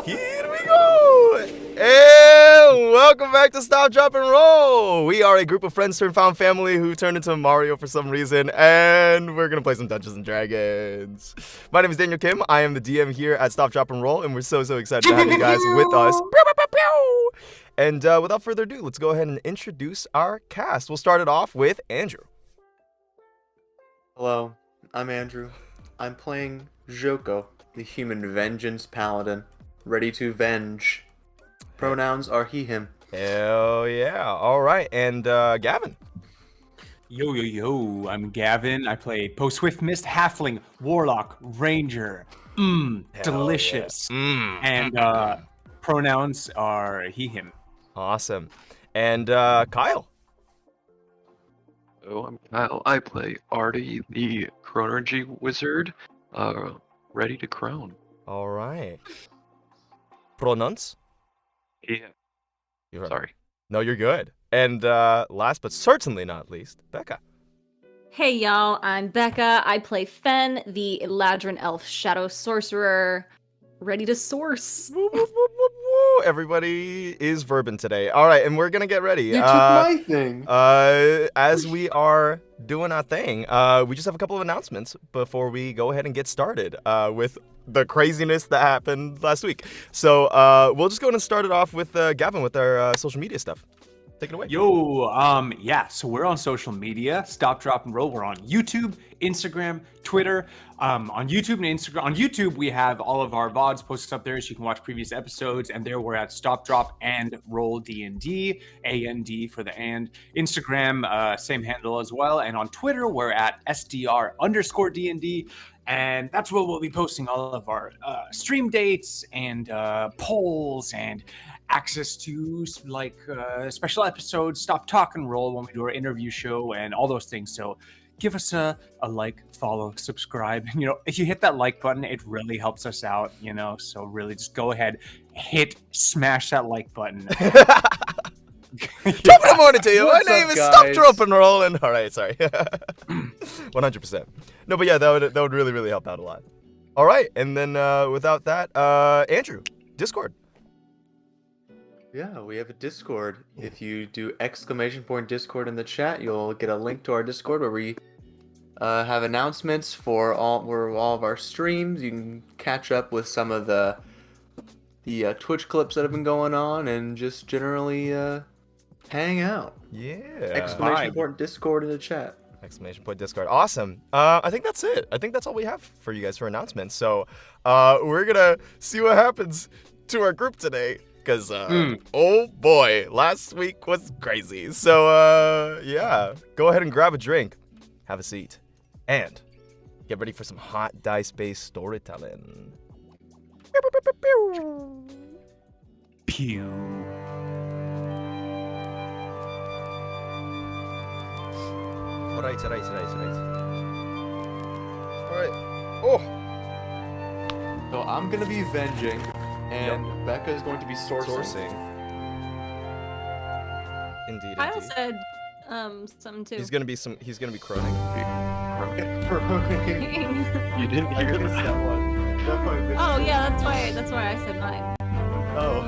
Here we go! And welcome back to Stop, Drop, and Roll! We are a group of friends turned found family who turned into Mario for some reason, and we're gonna play some Dungeons and Dragons. My name is Daniel Kim. I am the DM here at Stop, Drop, and Roll, and we're so excited to have you guys with us. And without further ado, let's go ahead and introduce our cast. We'll start it off with Andrew. Hello, I'm Andrew. I'm playing Joko, the human vengeance paladin, ready to venge. Pronouns are he, him. Hell yeah. All right, and Gavin. Yo, I'm Gavin. I play Post-Swift Mist Halfling, Warlock, Ranger. Delicious. Yeah. And pronouns are he, him. Awesome. And Kyle. Hello, I'm Kyle. I play Artie, the Chronergy Wizard, ready to crown. All right. Pronouns? Yeah. You're right. Sorry. No, you're good. And last but certainly not least, Becca. Hey y'all, I'm Becca. I play Fen, the Eladrin Elf Shadow Sorcerer, ready to source. Woo, woo, woo, woo, woo. Everybody is verbing today. All right, and we're gonna get ready. You took my thing. As we are doing our thing, we just have a couple of announcements before we go ahead and get started with the craziness that happened last week. So we'll just go ahead and start it off with Gavin with our social media stuff. Take it away. So we're on social media. Stop, Drop, and Roll. We're on YouTube, Instagram, Twitter. On YouTube and Instagram. On YouTube, we have all of our VODs posted up there, so you can watch previous episodes. And there we're at Stop, Drop, and Roll D&D, A-N-D for the and. Instagram, same handle as well. And on Twitter, we're at SDR_D&D. And that's where we'll be posting all of our stream dates and polls and access to like special episodes, Stop, Talk, and Roll when we do our interview show and all those things. So give us a like, follow, subscribe. You know, if you hit that like button, it really helps us out, you know. So really just go ahead, smash that like button. Top of the morning to you. My What's name up, is guys? Stop, Drop, and Rolling. All right, sorry. 100%. No, but yeah, that would really help out a lot. All right, and then without that, Andrew, Discord. Yeah, we have a Discord. If you do !Discord in the chat, you'll get a link to our Discord where we have announcements for all of our streams. You can catch up with some of the Twitch clips that have been going on and just generally hang out. Yeah. !Discord in the chat. !Discord. Awesome. I think that's it. I think that's all we have for you guys for announcements. So we're gonna see what happens to our group today. Because, oh boy, last week was crazy. So, yeah, go ahead and grab a drink, have a seat, and get ready for some hot dice-based storytelling. Pew. Alright. Oh! So I'm gonna be venging, and Becca is going to be sourcing. Indeed. Kyle said something too. He's gonna be croning. You didn't hear that one. Oh yeah, that's why I said mine. Oh.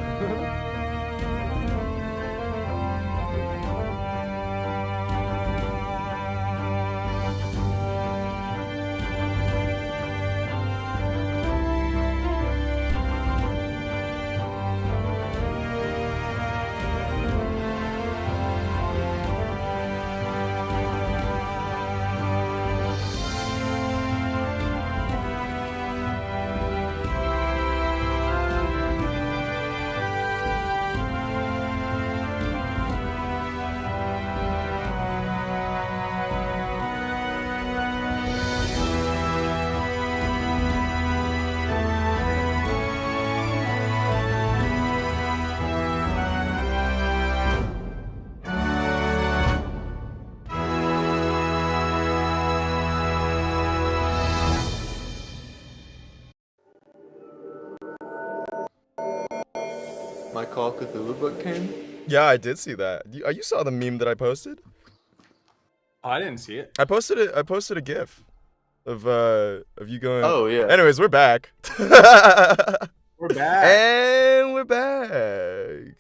My Call of Cthulhu book came. Yeah, I did see that. You saw the meme that I posted? Oh, I didn't see it. I posted a GIF of you going. Oh yeah. Anyways, we're back. We're back. And we're back.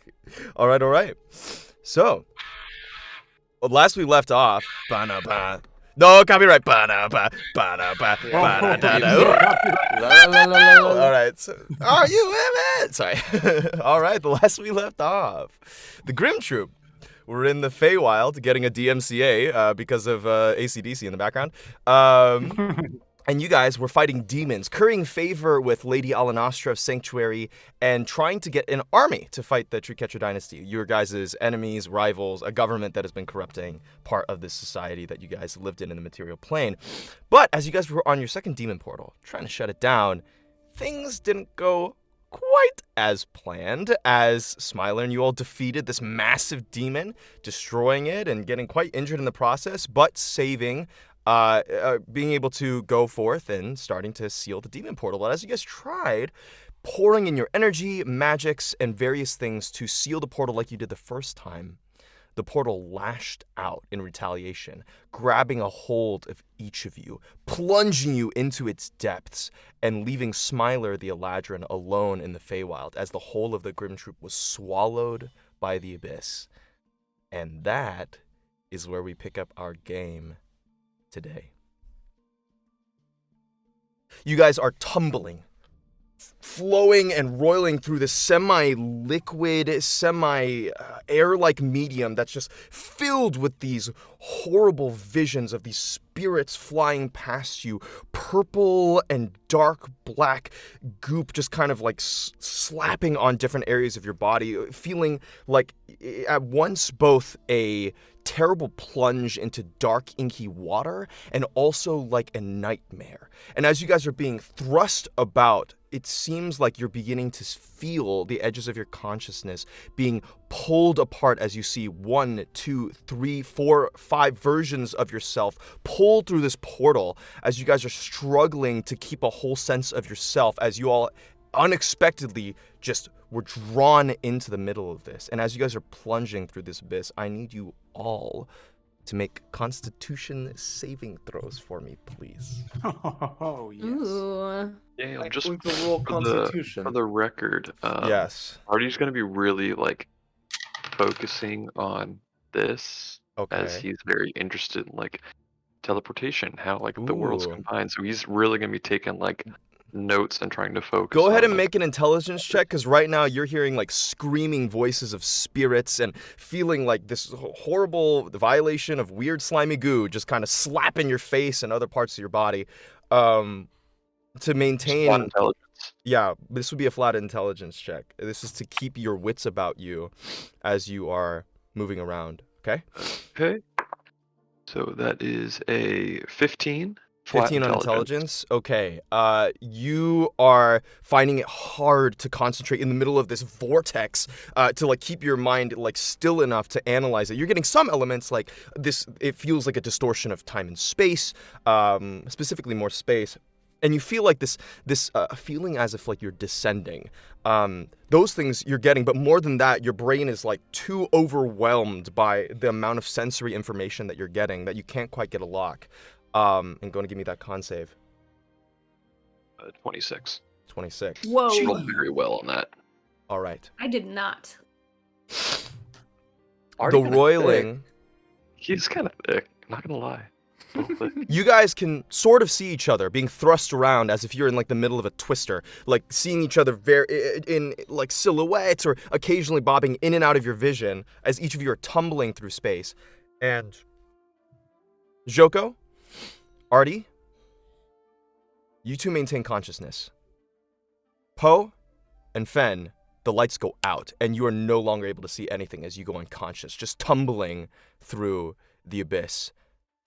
All right. So, last we left off, ba-na-ba. No, copyright. Ba-na-ba, ba-na-ba, ba-na-da-da. All right. So, are you with it? Sorry. All right. The last we left off, the Grim Troupe were in the Feywild getting a DMCA because of AC/DC in the background. And you guys were fighting demons, currying favor with Lady Alanostra of Sanctuary, and trying to get an army to fight the Treecatcher dynasty. Your guys' enemies, rivals, a government that has been corrupting part of this society that you guys lived in the material plane. But as you guys were on your second demon portal, trying to shut it down, things didn't go quite as planned, as Smiler and you all defeated this massive demon, destroying it and getting quite injured in the process, but saving, being able to go forth and starting to seal the demon portal. But as you guys tried pouring in your energy, magics, and various things to seal the portal like you did the first time, the portal lashed out in retaliation, grabbing a hold of each of you, plunging you into its depths, and leaving Smiler the Eladrin alone in the Feywild as the whole of the Grim Troupe was swallowed by the abyss. And that is where we pick up our game today. You guys are tumbling, flowing and roiling through this semi-liquid, semi-air-like medium that's just filled with these horrible visions of these spirits flying past you. Purple and dark black goop just kind of like slapping on different areas of your body, feeling like at once both a terrible plunge into dark, inky water and also like a nightmare. And as you guys are being thrust about, it seems like you're beginning to feel the edges of your consciousness being pulled apart as you see 1, 2, 3, 4, 5 versions of yourself pulled through this portal as you guys are struggling to keep a whole sense of yourself as you all unexpectedly just were drawn into the middle of this. And as you guys are plunging through this abyss, I need you all to make Constitution saving throws for me, please. Oh, yes. Ooh. Yeah, I'm just going to roll Constitution. for the record, Yes. Artie's gonna be really like focusing on this as Okay. he's very interested in like teleportation, how like the worlds Ooh. combine. So he's really gonna be taking like notes and trying to focus. Go ahead on, and make an intelligence check, because right now you're hearing like screaming voices of spirits and feeling like this horrible violation of weird slimy goo just kind of slap in your face and other parts of your body. To maintain flat intelligence. Yeah, this would be a flat intelligence check. This is to keep your wits about you as you are moving around, okay? Okay. So that is a 15. Flat 15 on intelligence. Okay. You are finding it hard to concentrate in the middle of this vortex to like keep your mind like still enough to analyze it. You're getting some elements like this. It feels like a distortion of time and space, specifically more space. And you feel like this feeling as if like you're descending. Those things you're getting, but more than that, your brain is like too overwhelmed by the amount of sensory information that you're getting that you can't quite get a lock. And going to give me that con save. 26. 26. Whoa. Rolled very well on that. All right. I did not. Artie The kinda roiling. He's kind of thick. I'm not gonna lie. A little thick. You guys can sort of see each other being thrust around as if you're in like the middle of a twister, like seeing each other in like silhouettes or occasionally bobbing in and out of your vision as each of you are tumbling through space. And Joko, Artie, you two maintain consciousness. Poe and Fen, the lights go out and you are no longer able to see anything as you go unconscious, just tumbling through the abyss.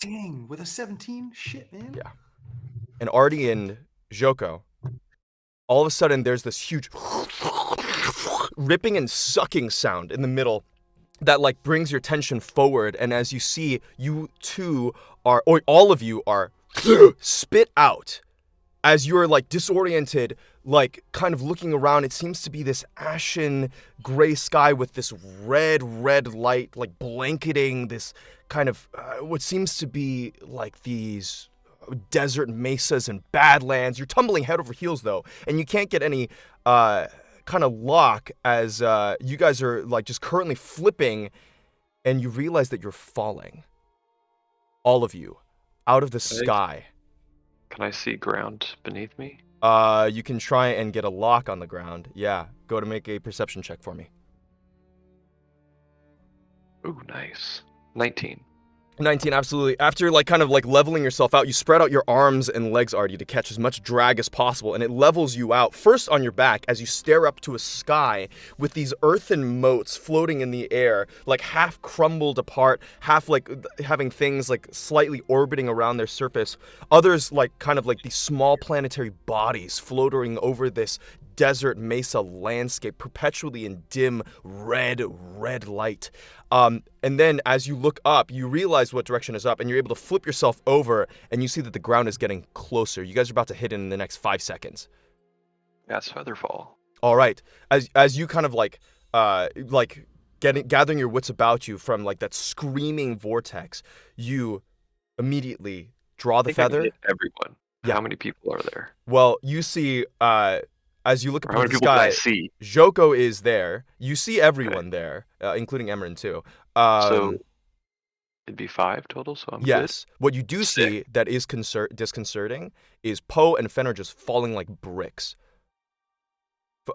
Dang, with a 17? Shit, man. Yeah. And Artie and Joko, all of a sudden there's this huge ripping and sucking sound in the middle that like brings your tension forward. And as you see, you two are, or all of you are spit out as you're like disoriented, like kind of looking around. It seems to be this ashen gray sky with this red light like blanketing this kind of what seems to be like these desert mesas and badlands. You're tumbling head over heels though, and you can't get any kind of lock as you guys are like just currently flipping, and you realize that you're falling. All of you, out of the sky. Can I see ground beneath me? You can try and get a lock on the ground. Yeah, go to make a perception check for me. Ooh, nice. 19. 19, absolutely. After like kind of like leveling yourself out, you spread out your arms and legs, Artie, to catch as much drag as possible, and it levels you out first on your back as you stare up to a sky with these earthen motes floating in the air, like half crumbled apart, half like having things like slightly orbiting around their surface. Others like kind of like these small planetary bodies floating over this desert mesa landscape, perpetually in dim red light. And then as you look up, you realize what direction is up, and you're able to flip yourself over, and you see that the ground is getting closer. You guys are about to hit it in the next 5 seconds. That's Featherfall. All right. As you kind of gathering your wits about you from like that screaming vortex, you immediately draw the I think I can feather. hit everyone. Yeah. How many people are there? Well, you see, as you look Or up how at many the people can I sky, see? Joko is there. You see everyone there, including Emran too. So it'd be 5 total, so I'm yes. What you do Sick. see that is disconcerting is Poe and Fen are just falling like bricks.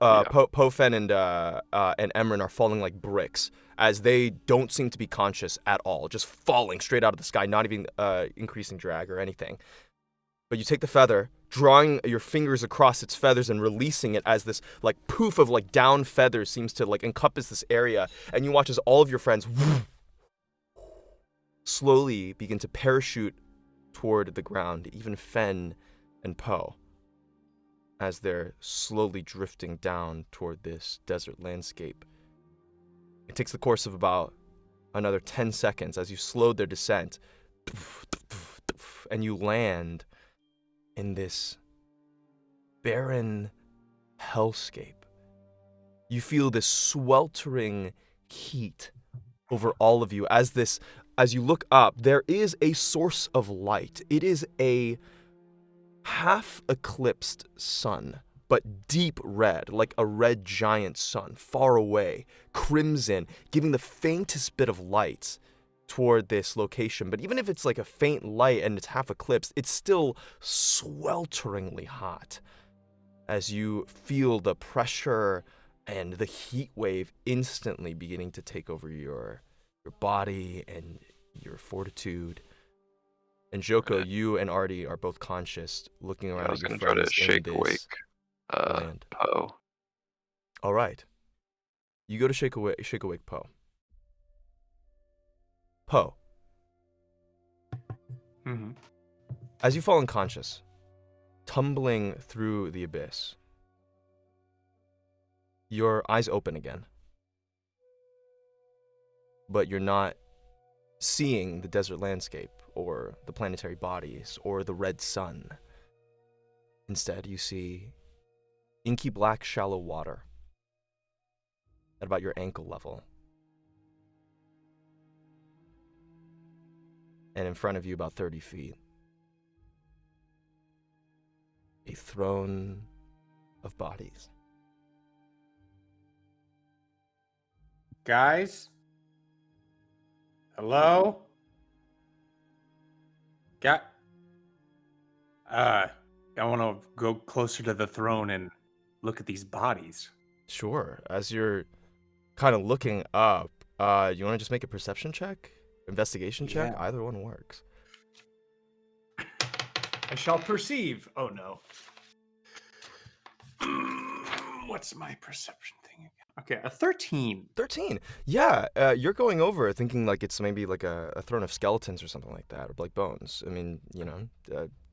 Yeah. Poe, Fen, and Emran are falling like bricks as they don't seem to be conscious at all, just falling straight out of the sky, not even increasing drag or anything. But you take the feather, drawing your fingers across its feathers and releasing it as this like poof of like down feathers seems to like encompass this area, and you watch as all of your friends slowly begin to parachute toward the ground, even Fen and Poe, as they're slowly drifting down toward this desert landscape. It takes the course of about another 10 seconds as you slowed their descent, and you land in this barren hellscape. You feel this sweltering heat over all of you as you look up. There is a source of light. It is a half eclipsed sun, but deep red, like a red giant sun, far away, crimson, giving the faintest bit of light toward this location. But even if it's like a faint light and it's half eclipsed, it's still swelteringly hot as you feel the pressure and the heat wave instantly beginning to take over your body and your fortitude. And Joko, you and Artie are both conscious, looking around I was at your gonna try to friends in shake this awake land. Poe. All right. You go to shake awake Poe. Poe, Mm-hmm. as you fall unconscious, tumbling through the abyss, your eyes open again. But you're not seeing the desert landscape or the planetary bodies or the red sun. Instead, you see inky black shallow water at about your ankle level. And in front of you, about 30 feet, a throne of bodies. Guys? Hello? I want to go closer to the throne and look at these bodies. Sure. As you're kind of looking up, you want to just make a perception check? Investigation check? Yeah. Either one works. I shall perceive. Oh no. What's my perception thing again? Okay, a 13. 13. Yeah, you're going over thinking like it's maybe like a throne of skeletons or something like that, or like bones. I mean, you know,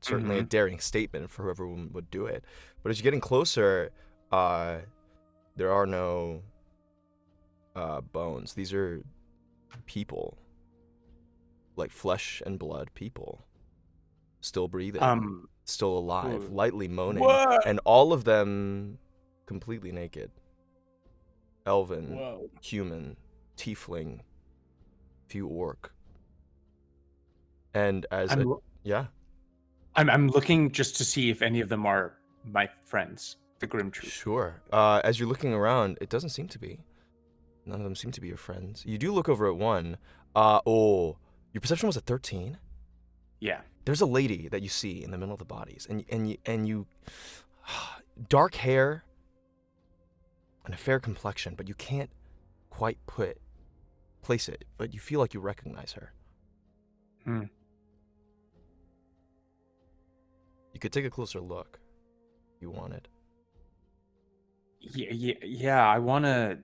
certainly a daring statement for whoever would do it. But as you're getting closer, there are no bones. These are people, like flesh and blood people, still breathing, still alive, lightly moaning, and all of them completely naked. Elven, human, tiefling, few orc. And as yeah. I'm looking just to see if any of them are my friends, the Grim Troupe. Sure. As you're looking around, it doesn't seem to be. None of them seem to be your friends. You do look over at one. Your perception was a 13. Yeah. There's a lady that you see in the middle of the bodies, and you dark hair and a fair complexion, but you can't quite place it, but you feel like you recognize her. You could take a closer look if you wanted. Yeah, I want to,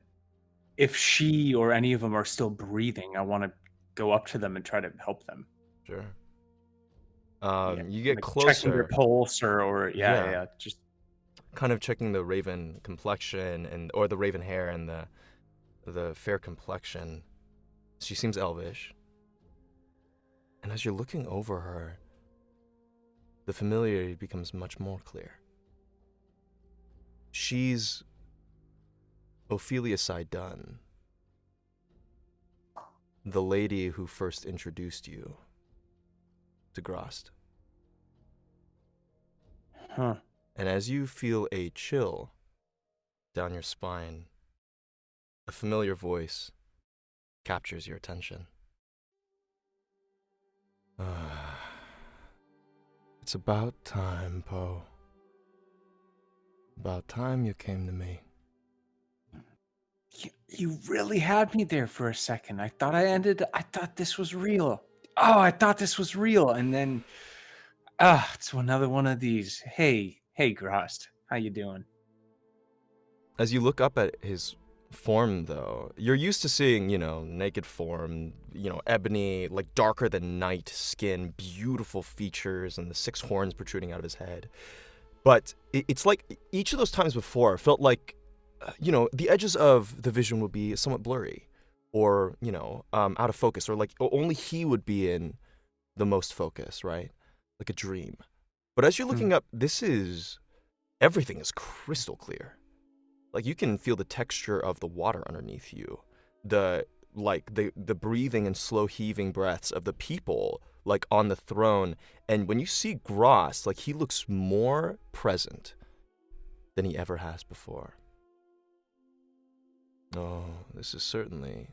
if she or any of them are still breathing, I want to go up to them and try to help them. Sure. Yeah, You get like closer. checking their pulse or Yeah. just Kind of checking the raven complexion or the raven hair and the fair complexion. She seems elvish. And as you're looking over her, the familiarity becomes much more clear. She's Ophelia Sidun, the lady who first introduced you to Grost. Huh. And as you feel a chill down your spine, a familiar voice captures your attention. It's about time, Poe. About time you came to me. You really had me there for a second. I thought this was real. Oh, I thought this was real. And then, it's another one of these. Hey, Grost, how you doing? As you look up at his form, though, you're used to seeing, naked form, ebony, like darker than night skin, beautiful features, and the 6 horns protruding out of his head. But it's like each of those times before felt like, the edges of the vision would be somewhat blurry or, out of focus, or like only he would be in the most focus, right? Like a dream. But as you're looking up, everything is crystal clear. Like you can feel the texture of the water underneath you, the breathing and slow heaving breaths of the people like on the throne. And when you see Gross, like he looks more present than he ever has before. Oh, this is certainly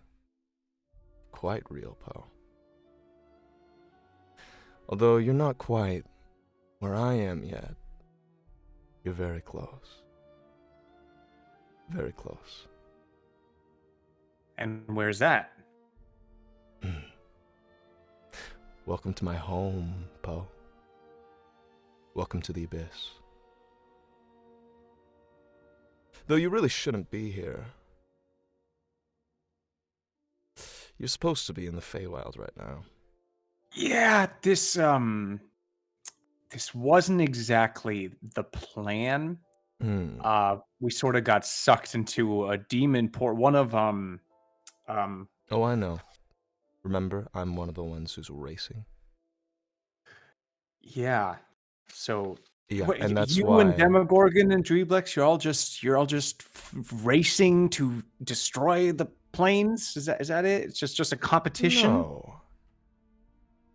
quite real, Poe. Although you're not quite where I am yet, you're very close. Very close. And where's that? Welcome to my home, Poe. Welcome to the Abyss. Though you really shouldn't be here. You're supposed to be in the Feywild right now. Yeah, this wasn't exactly the plan. We sort of got sucked into a demon port. One of Oh, I know. Remember, I'm one of the ones who's racing. Yeah. So Yeah, what, and that's you why. and Demogorgon and Dreeblex, you're all just racing to destroy the planes. Is that it? It's just a competition. No.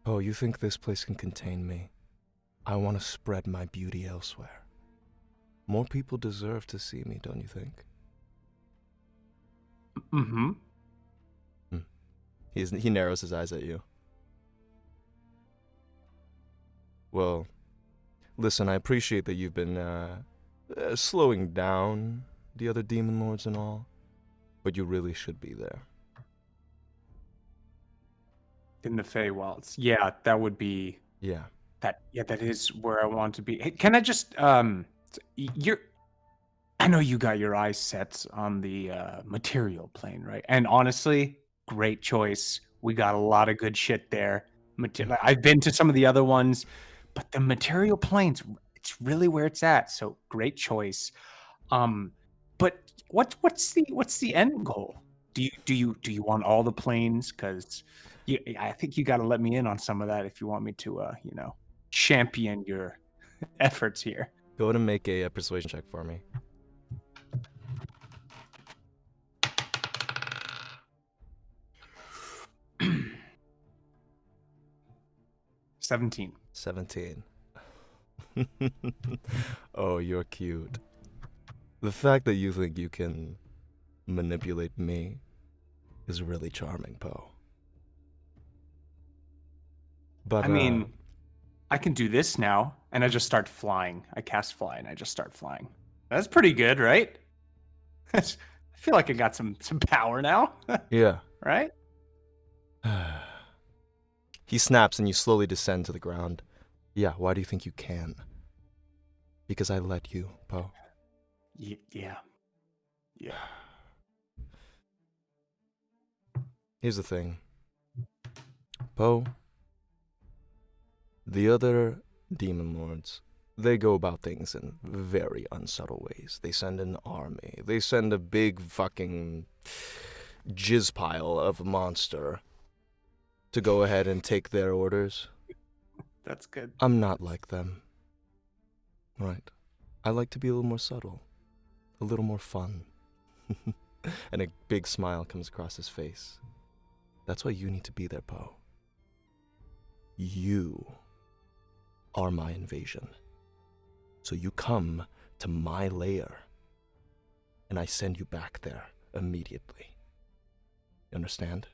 Oh, you think this place can contain me? I want to spread my beauty elsewhere. More people deserve to see me, don't you think? Mm-hmm. He narrows his eyes at you. Well, listen, I appreciate that you've been slowing down the other demon lords and all, but you really should be there. In the Feywilds. Yeah, that would be. Yeah. That is where I want to be. Hey, can I just I know you got your eyes set on the material plane, right? And honestly, great choice. We got a lot of good shit there. I've been to some of the other ones, but the material planes, it's really where it's at. So great choice. But what's the end goal? Do you want all the planes? Because I think you got to let me in on some of that if you want me to champion your efforts here. Go ahead and make a persuasion check for me. 17. 17. Oh, you're cute. The fact that you think you can manipulate me is really charming, Poe. But I mean, I can do this now, and I just start flying. I cast fly, and I just start flying. That's pretty good, right? I feel like I got some power now, yeah. right? He snaps and you slowly descend to the ground. Yeah, why do you think you can? Because I let you, Poe. Yeah. Here's the thing. Poe, the other demon lords, they go about things in very unsubtle ways. They send an army. They send a big fucking jizz pile of a monster to go ahead and take their orders. That's good. I'm not like them. Right. I like to be a little more subtle. A little more fun. And a big smile comes across his face. That's why you need to be there, Poe. You are my invasion. So you come to my lair, and I send you back there immediately. You understand?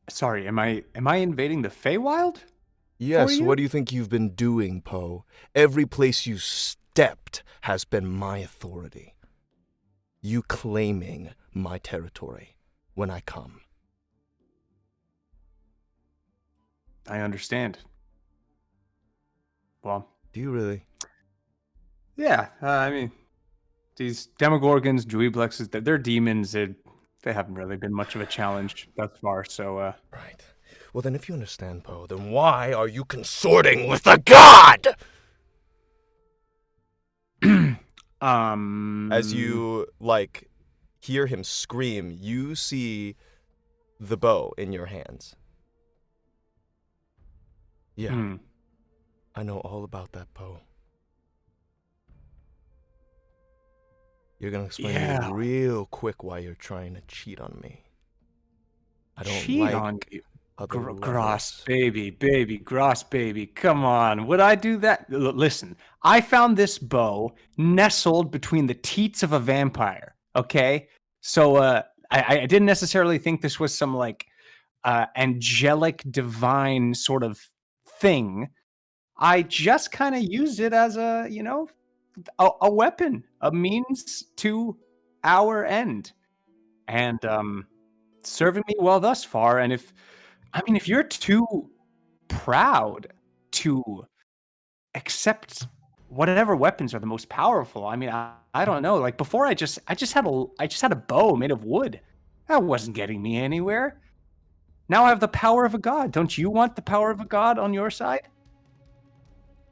Sorry, am I invading the Feywild? Yes, you? what do you think you've been doing, Poe? Every place you stepped has been my authority. You claiming my territory when I come. I understand. Well, Do you really? yeah. I mean, these Demogorgons, Dweeblexes, they're demons. They haven't really been much of a challenge thus far. So, Right. Well, then if you understand, Poe, then why are you consorting with the god? As you, hear him scream, you see the bow in your hands. Yeah, I know all about that, Poe. You're gonna explain to me real quick why you're trying to cheat on me. I don't cheat like on you. other Gross, lovers. baby, gross, baby. Come on. Would I do that? Listen, I found this bow nestled between the teats of a vampire. Okay. So, I didn't necessarily think this was some angelic, divine sort of thing. I just kind of used it as a weapon, a means to our end. And, serving me well thus far. And if you're too proud to accept whatever weapons are the most powerful, I don't know. Like before, I just had a bow made of wood. That wasn't getting me anywhere. Now I have the power of a god. Don't you want the power of a god on your side?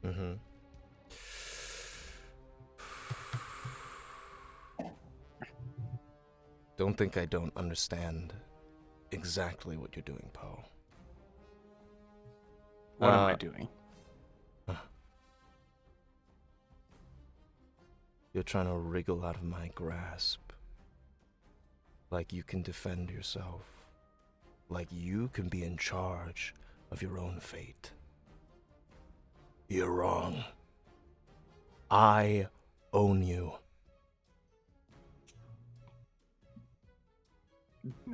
Mm-hmm. Don't think I don't understand exactly what you're doing, Poe. What am I doing? You're trying to wriggle out of my grasp. Like you can defend yourself. Like you can be in charge of your own fate. You're wrong. I own you.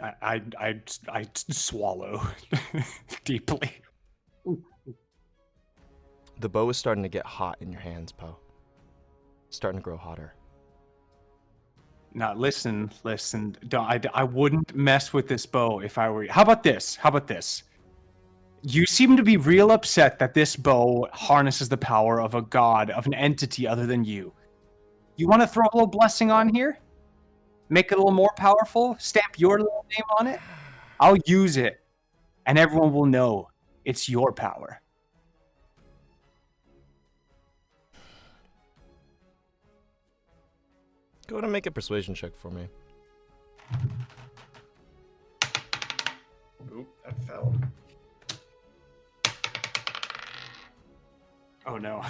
I swallow deeply. The bow is starting to get hot in your hands, Poe. Starting to grow hotter. Now, listen. I wouldn't mess with this bow if I were you. How about this? You seem to be real upset that this bow harnesses the power of a god, of an entity other than you. You want to throw a little blessing on here? Make it a little more powerful? Stamp your little name on it? I'll use it, and everyone will know it's your power. Go ahead and make a persuasion check for me. Oop, that fell. Oh no.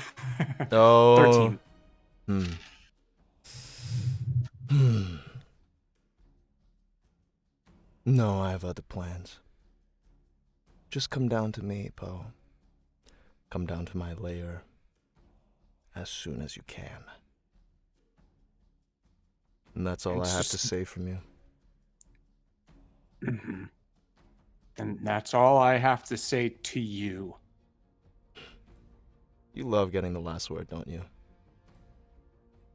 Oh. 13. No, I have other plans. Just come down to me, Poe. come down to my lair as soon as you can. And that's all I have to say from you. Mhm. And that's all I have to say to you. You love getting the last word, don't you?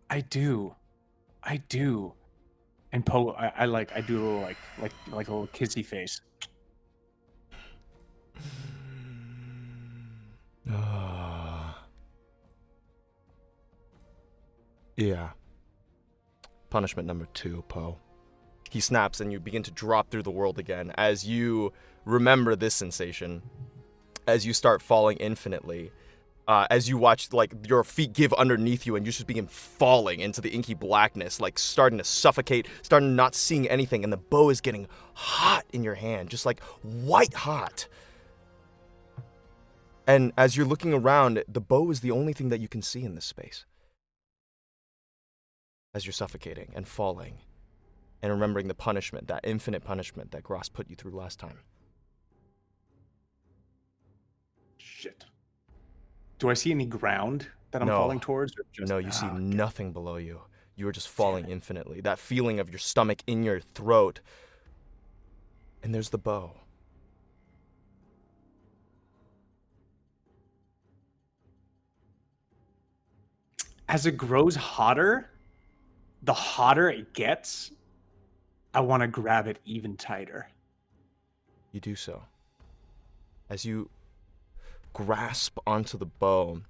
I do. And Poe, I do a little like a little kissy face. Yeah. Punishment number 2, Poe. He snaps and you begin to drop through the world again as you remember this sensation, as you start falling infinitely, as you watch like your feet give underneath you and you just begin falling into the inky blackness, like starting to suffocate, starting not seeing anything, and the bow is getting hot in your hand, just like white hot. And as you're looking around, the bow is the only thing that you can see in this space. As you're suffocating and falling and remembering the punishment, that infinite punishment that Gross put you through last time. Shit. Do I see any ground that I'm No. falling towards? Or just, No, you see okay. nothing below you. You are just falling infinitely. That feeling of your stomach in your throat. And there's the bow. As it grows hotter, the hotter it gets, I want to grab it even tighter. You do so. As you grasp onto the bow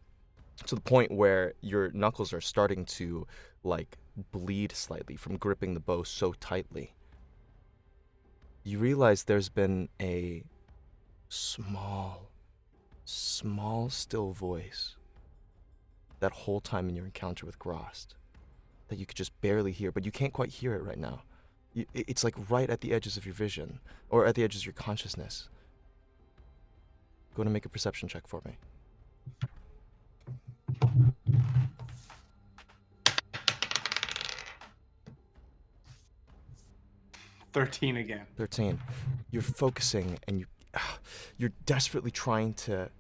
to the point where your knuckles are starting to, like, bleed slightly from gripping the bow so tightly, you realize there's been a small, still voice that whole time in your encounter with Grost that you could just barely hear, but you can't quite hear it right now. It's like right at the edges of your vision, or at the edges of your consciousness. Go to make a perception check for me. 13 again. 13. You're focusing and you're desperately trying to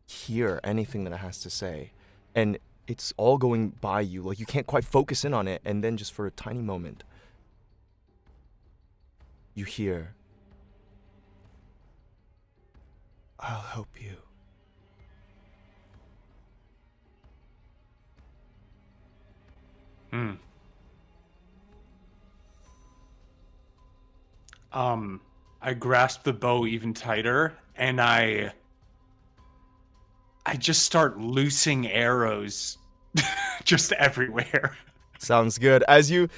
hear anything that it has to say. And it's all going by you. Like, you can't quite focus in on it. And then just for a tiny moment, you hear, "I'll help you." Hmm. I grasp the bow even tighter, and I just start loosing arrows just everywhere. Sounds good. As you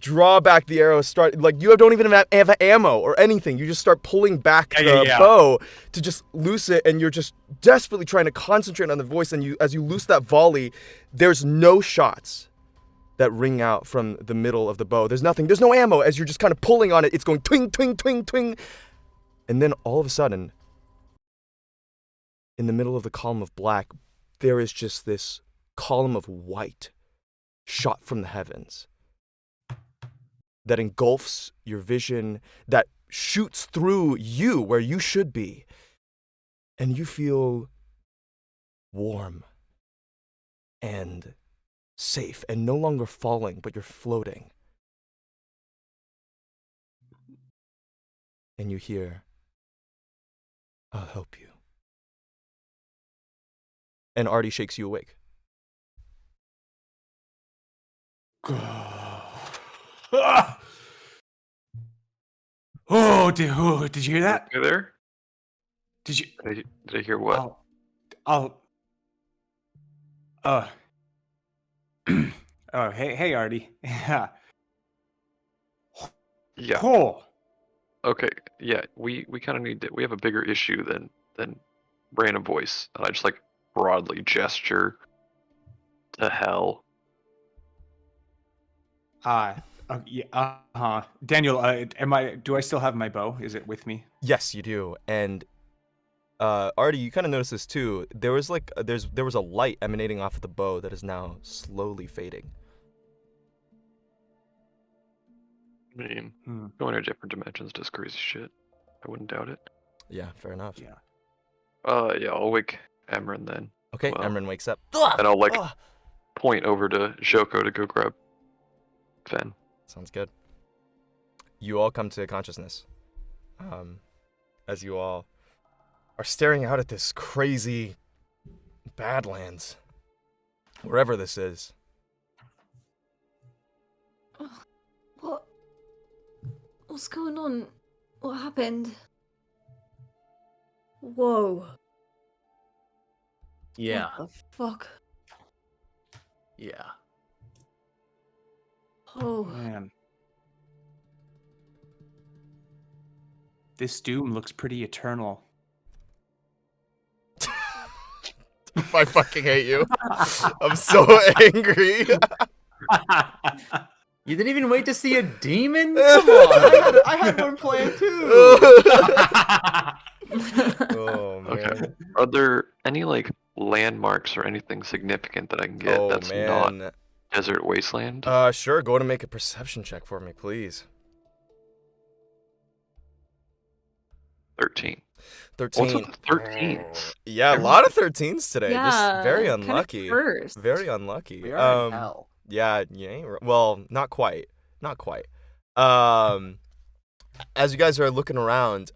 draw back the arrow, start, like, you don't even have ammo or anything. You just start pulling back the bow to just loose it, and you're just desperately trying to concentrate on the voice. And as you loose that volley, there's no shots that ring out from the middle of the bow. There's nothing. There's no ammo. As you're just kind of pulling on it, it's going twing, twing, twing, twing. And then all of a sudden, in the middle of the column of black, there is just this column of white shot from the heavens that engulfs your vision, that shoots through you where you should be. And you feel warm and safe and no longer falling, but you're floating. And you hear, "I'll help you." And Artie shakes you awake. Oh, did you hear that? You there? Did you? Did I hear what? I'll oh, hey, Artie. Yeah. Yeah. Cool. Okay. Yeah. We kind of need to. We have a bigger issue than random voice, and I just like broadly gesture to hell. Yeah. Daniel, do I still have my bow? Is it with me? Yes, you do. And Artie, you kind of noticed this too. There was like there was a light emanating off of the bow that is now slowly fading. I mean, going to different dimensions does crazy shit. I wouldn't doubt it. Yeah, fair enough. Yeah. Yeah, I'll wake Emran then. Okay, Well, Emran wakes up. and I'll like Ugh. point over to Shoko to go grab Fen. Sounds good. You all come to consciousness. As you all are staring out at this crazy Badlands. Wherever this is. What's going on? What happened? Whoa. Yeah. What the fuck? Yeah. Oh. Man. This doom looks pretty eternal. I fucking hate you. I'm so angry. You didn't even wait to see a demon? Come on, I had one planned too. Oh, man. Okay. Are there any like landmarks or anything significant that I can get Oh, that's man. not desert wasteland? Sure. Go to make a perception check for me, please. 13. 13. What's with the 13s? Yeah, a lot of 13s today. Yeah, Just very kind of unlucky. cursed. Very unlucky. We are in hell. Yeah, you ain't well, not quite. Not quite. As you guys are looking around,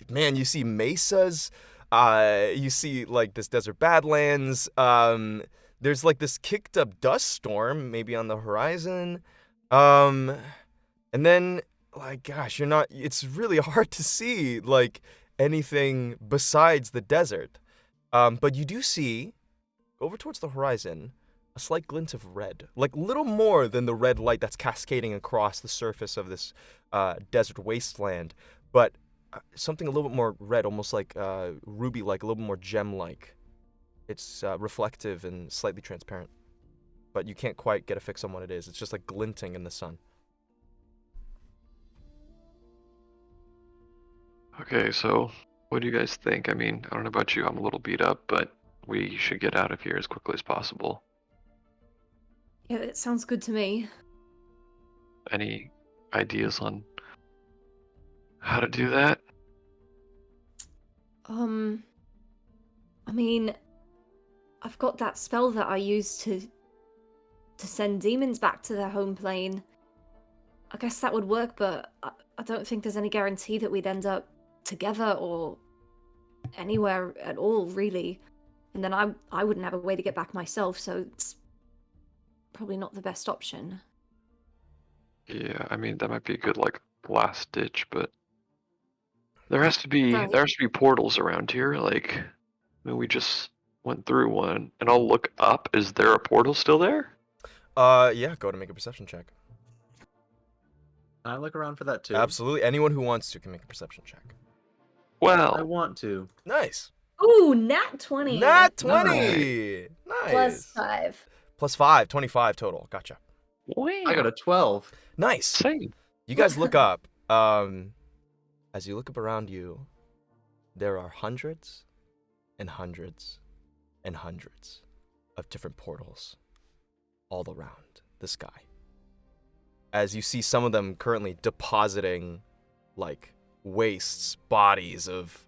man, you see mesas, you see like this desert badlands, there's like this kicked up dust storm maybe on the horizon. And then like gosh, it's really hard to see like anything besides the desert. But you do see over towards the horizon a slight glint of red, like little more than the red light that's cascading across the surface of this desert wasteland, but something a little bit more red, almost like ruby-like, a little bit more gem-like. It's reflective and slightly transparent, but you can't quite get a fix on what it is. It's just like glinting in the sun. Okay, so what do you guys think? I mean, I don't know about you, I'm a little beat up, but we should get out of here as quickly as possible. Yeah, it sounds good to me. Any ideas on how to do that? I mean, I've got that spell that I used to send demons back to their home plane. I guess that would work, but I don't think there's any guarantee that we'd end up together or anywhere at all, really. And then I wouldn't have a way to get back myself, so it's probably not the best option. Yeah, I mean that might be a good like last ditch, but there has to be Right. portals around here. Like, I mean, we just went through one, and I'll look up. Is there a portal still there? Yeah, go to make a perception check. I look around for that too. Absolutely, anyone who wants to can make a perception check. I Well, want to. Nice. Ooh, nat 20. Nat 20! Nice. Plus 5. Plus 5, 25 total. Gotcha. I got a 12. Nice. same. You guys look up. As you look up around you, there are hundreds and hundreds and hundreds of different portals all around the sky. As you see some of them currently depositing, like, wastes, bodies of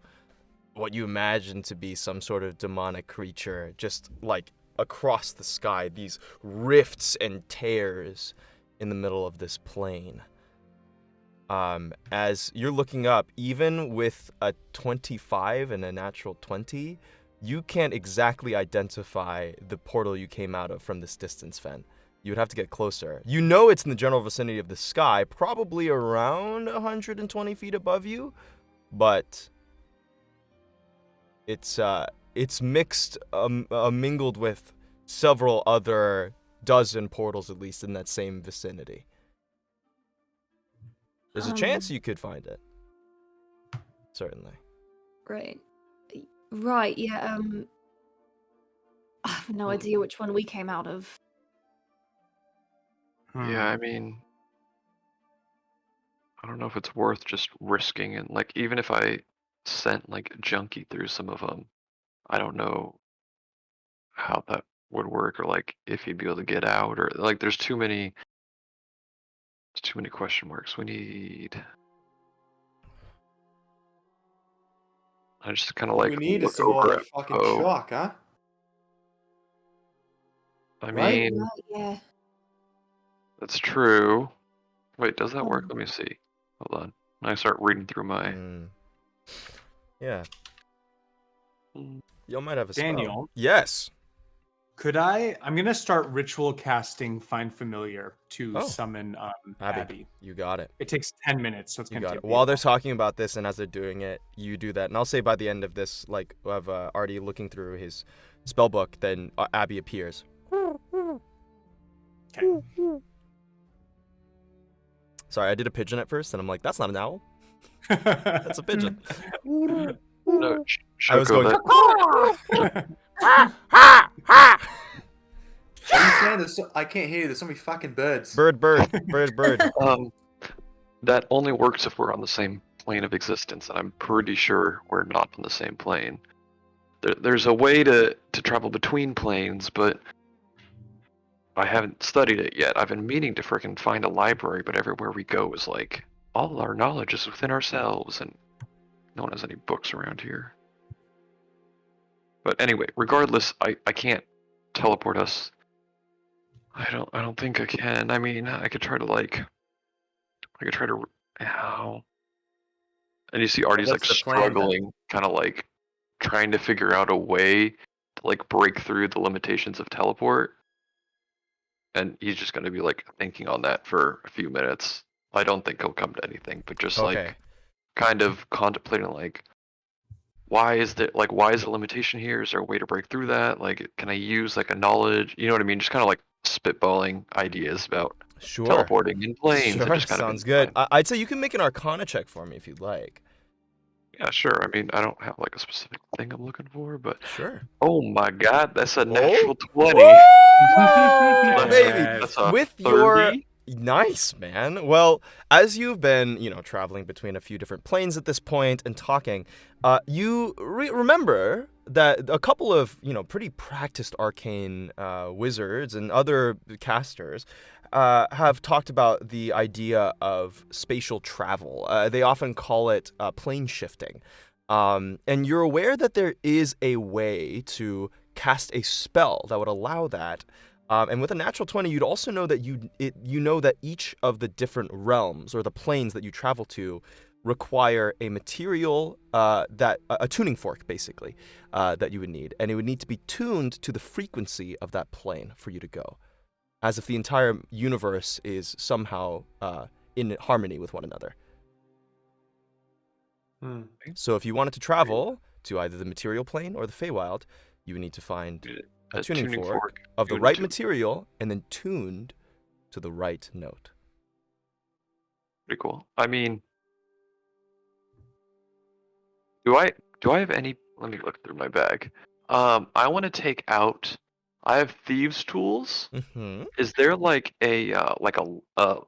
what you imagine to be some sort of demonic creature, just, like, across the sky, these rifts and tears in the middle of this plane. As you're looking up, even with a 25 and a natural 20, you can't exactly identify the portal you came out of from this distance, Fen. You would have to get closer. You know it's in the general vicinity of the sky, probably around 120 feet above you, but it's mixed, mingled with several other dozen portals, at least in that same vicinity. There's a chance you could find it. Certainly. Right. Right, yeah, I have no idea which one we came out of. Yeah, I mean, I don't know if it's worth just risking, and like even if I sent like Junkie through some of them, I don't know how that would work, or like if he'd be able to get out, or like there's too many question marks. We need I just kind of What like we need look is some more over of it. the fucking Oh, chalk, huh? I Right? mean, Right, yeah. that's true. Wait, does that work? Oh. Let me see. Hold on. I start reading through my. Mm. Yeah. Mm, Y'all might have a spell. Daniel, Yes. could I'm gonna start ritual casting Find Familiar to Oh. summon Abby, Abby. you got it. It takes 10 minutes, so it's You gonna got take it. me While a they're while. talking about this and as they're doing it, you do that. And I'll say by the end of this, like, of Artie looking through his spell book, then Abby appears. Okay. Sorry, I did a pigeon at first, and I'm like, that's not an owl. That's a pigeon. no, I was Shoko, going. that What are you saying? I can't hear you. There's so many fucking birds. Bird, bird, bird, bird. that only works if we're on the same plane of existence, and I'm pretty sure we're not on the same plane. There's a way to travel between planes, but I haven't studied it yet. I've been meaning to frickin' find a library, but everywhere we go is like, all our knowledge is within ourselves, and no one has any books around here. But anyway, regardless, I can't teleport us. I don't think I can. I mean, I could try to ow. And you see Artie's like What's the plan, then? struggling, kind of like trying to figure out a way to like break through the limitations of teleport. And he's just going to be like thinking on that for a few minutes. I don't think he'll come to anything, but just Okay. like kind of contemplating like why is the limitation here? Is there a way to break through that? Like, can I use like a knowledge? You know what I mean? Just kind of like spitballing ideas about Sure. teleporting in planes. Sure. and just kind Sounds of good. I'd say you can make an Arcana check for me if you'd like. Yeah, sure. I mean, I don't have like a specific thing I'm looking for, but Sure. oh my god, that's a natural 20. Woo, baby. That's a With your 30. nice, man. Well, as you've been, traveling between a few different planes at this point and talking, you remember that a couple of, pretty practiced arcane wizards and other casters have talked about the idea of spatial travel. They often call it plane shifting. And you're aware that there is a way to cast a spell that would allow that. And with a natural 20, you'd also know that you know that each of the different realms or the planes that you travel to require a material a tuning fork, basically, that you would need. And it would need to be tuned to the frequency of that plane for you to go, as if the entire universe is somehow in harmony with one another. So if you wanted to travel to either the material plane or the Feywild, you would need to find a tuning fork of the right material and then tuned to the right note. Pretty cool. I mean, do I have any? Let me look through my bag. I want to take out. I have thieves' tools. Mm-hmm. Is there like a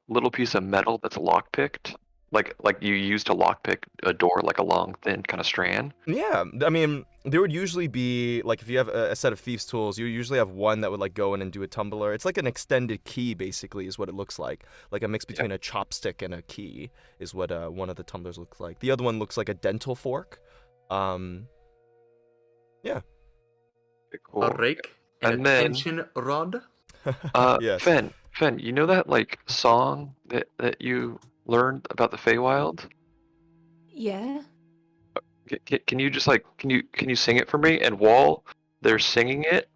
little piece of metal that's lockpicked? Like you use to lockpick a door, like a long, thin kind of strand? Yeah, I mean, there would usually be, like, if you have a set of thieves' tools, you usually have one that would, like, go in and do a tumbler. It's like an extended key, basically, is what it looks like. Like a mix between a chopstick and a key is what one of the tumblers looks like. The other one looks like a dental fork. Yeah. Okay, cool. A rake and And a then- tension rod. Yes. Fen, you know that like song that you learned about the Feywild? Yeah. Can you just like can you sing it for me? And while they're singing it,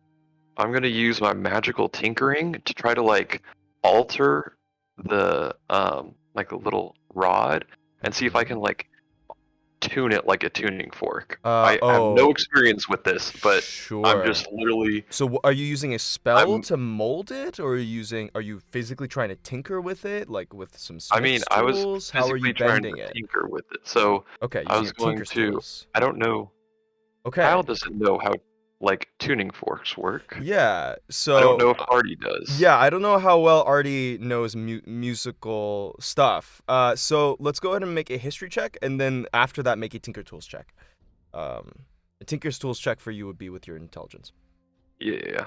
I'm gonna use my magical tinkering to try to like alter the like a little rod and see if I can like tune it like a tuning fork. I have no experience with this, but sure. I'm just literally. So are you using a spell to mold it, or are you physically trying to tinker with it, like with some Smith's I was tools? How are you physically trying bending to it? tinker with it. So Okay, I was using going tinker's to. tools. I don't know. Okay. Kyle doesn't know how like tuning forks work. Yeah. So I don't know if Artie does. Yeah, I don't know how well Artie knows musical stuff. So let's go ahead and make a history check, and then after that, make a Tinker Tools check. A Tinker's Tools check for you would be with your intelligence. Yeah.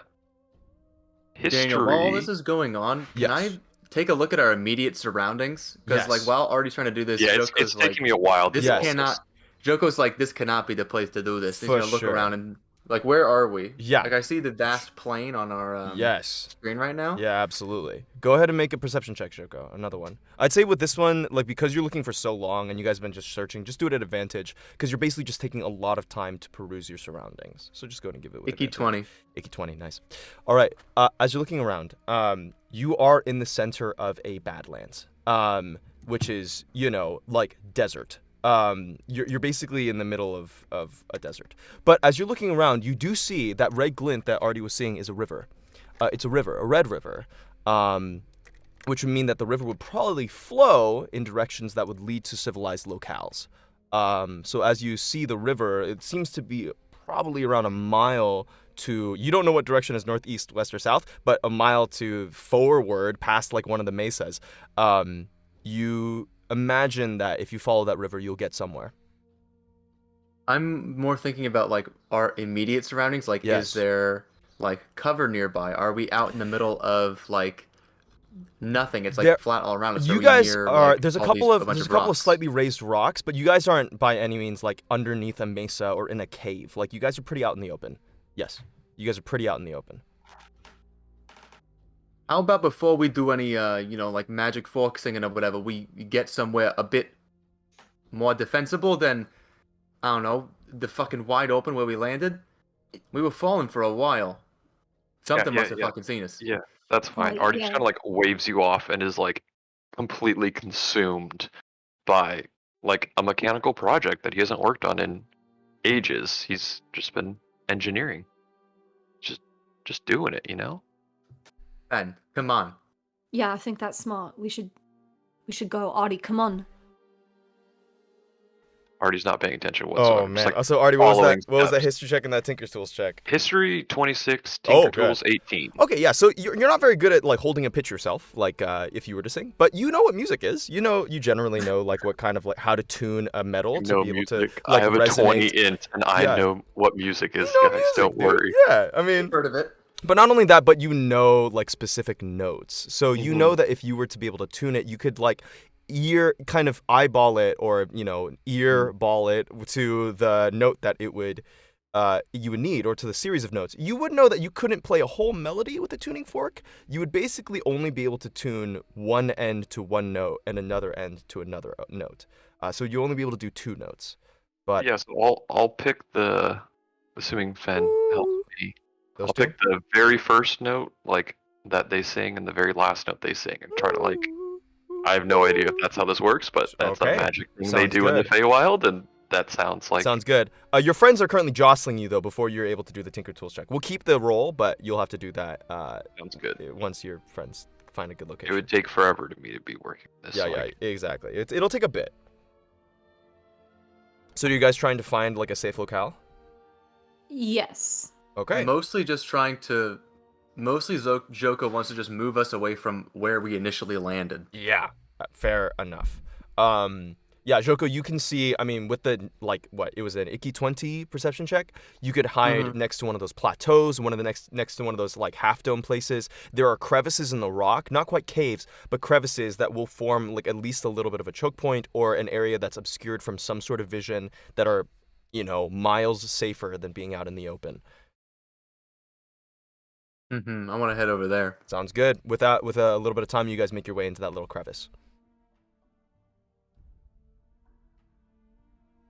History. Daniel, while all this is going on, can Yes. I take a look at our immediate surroundings? Because Yes. like while Artie's trying to do this, Yeah, Joko's it's like, taking me a while. this Yes. cannot Joko's like, this cannot be the place to do this. He's For gonna look sure. around and like, where are we? Yeah. Like I see the vast plain on our Yes. screen right now. Yeah, absolutely. Go ahead and make a perception check, Shoko. Another one. I'd say with this one, like, because you're looking for so long and you guys have been just searching, just do it at advantage because you're basically just taking a lot of time to peruse your surroundings. So just go ahead and give it with Icky advantage. 20. Icky 20, nice. All right. As you're looking around, you are in the center of a badlands, which is, you know, like desert. You're basically in the middle of a desert. But as you're looking around, you do see that red glint that Artie was seeing is a river. It's a river, a red river, which would mean that the river would probably flow in directions that would lead to civilized locales. So as you see the river, it seems to be probably around a mile to, you don't know what direction is north, east, west, or south, but a mile to forward past like one of the mesas. You imagine that if you follow that river, you'll get somewhere. I'm more thinking about like our immediate surroundings. Like, Yes. is there like cover nearby? Are we out in the middle of like nothing? It's like There- flat all around us. You we guys near, are like, there's a all couple these- of bunch there's a couple of rocks? slightly raised rocks, but you guys aren't by any means like underneath a mesa or in a cave. Like you guys are pretty out in the open. Yes, you guys are pretty out in the open. How about before we do any like magic focusing and whatever, we get somewhere a bit more defensible than, I don't know, the fucking wide open where we landed? We were falling for a while. Something yeah, must have yeah. fucking seen us. Yeah, that's fine. Right, Artie yeah. just kind of like waves you off and is like completely consumed by like a mechanical project that he hasn't worked on in ages. He's just been engineering, just doing it, you know. Ben, come on. Yeah, I think that's smart. We should go. Artie, come on. Artie's not paying attention whatsoever. Oh Just, man. like, So Artie, what was following that? What was that steps. history check and that Tinker's Tools check? History 26, Oh, Tinker good. Tools 18. Okay, yeah. So you're not very good at like holding a pitch yourself, like if you were to sing, but you know what music is. You generally know like what kind of like how to tune a metal to No be able music. to like I have a 20 resonate. int, and I Yeah. know what music is, You know guys. music, Don't dude. worry. Yeah, I mean, Heard of it? but not only that, but you know like specific notes. So you Mhm. know that if you were to be able to tune it, you could like kind of eyeball it or ear ball it to the note that it would you would need, or to the series of notes. You would know that you couldn't play a whole melody with a tuning fork. You would basically only be able to tune one end to one note and another end to another note. So you only be able to do two notes. But Yes, I'll pick the, assuming Fen helps me. those I'll two. pick the very first note, like that they sing, and the very last note they sing, and try to like. I have no idea if that's how this works, but that's Okay. a magic thing they Sounds do in the good. Feywild, and that sounds like. Sounds good. Your friends are currently jostling you though before you're able to do the Tinker Tools check. We'll keep the roll, but you'll have to do that Sounds good. once your friends find a good It location. would take forever to me to be working this. Yeah, so, yeah, like, exactly. It'll take a bit. So are you guys trying to find like a safe locale? Yes. Okay. Mostly just trying to. Mostly Joko wants to just move us away from where we initially landed. Yeah. Fair enough. Yeah, Joko, you can see, I mean, with the, like, what, it was an Icky 20 perception check, you could hide next to one of those plateaus, next to one of those, like, half-dome places. There are crevices in the rock, not quite caves, but crevices that will form, like, at least a little bit of a choke point or an area that's obscured from some sort of vision that are, miles safer than being out in the open. I want to head over there. Sounds good. With a little bit of time, you guys make your way into that little crevice.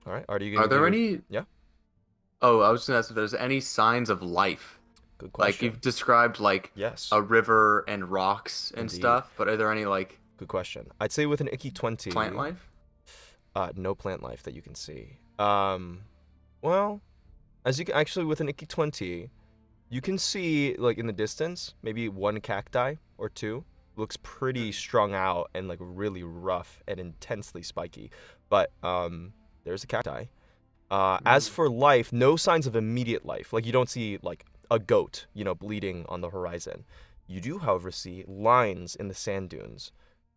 All right, Artie, you Are there any? any? Yeah. Oh, I was gonna ask if there's any signs of life. Good Like question. you've described, like Yes. a river and rocks and Indeed. stuff, but are there any like Good question. I'd say with an Icky 20. plant life? No plant life that you can see. Well, as you can actually with an Icky 20, you can see like in the distance maybe one cacti or two. Looks pretty strung out and like really rough and intensely spiky. But there's a cacti. As for life, no signs of immediate life. Like you don't see like a goat, bleeding on the horizon. You do, however, see lines in the sand dunes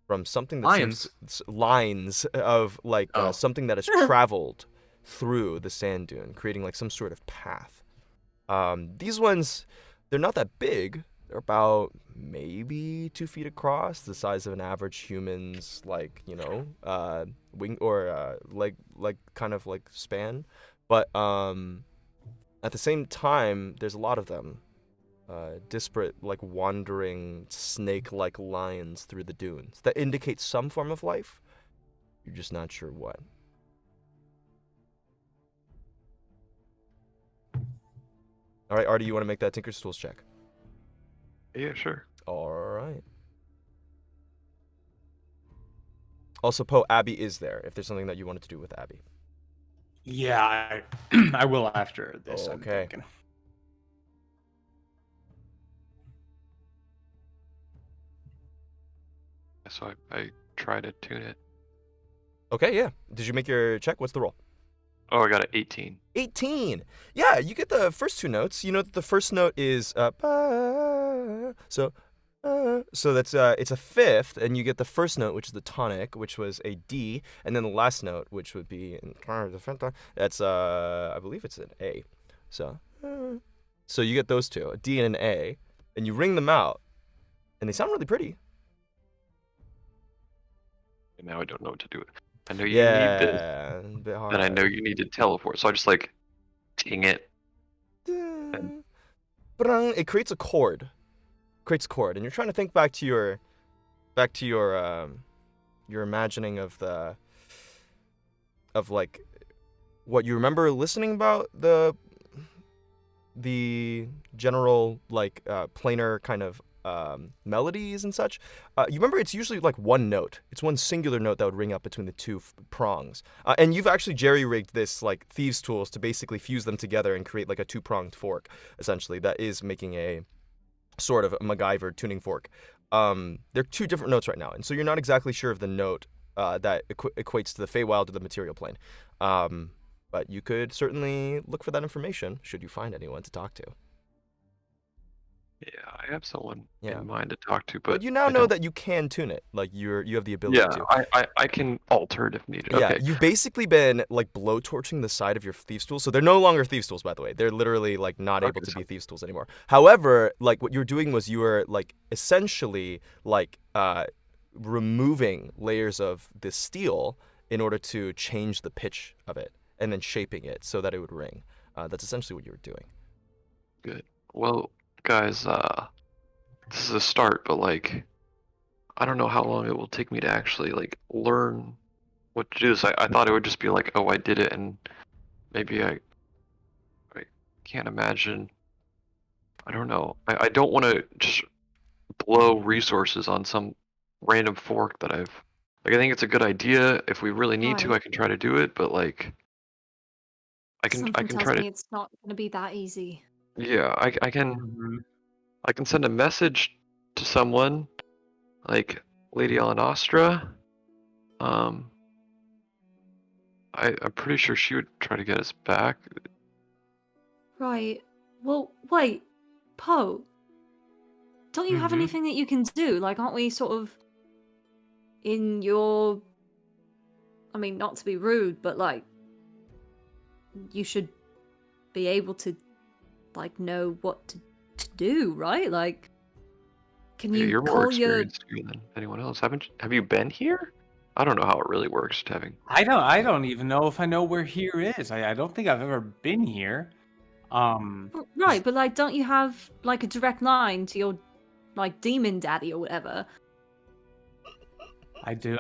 from something that Lions? seems lines of like Oh. something that has traveled through the sand dune, creating like some sort of path. These ones, they're not that big, They're about maybe 2 feet across, the size of an average human's, like, wing or leg kind of like span. But at the same time, there's a lot of them, disparate, like wandering snake-like lines through the dunes that indicate some form of life. You're just not sure what. All right, Artie, you want to make that Tinker's Tools check? Yeah, sure. All right. Also, Poe, Abby is there, if there's something that you wanted to do with Abby. Yeah, I will after this. I'm Okay. thinking. So I try to tune it. Okay, yeah. Did you make your check? What's the roll? Oh, I got an 18. 18. Yeah, you get the first 2 notes. You know that the first note is ba, so that's it's a fifth, and you get the first note, which is the tonic, which was a D, and then the last note, which would be that's I believe it's an A. So you get those 2, a D and an A, and you ring them out, and they sound really pretty. And now I don't know what to do. I know you need this, A bit hard. and I know you need to teleport. So I just like ting it. It creates a chord. And you're trying to think back to your imagining of like what you remember listening about the general like planar kind of melodies and such. You remember it's usually like one note. It's one singular note that would ring up between the 2 prongs. And you've actually jerry-rigged this like thieves' tools to basically fuse them together and create like a 2-pronged fork, essentially, that is making a sort of a MacGyver tuning fork. They're 2 different notes right now, and so you're not exactly sure of the note that equates to the Feywild or the material plane. But you could certainly look for that information should you find anyone to talk to. Yeah, I have someone Yeah. in mind to talk to, But but you now I know don't- that you can tune it. Like you have the ability Yeah, to. I can alter it if needed. Yeah, Okay. you've basically been like blowtorching the side of your thieves' tools. So they're no longer thieves' tools, by the way. They're literally like not able Okay, to so- be thieves' tools anymore. However, like what you were doing was you were like essentially like removing layers of this steel in order to change the pitch of it and then shaping it so that it would ring. That's essentially what you were doing. Good. Well, guys, this is a start, but like, I don't know how long it will take me to actually like learn what to do this. I thought it would just be like, oh, I did it, and maybe I can't imagine. I don't know. I don't want to just blow resources on some random fork that I've. Like, I think it's a good idea. If we really need to, Right. I can try to do it, but like, I can Something try tells to. me it's not going to be that easy. Yeah, I can. Mhm. I can send a message to someone, like Lady Elenostra. I'm pretty sure she would try to get us back. Right. Well, wait. Poe, don't you have Mhm. anything that you can do? Like, aren't we sort of in your... I mean, not to be rude, but like, you should be able to, like, know what to do, right? Like, can Yeah, you you're more call your... experienced here than anyone else. Have you been here? I don't know how it really works. Having I don't even know if I know where here is. I don't think I've ever been here. Right, but like, don't you have like a direct line to your like demon daddy or whatever? I do.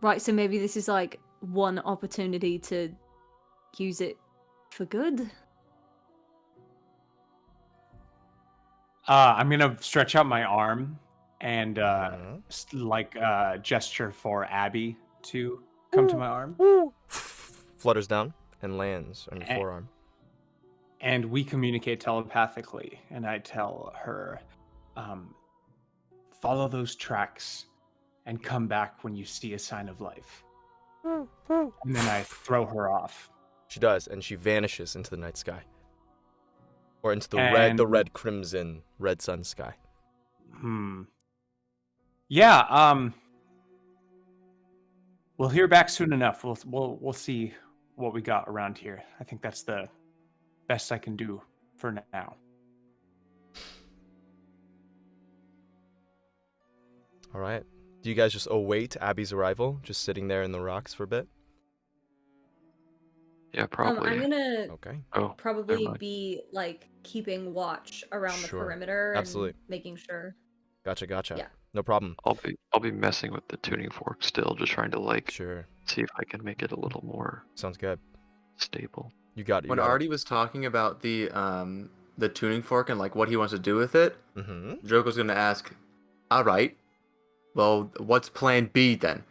Right, so maybe this is like one opportunity to use it for good. I'm gonna stretch out my arm and Mhm. gesture for Abby to come to my arm, Flutters down and lands on your Eh. forearm. and we communicate telepathically. And I tell her, follow those tracks and come back when you see a sign of life. And then I throw her off. She does, and she vanishes into the night sky. Or into the And- red crimson red sun sky. Yeah, we'll hear back soon enough. We'll see what we got around here. I think that's the best I can do for now. All right. Do you guys just await Abby's arrival, just sitting there in the rocks for a bit? Yeah, probably. I'm gonna Okay. Oh, probably never mind. be like keeping watch around the Sure. perimeter Absolutely. and making sure. Gotcha. Yeah. No problem. I'll be messing with the tuning fork still, just trying to like Sure. see if I can make it a little more Sounds good. stable. You got it. When Artie was talking about the tuning fork and like what he wants to do with it, Mm-hmm. Joko's gonna ask, "All right, well, what's Plan B then?"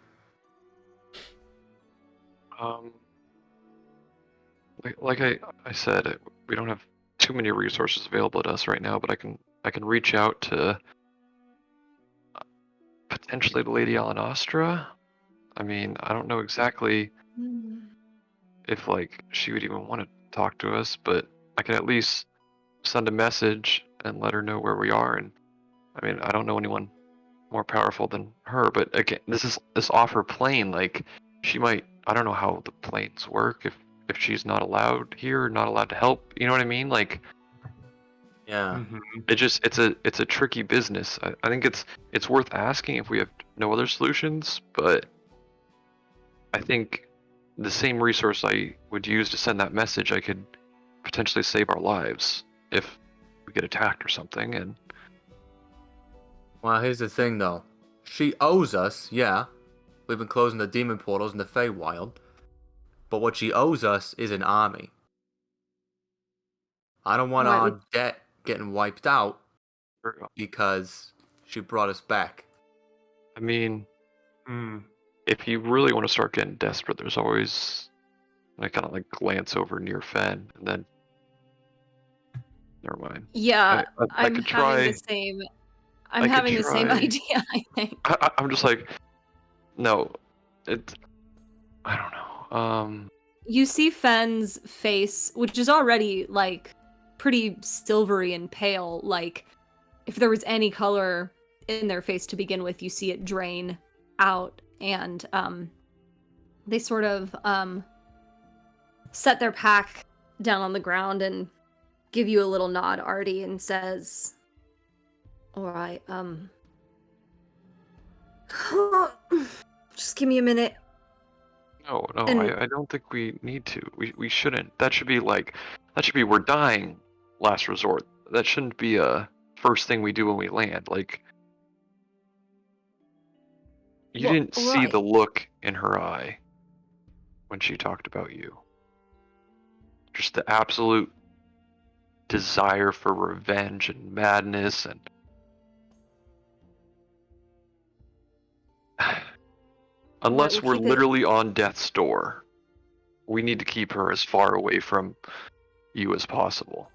Like I said, we don't have too many resources available to us right now, but I can reach out to potentially the Lady Alanostra. I mean, I don't know exactly if like she would even want to talk to us, but I can at least send a message and let her know where we are. And I mean, I don't know anyone more powerful than her, but again, this off her plane. Like, she might. I don't know how the planes work. If she's not allowed here, not allowed to help. You know what I mean? Like, Yeah. Mhm. it's a tricky business. I think it's worth asking if we have no other solutions, but I think the same resource I would use to send that message, I could potentially save our lives if we get attacked or something. And Well, here's the thing though. She owes us, yeah. We've been closing the demon portals in the Feywild. But what she owes us is an army. I don't want Right, our debt getting wiped out because she brought us back. I mean, Mm. if you really want to start getting desperate, there's always I kind of like glance over near Fen, and then never mind. Yeah, I I'm could having try. the same. I'm I could having the same try. idea. I think. I'm just like, no, it. I don't know. You see Fen's face, which is already like pretty silvery and pale. Like if there was any color in their face to begin with, you see it drain out, and they sort of set their pack down on the ground and give you a little nod, Artie, and says, "All right, just give me a minute." No, And I don't think we need to. We shouldn't. That should be we're dying last resort. That shouldn't be a first thing we do when we land. Like, you Well, didn't see right. the look in her eye when she talked about you. Just the absolute desire for revenge and madness and unless we'll we're keep it- literally on death's door, we need to keep her as far away from you as possible.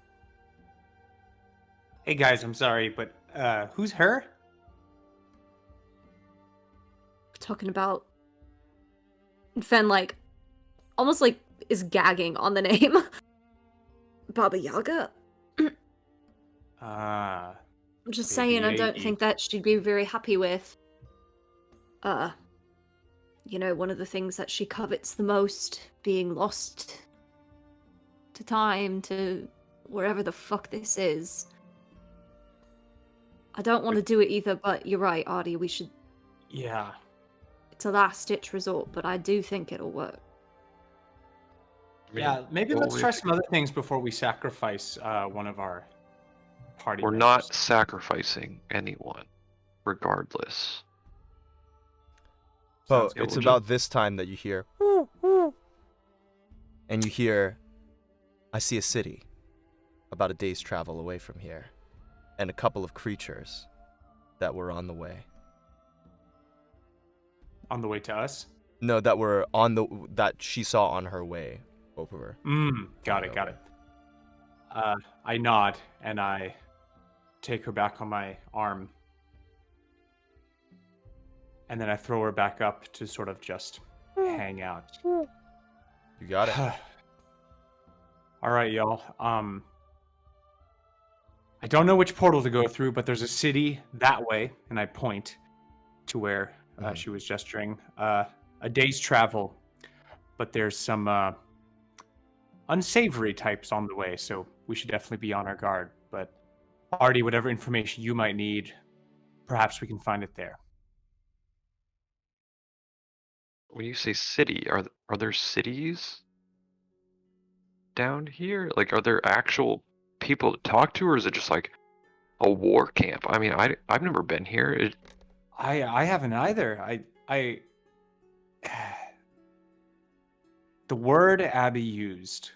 Hey guys, I'm sorry, but who's her? talking about Fen, like almost like is gagging on the name. Baba Yaga. Ah, I'm just Baby saying, I don't Yagi. think that she'd be very happy with. One of the things that she covets the most, being lost to time, to wherever the fuck this is. I don't want to do it either, but you're right, Artie, we should. yeah. It's a last-ditch resort, but I do think it'll work. I mean, Yeah, maybe well, let's we- try some other things before we sacrifice one of our party We're members. not sacrificing anyone, regardless. But Sounds good. it's We'll about this time that you hear, and you hear, I see a city about a day's travel away from here, and a couple of creatures that were on the way. On the way to us? No, that she saw on her way over. Got it. I nod and I take her back on my arm. And then I throw her back up to sort of just hang out. You got it. All right, y'all. I don't know which portal to go through, but there's a city that way, and I point to where she was gesturing. A day's travel, but there's some unsavory types on the way, so we should definitely be on our guard. But Artie, whatever information you might need, perhaps we can find it there. When you say city, are there cities down here? Like, are there actual people to talk to, or is it just like a war camp? I mean, I've never been here. I haven't either. I the word Abby used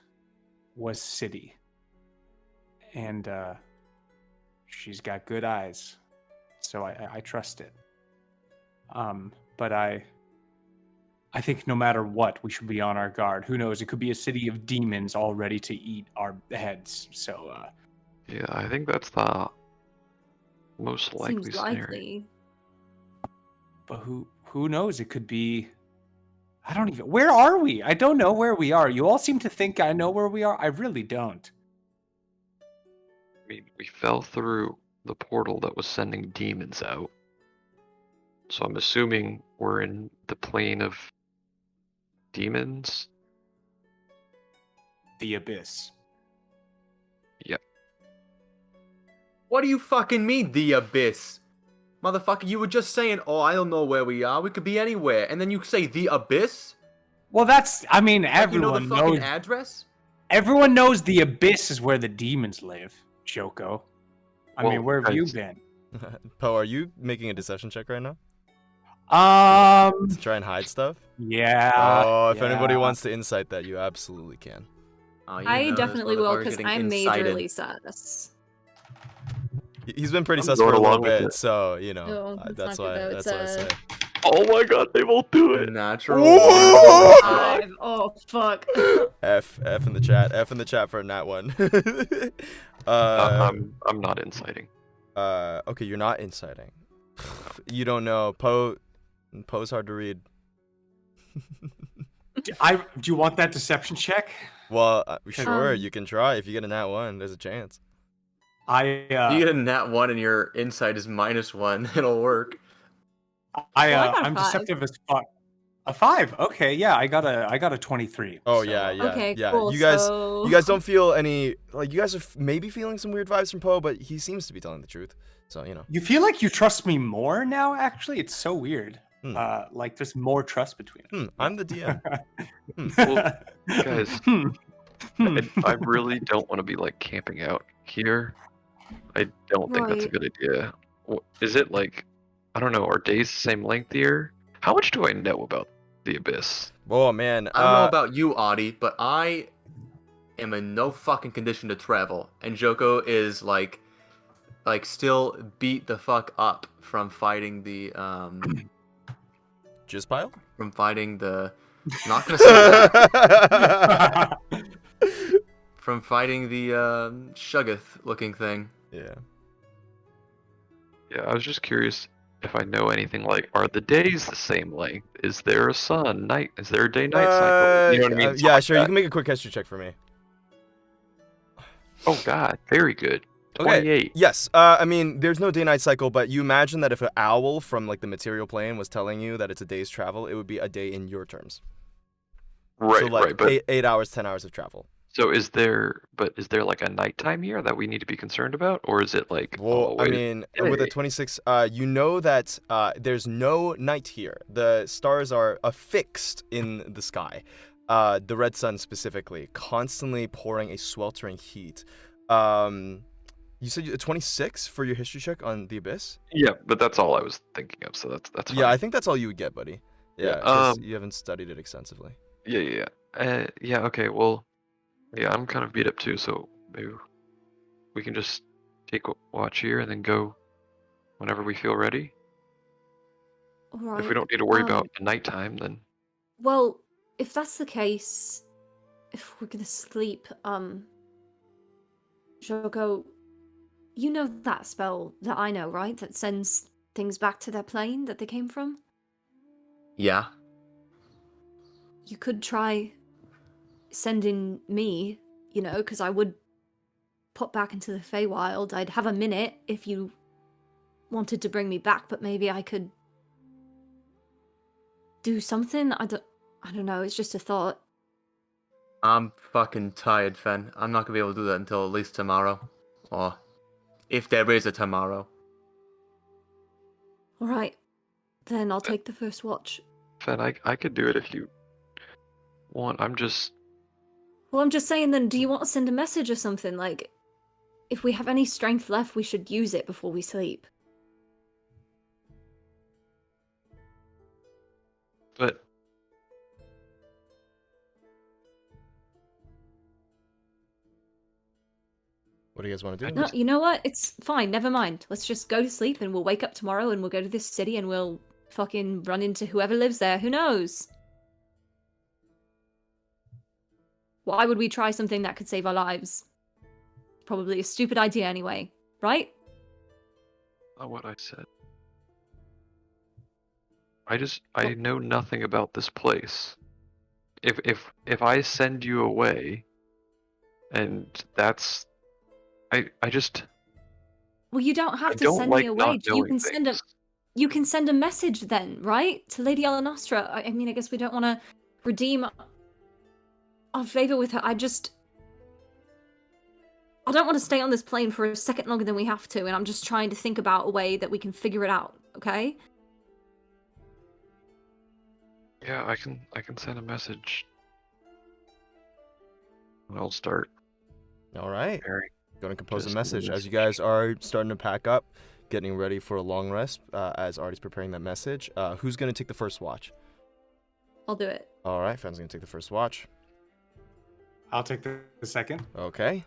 was city, and she's got good eyes, so I trust it. But I think no matter what, we should be on our guard. Who knows? It could be a city of demons all ready to eat our heads. So Yeah, I think that's the most likely Seems scenario. likely. but who knows? It could be. I don't even. Where are we? I don't know where we are. You all seem to think I know where we are. I really don't. I mean, we fell through the portal that was sending demons out. So I'm assuming we're in the plane of demons. The abyss. What do you fucking mean, the abyss? Motherfucker, you were just saying, oh, I don't know where we are. We could be anywhere. And then you say the abyss? Well, that's. I mean, Like, you know everyone the fucking knows. address? Everyone knows the abyss is where the demons live, Joko. I mean, Well, where have you guys- been? Poe, are you making a deception check right now Um. to try and hide stuff? Yeah. Oh, if anybody yeah. wants to insight that, you absolutely can. Oh, you I know, this definitely will, motherfucker's because getting I'm incited. majorly sus. He's been pretty I'm sus for going a little along with bit, it. so you know Oh, that's that's not why. good, though. That's It's, why I say. Oh my god, they won't do it. Natural. Ooh! 5. Oh, fuck. F in the chat. F in the chat for a nat one. I'm not inciting. Okay, you're not inciting. You don't know. Poe's hard to read. Do you want that deception check? Well, sure, Um, you can try. If you get a nat one, there's a chance. You get a nat 1 and your insight is -1. It'll work. I got a I'm 5. deceptive as fuck. A 5. Okay, yeah, I got a 23. Oh so, yeah. Okay, Yeah. cool. You guys So... don't feel any like you guys are maybe feeling some weird vibes from Poe, but he seems to be telling the truth. So you know. You feel like you trust me more now? Actually, it's so weird. Hmm. Like there's more trust between us. I'm the DM. Well, guys, Hmm. I really don't want to be like camping out here. I don't think that's a Right. good idea. Is it like, I don't know, are days the same length here? How much do I know about the abyss? Oh man. I don't know about you, Audie, but I am in no fucking condition to travel. And Joko is like still beat the fuck up from fighting the Jizz pile? not gonna say that. From fighting the Shuggoth looking thing. Yeah. Yeah, I was just curious if I know anything like, are the days the same length? Is there a sun, night? Is there a day-night cycle? You know what I mean? Stuff Yeah, like sure. You that. can make a quick history check for me. Oh god, very good. Okay. 28. Yes. I mean, there's no day-night cycle, but you imagine that if an owl from like the material plane was telling you that it's a day's travel, it would be a day in your terms. Right, So like right. But 8 hours, 10 hours of travel. so is there like a nighttime here that we need to be concerned about, or is it like? Well, oh, I wait, mean, with a hey. 26, you know that there's no night here. The stars are affixed in the sky. The red sun specifically, constantly pouring a sweltering heat. You said a 26 for your history check on the abyss? Yeah, but that's all I was thinking of. So that's fine. Yeah, I think that's all you would get, buddy. Yeah, Yeah, 'cause you haven't studied it extensively. Yeah. Yeah. Okay. Well, yeah, I'm kind of beat up too, so maybe we can just take watch here and then go whenever we feel ready. Alright. If we don't need to worry about the nighttime, then Well, if that's the case, if we're gonna sleep, Jogo, you know that spell that I know, right? That sends things back to their plane that they came from? Yeah. You could try sending me, because I would pop back into the Feywild. I'd have a minute if you wanted to bring me back, but maybe I could do something. I don't know, it's just a thought. I'm fucking tired, Fen. I'm not gonna be able to do that until at least tomorrow. Or if there is a tomorrow. All right, then I'll take the first watch. Fen, I could do it if you want. I'm just. Well, I'm just saying then, do you want to send a message or something? Like, if we have any strength left, we should use it before we sleep. But What do you guys want to do? No, you know what? It's fine. Never mind. Let's just go to sleep and we'll wake up tomorrow and we'll go to this city and we'll fucking run into whoever lives there. Who knows? Why would we try something that could save our lives? Probably a stupid idea anyway, right? not what I said. I know nothing about this place. If I send you away, and that's I just Well, you don't have I to don't send like me away. not You knowing can send a things. you can send a message then, right? To Lady Elenostra. I mean, I guess we don't want to redeem our favor with her. I don't want to stay on this plane for a second longer than we have to, and I'm just trying to think about a way that we can figure it out, okay? Yeah, I can send a message. And I'll start All right. preparing. Going to compose a Just message. a As you guys are starting to pack up, getting ready for a long rest, as Artie's preparing that message, who's going to take the first watch? I'll do it. All right, Fen's going to take the first watch. I'll take the second. Okay.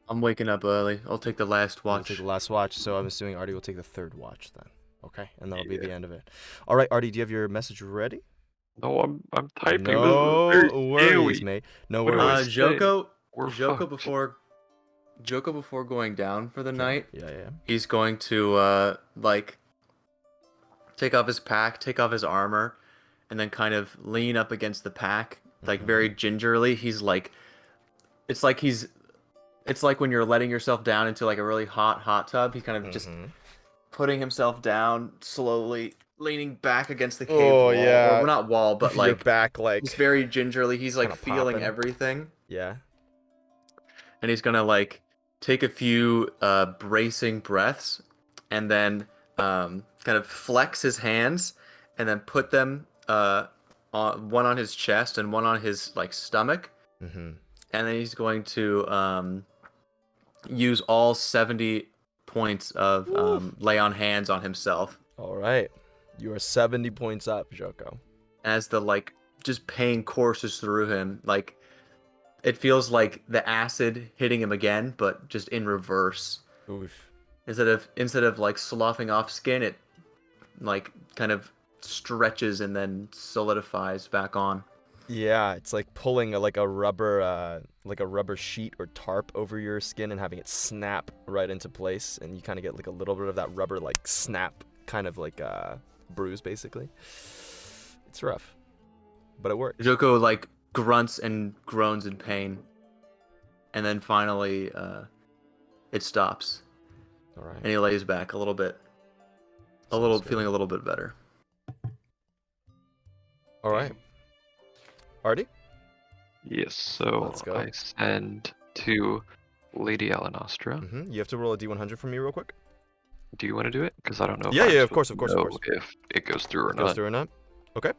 I'm waking up early. I'll take the last I'll watch. take the last watch, so I'm assuming Artie will take the third watch then. Okay, and that'll be the Yeah. end of it. All right, Artie, do you have your message ready? No, I'm typing. No This is very worries, scary. mate. No What do I worries. say? We're Joko fucked. before going down for the night, Yeah. he's going to like take off his pack, take off his armor, and then kind of lean up against the pack, like very gingerly. He's like, it's like when you're letting yourself down into like a really hot tub. He's kind of just Mhm. putting himself down slowly, leaning back against the cave Oh, wall. yeah. Or not wall, but Your like back, like, he's very gingerly. He's like kinda feeling popping. everything. yeah. And he's gonna like take a few bracing breaths and then kind of flex his hands and then put them one on his chest and one on his like stomach, Mm-hmm. and then he's going to use all 70 points of lay on hands on himself All right. You are 70 points up, Joko. as the like just pain courses through him. Like it feels like the acid hitting him again, but just in reverse. Oof. Instead of like sloughing off skin, it like kind of stretches and then solidifies back on. Yeah, it's like pulling like a rubber sheet or tarp over your skin and having it snap right into place, and you kind of get like a little bit of that rubber like snap, kind of like bruise basically. It's rough, but it works. Joko like grunts and groans in pain, and then finally it stops, All right. and he lays back a little bit, Sounds good. feeling a little bit better. All right. Artie? Yes, so Let's go. I send to Lady Elenostra. Mm-hmm. You have to roll a d100 for me real quick. Do you want to do it? Because I don't know. If Yeah, I'm yeah, of supposed course, to of course. know If it goes through or Goes not. through or not? Okay.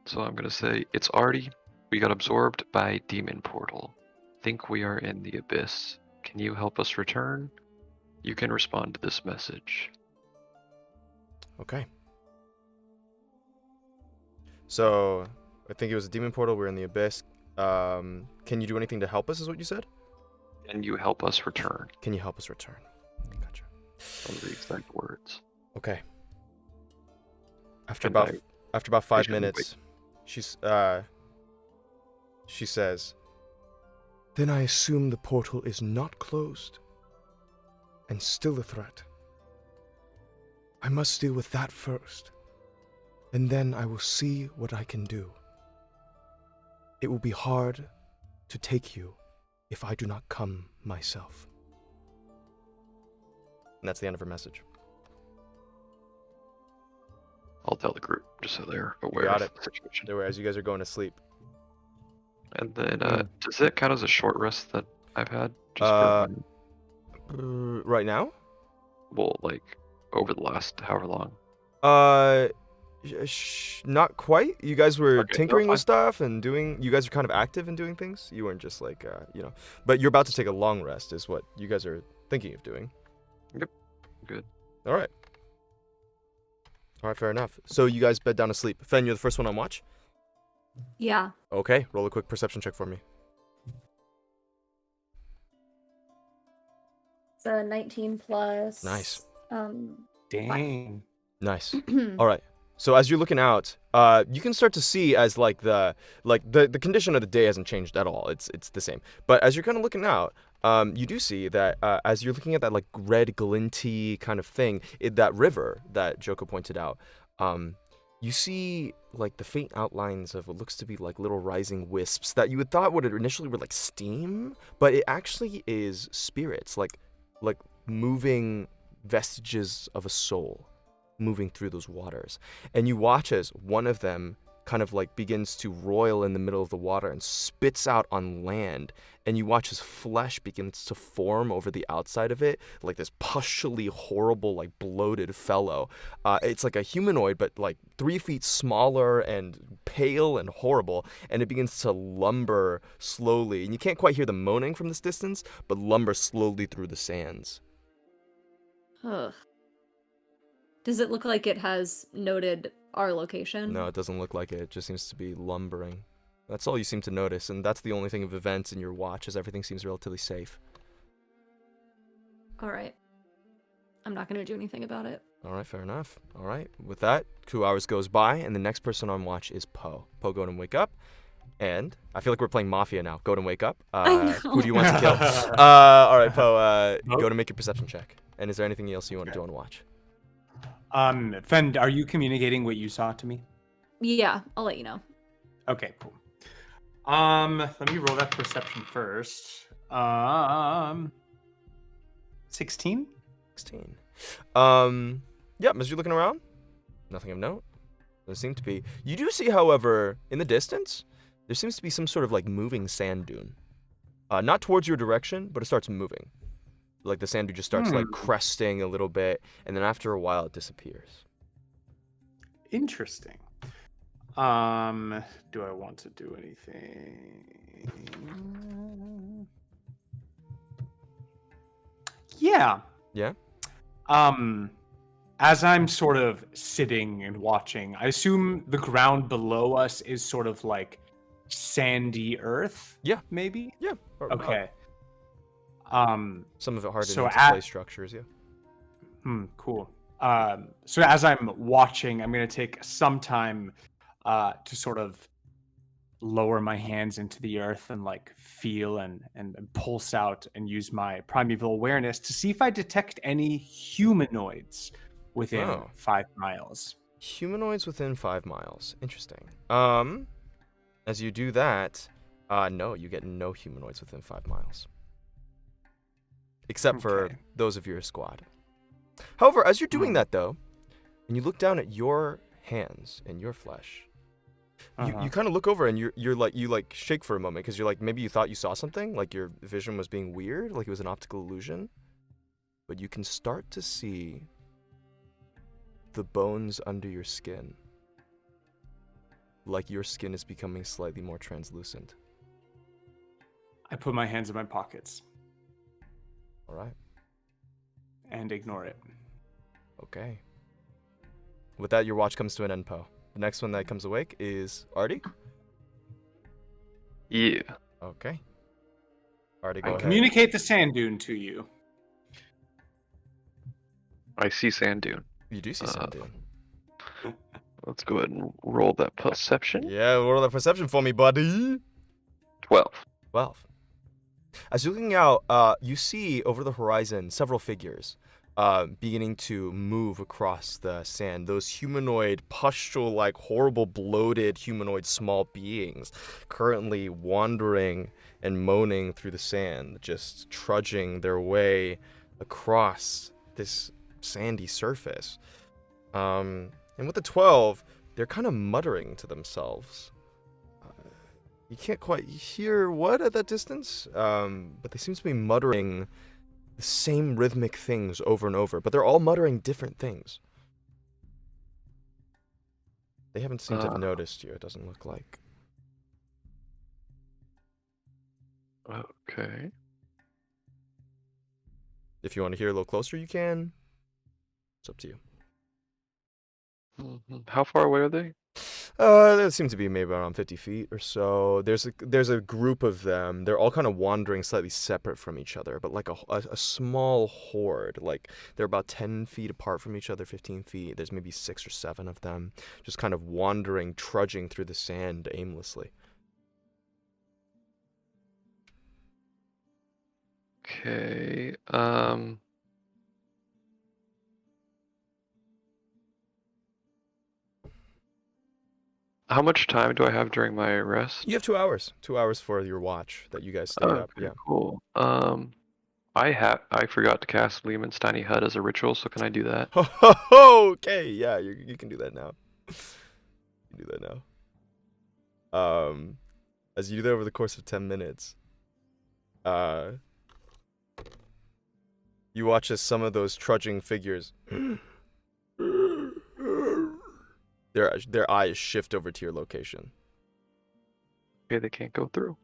So I'm gonna say it's Artie. We got absorbed by demon portal. Think we are in the abyss. Can you help us return? You can respond to this message. Okay. So, I think it was a demon portal. We're in the abyss. Can you do anything to help us? Is what you said? Can you help us return? Can you help us return? Gotcha. Those are the exact words. Okay. After And about 5 shouldn't minutes, she says, "Then I assume the portal is not closed, and still a threat. I must deal with that first, and then I will see what I can do. It will be hard to take you if I do not come myself." And that's the end of her message. I'll tell the group. just so they're You aware got of it. the situation. There, as you guys are going to sleep. And then, does it count as a short rest that I've had? Just Uh, for, right now? well, like, over the last however long. Not quite. You guys were Okay, no, tinkering with fine. stuff and doing. You guys are kind of active in doing things. You weren't just like, But you're about to take a long rest, is what you guys are thinking of doing. Yep. Good. All right. All right, fair enough. So you guys bed down to sleep. Fen, you're the first one on watch. Yeah. Okay, roll a quick perception check for me. So 19 plus. Nice. Dang. Nice. All right. So as you're looking out, you can start to see as the condition of the day hasn't changed at all. It's the same. But as you're kind of looking out, you do see that as you're looking at that like red glinty kind of thing, that river that Joko pointed out, you see like the faint outlines of what looks to be like little rising wisps that you had thought would initially were like steam, but it actually is spirits, like moving vestiges of a soul moving through those waters. And you watch as one of them kind of like begins to roil in the middle of the water and spits out on land, and you watch his flesh begins to form over the outside of it, like this pushily horrible, like bloated fellow. It's like a humanoid, but like 3 feet smaller and pale and horrible, and it begins to lumber slowly, and you can't quite hear the moaning from this distance, but lumber slowly through the sands. Ugh. Does it look like it has noted our location? No, it doesn't look like it. It just seems to be lumbering. That's all you seem to notice, and that's the only thing of events in your watch, as everything seems relatively safe. Alright. I'm not gonna do anything about it. All right, fair enough. All right, with that, 2 hours goes by, and the next person on watch is Poe. Poe, go and wake up. And I feel like we're playing Mafia now. Go and wake up. I know. Who do you want to kill? All right, Poe, Poe? go to make your perception check. And is there anything else you want to do on watch? Fen, are you communicating what you saw to me? Yeah, I'll let you know. Okay, cool. Let me roll that perception first. 16? 16. Yeah, as you're looking around, nothing of note. There seem to be. You do see, however, in the distance, there seems to be some sort of like moving sand dune. Not towards your direction, but it starts moving. Like the sand dune just starts like cresting a little bit, and then after a while it disappears. Interesting. Do I want to do anything? Yeah. Yeah? As I'm sort of sitting and watching, I assume the ground below us is sort of like sandy earth? Yeah. Maybe? Yeah. Okay. Some of it hardened So into clay structures, yeah. Cool. So as I'm watching, I'm going to take some time to sort of lower my hands into the earth and like feel and pulse out and use my primeval awareness to see if I detect any humanoids within 5 miles. Humanoids within 5 miles. Interesting. As you do that, no, you get no humanoids within 5 miles. Except for those of your squad. However, as you're doing that, though, and you look down at your hands and your flesh, you kind of look over and you're like, you like shake for a moment because you're like, maybe you thought you saw something, like your vision was being weird, like it was an optical illusion. But you can start to see the bones under your skin. Like your skin is becoming slightly more translucent. I put my hands in my pockets. All right. And ignore it. Okay. With that, your watch comes to an end, Poe. The next one that comes awake is Artie. Yeah. Okay. Artie, go I ahead. communicate the sand dune to you. I see sand dune. You do see sand dune. Let's go ahead and roll that perception. Yeah, roll that perception for me, buddy. 12. 12. As you're looking out, you see over the horizon several figures beginning to move across the sand. Those humanoid, pustule-like, horrible, bloated humanoid small beings currently wandering and moaning through the sand, just trudging their way across this sandy surface. And with the 12, they're kind of muttering to themselves. You can't quite hear what at that distance, but they seem to be muttering the same rhythmic things over and over, but they're all muttering different things. They haven't seemed to have noticed you, it doesn't look like. Okay. If you want to hear a little closer, you can. It's up to you. How far away are they? They seem to be maybe around 50 feet or so. There's a group of them. They're all kind of wandering slightly separate from each other, but like a small horde. Like they're about 10 feet apart from each other, 15 feet. There's maybe 6 or 7 of them, just kind of wandering, trudging through the sand aimlessly. Okay. How much time do I have during my rest? You have 2 hours. 2 hours for your watch that you guys stay up. Okay, Yeah. cool. I forgot to cast Lehman's Tiny Hut as a ritual, so can I do that? Okay, yeah, you can do that now. You can do that now. As you do that over the course of 10 minutes, you watch as some of those trudging figures, their eyes shift over to your location. Okay, they can't go through.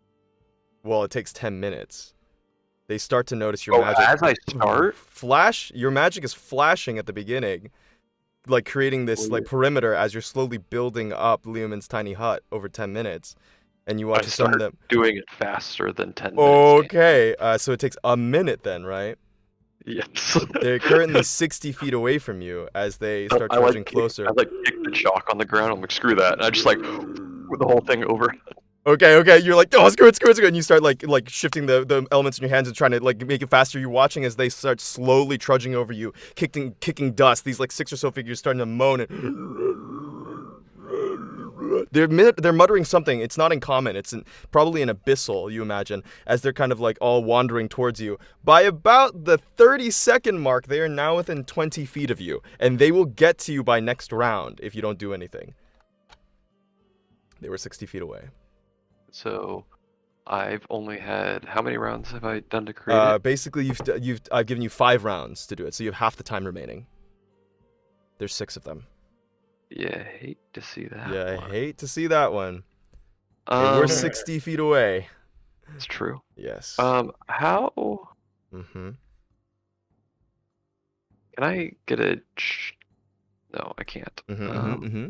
Well, it takes 10 minutes. They start to notice your magic. As I start? Your magic is flashing at the beginning, like creating this like perimeter as you're slowly building up Lehman's tiny hut over 10 minutes, and you watch I some of start them. doing it faster than 10 minutes. Okay, so it takes a minute then, right? Yes. They're currently 60 feet away from you as they start trudging closer. I kick the chalk on the ground. I'm like, screw that. And I just with the whole thing over. Okay, you're like, oh, screw it, and you start like shifting the elements in your hands and trying to like make it faster. You're watching as they start slowly trudging over you, kicking dust. These like 6 or so figures starting to moan and they're muttering something. It's not in common. It's probably an abyssal, you imagine, as they're kind of like all wandering towards you. By about the 30-second mark, they are now within 20 feet of you, and they will get to you by next round if you don't do anything. They were 60 feet away. So, I've only had how many rounds have I done to create it? Basically, I've given you 5 rounds to do it, so you have half the time remaining. There's 6 of them. Yeah, I hate to see that. Yeah, I hate to see that one. We're 60 feet away. It's true. Yes. How? Mm-hmm. Can I get a? No, I can't. Mm-hmm.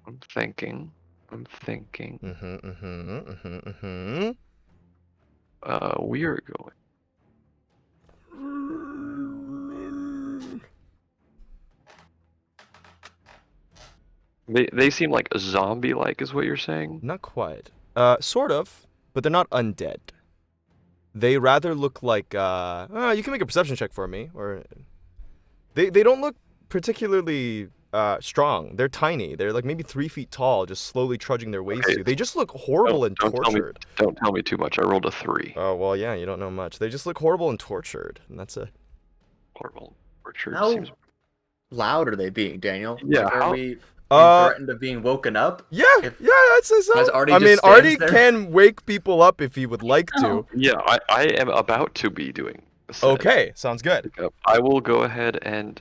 I'm thinking. We are going. They seem like a zombie-like, is what you're saying? Not quite. Sort of, but they're not undead. They rather look like. You can make a perception check for me, or. They don't look particularly strong. They're tiny. They're like maybe 3 feet tall, just slowly trudging their ways to you. They just look horrible and tortured. Don't tell me too much. I rolled a 3. Oh well, yeah, you don't know much. They just look horrible and tortured, and that's it. Horrible, tortured. How loud are they being, Daniel? Yeah, Like, are we threatened of being woken up? Yeah, I'd say so. Artie can wake people up if he would like to. Yeah, I am about to be doing this. Okay, sounds good. I will go ahead and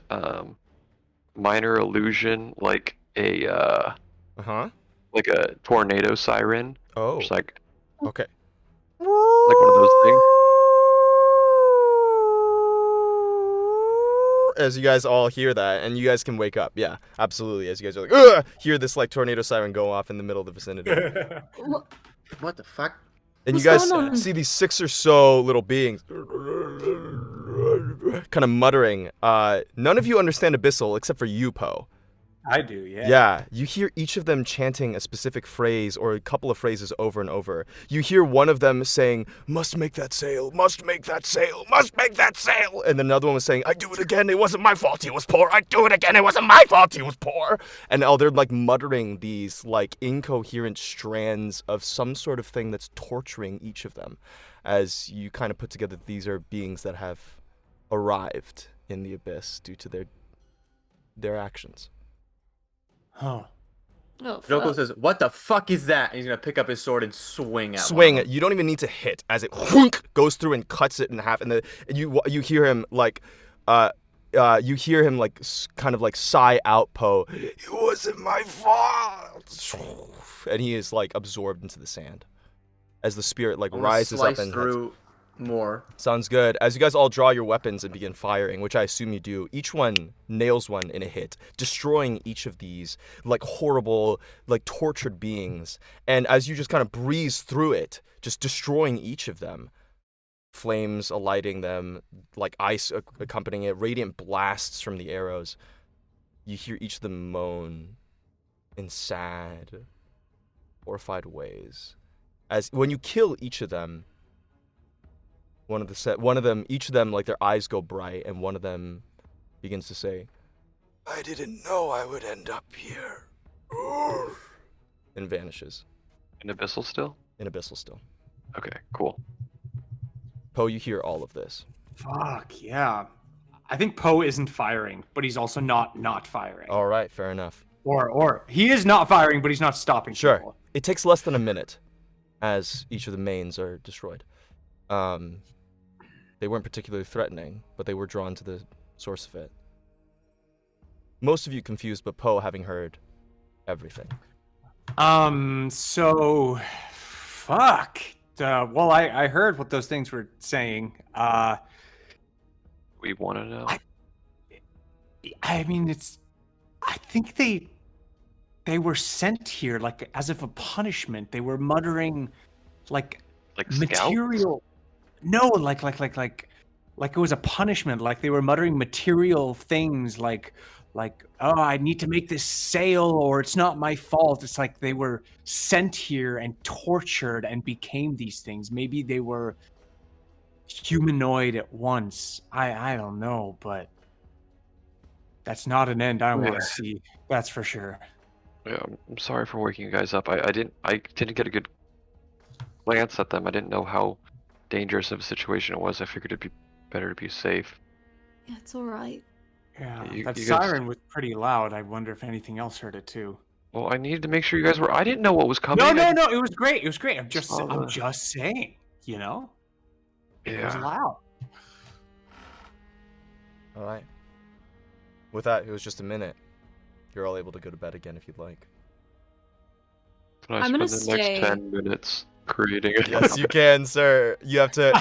minor illusion like a like a tornado siren. Oh. Just like okay. Like one of those things. As you guys all hear that, and you guys can wake up. Yeah, absolutely. As you guys are like, ugh, hear this like tornado siren go off in the middle of the vicinity. What the fuck? And you guys see these 6 or so little beings kind of muttering. None of you understand Abyssal except for you, Poe. I do, yeah. Yeah, you hear each of them chanting a specific phrase or a couple of phrases over and over. You hear one of them saying, must make that sail, must make that sail, must make that sail. And then another one was saying, I do it again, it wasn't my fault he was poor. I do it again, it wasn't my fault he was poor. And they're like muttering these like incoherent strands of some sort of thing that's torturing each of them. As you kind of put together these are beings that have arrived in the abyss due to their their actions. Huh. Oh, Joko fuck. says, "What the fuck is that?" And he's gonna pick up his sword and swing at one Swing. of them. You don't even need to hit, as it whoonk, goes through and cuts it in half, and you hear him like, kind of like sigh out, Poe. It wasn't my fault. And he is like absorbed into the sand, as the spirit like I'm gonna rises slice up and heads. through more. Sounds good. As you guys all draw your weapons and begin firing, which I assume you do, each one nails one in a hit, destroying each of these like horrible, like tortured beings. And as you just kind of breeze through it, just destroying each of them, flames alighting them, like ice accompanying it, radiant blasts from the arrows, you hear each of them moan in sad, horrified ways. As when you kill each of them, each of them, like their eyes go bright, and one of them begins to say, "I didn't know I would end up here," and vanishes. In Abyssal still? In Abyssal still. Okay, cool. Poe, you hear all of this. Fuck yeah. I think Poe isn't firing, but he's also not firing. All right, fair enough. Or he is not firing, but he's not stopping. Sure. people. It takes less than a minute as each of the mains are destroyed. They weren't particularly threatening, but they were drawn to the source of it. Most of you confused, but Poe having heard everything. So, fuck. Well, I heard what those things were saying. We want to know. I mean, I think they were sent here like as if a punishment. They were muttering like material. Scouts? No, like it was a punishment. Like they were muttering material things like oh, I need to make this sale, or it's not my fault. It's like they were sent here and tortured and became these things. Maybe they were humanoid at once. I don't know, but that's not an end I want to see. That's for sure. Yeah, I'm sorry for waking you guys up. I didn't get a good glance at them. I didn't know how dangerous of a situation it was. I figured it'd be better to be safe. Yeah, it's all right. Yeah, You that guys- siren was pretty loud. I wonder if anything else heard it too. Well, I needed to make sure you guys were. I didn't know what was coming. No, it was great. It was great. I'm just saying, you know? It was Yeah. loud. All right. With that, it was just a minute. You're all able to go to bed again if you'd like. Can I I'm spend gonna the stay. next 10 minutes creating it? Yes, you can, sir. You have to.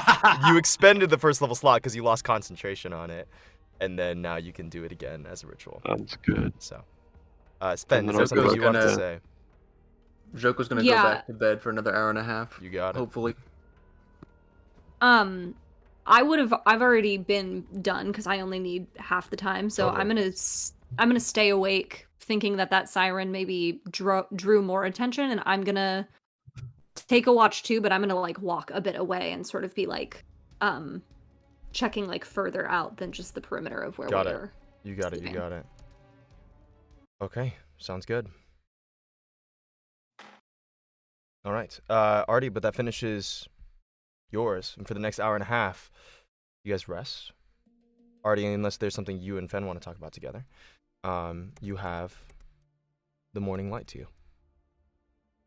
You expended the first level slot because you lost concentration on it, and then now you can do it again as a ritual. Sounds good. So, Sven, And is then there I'll something go you want to gonna- say? Joko's gonna Yeah. go back to bed for another hour and a half. You got it. Hopefully. I've already been done because I only need half the time, so Totally. I'm gonna stay awake, thinking that siren maybe drew more attention, and I'm gonna take a watch too, but I'm gonna like walk a bit away and sort of be like, checking like further out than just the perimeter of where Got we it. are. You got it. You sleeping. got it. Okay, sounds good. All right, Artie, but that finishes yours. And for the next hour and a half, you guys rest. Artie, unless there's something you and Fen want to talk about together, you have the morning light to you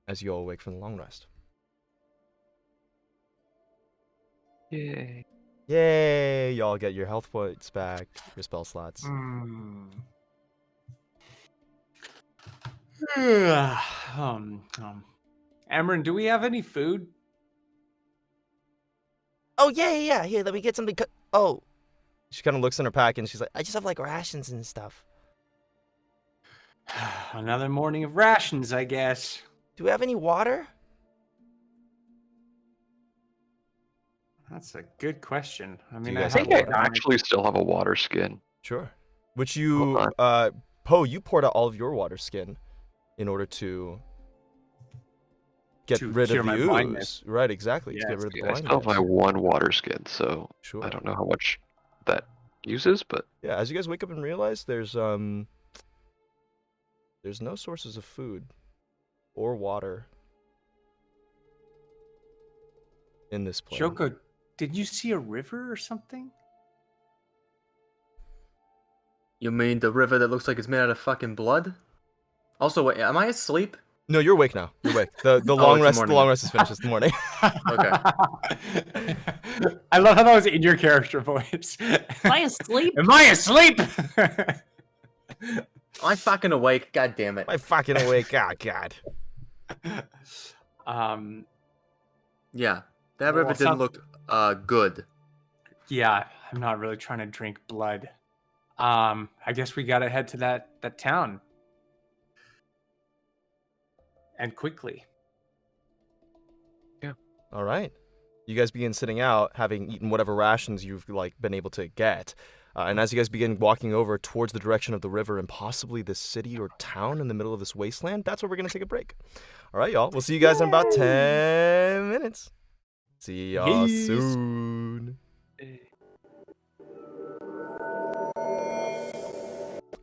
as you all awake from the long rest. Yay. Yay! Y'all get your health points back, your spell slots. Amron, do we have any food? Oh, yeah. Here, let me get something. Oh. She kind of looks in her pack and she's like, I just have like rations and stuff. Another morning of rations, I guess. Do we have any water? That's a good question. I mean, you I guys think have I water? actually still have a water skin. Sure. Which you, Hold Poe, you poured out all of your water skin in order to get To rid cure of my the blindness. ooze. Right, exactly. To get Yes, rid of the Yeah, I still have blindness. my one water skin, so Sure. I don't know how much that uses, but Yeah, as you guys wake up and realize there's no sources of food or water in this place. Joko, did you see a river or something? You mean the river that looks like it's made out of fucking blood? Also, wait, am I asleep? No, you're awake now. You're awake. The Oh, long it's the rest. The morning. long rest is finished. It's the morning. Okay. I love how that was in your character voice. Am I asleep? Am I asleep? Am I fucking awake? God damn it. I'm fucking awake. Oh, God. Yeah, that Well, river didn't look good. Yeah, I'm not really trying to drink blood. I guess we gotta head to that town. And quickly. All right. You guys begin sitting out, having eaten whatever rations you've been able to get. And as you guys begin walking over towards the direction of the river and possibly this city or town in the middle of this wasteland, that's where we're going to take a break. All right, y'all. We'll see you guys in about 10 minutes. See y'all Yes. soon.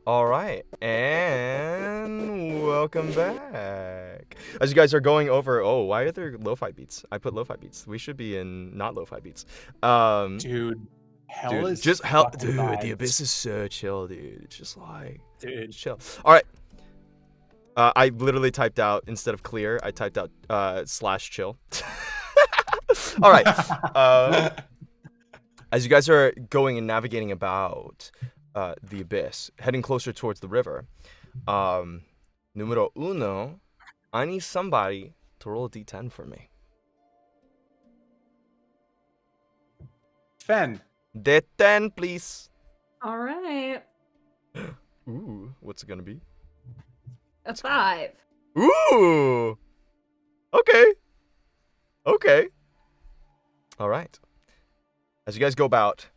All right, and welcome back. As you guys are going over, why are there lo-fi beats? I put lo-fi beats. We should be in not lo-fi beats. Dude, hell Dude, is just hell, fucking dude. The vibes. abyss is so chill, dude. It's just like, Dude. chill. All right. I literally typed out instead of clear. I typed out /chill. All right. As you guys are going and navigating about the abyss, heading closer towards the river, numero uno, I need somebody to roll a d10 for me. Fen. D10, please. All right. Ooh, what's it gonna be? A 5. Ooh. Okay. Okay. All right. As you guys go about,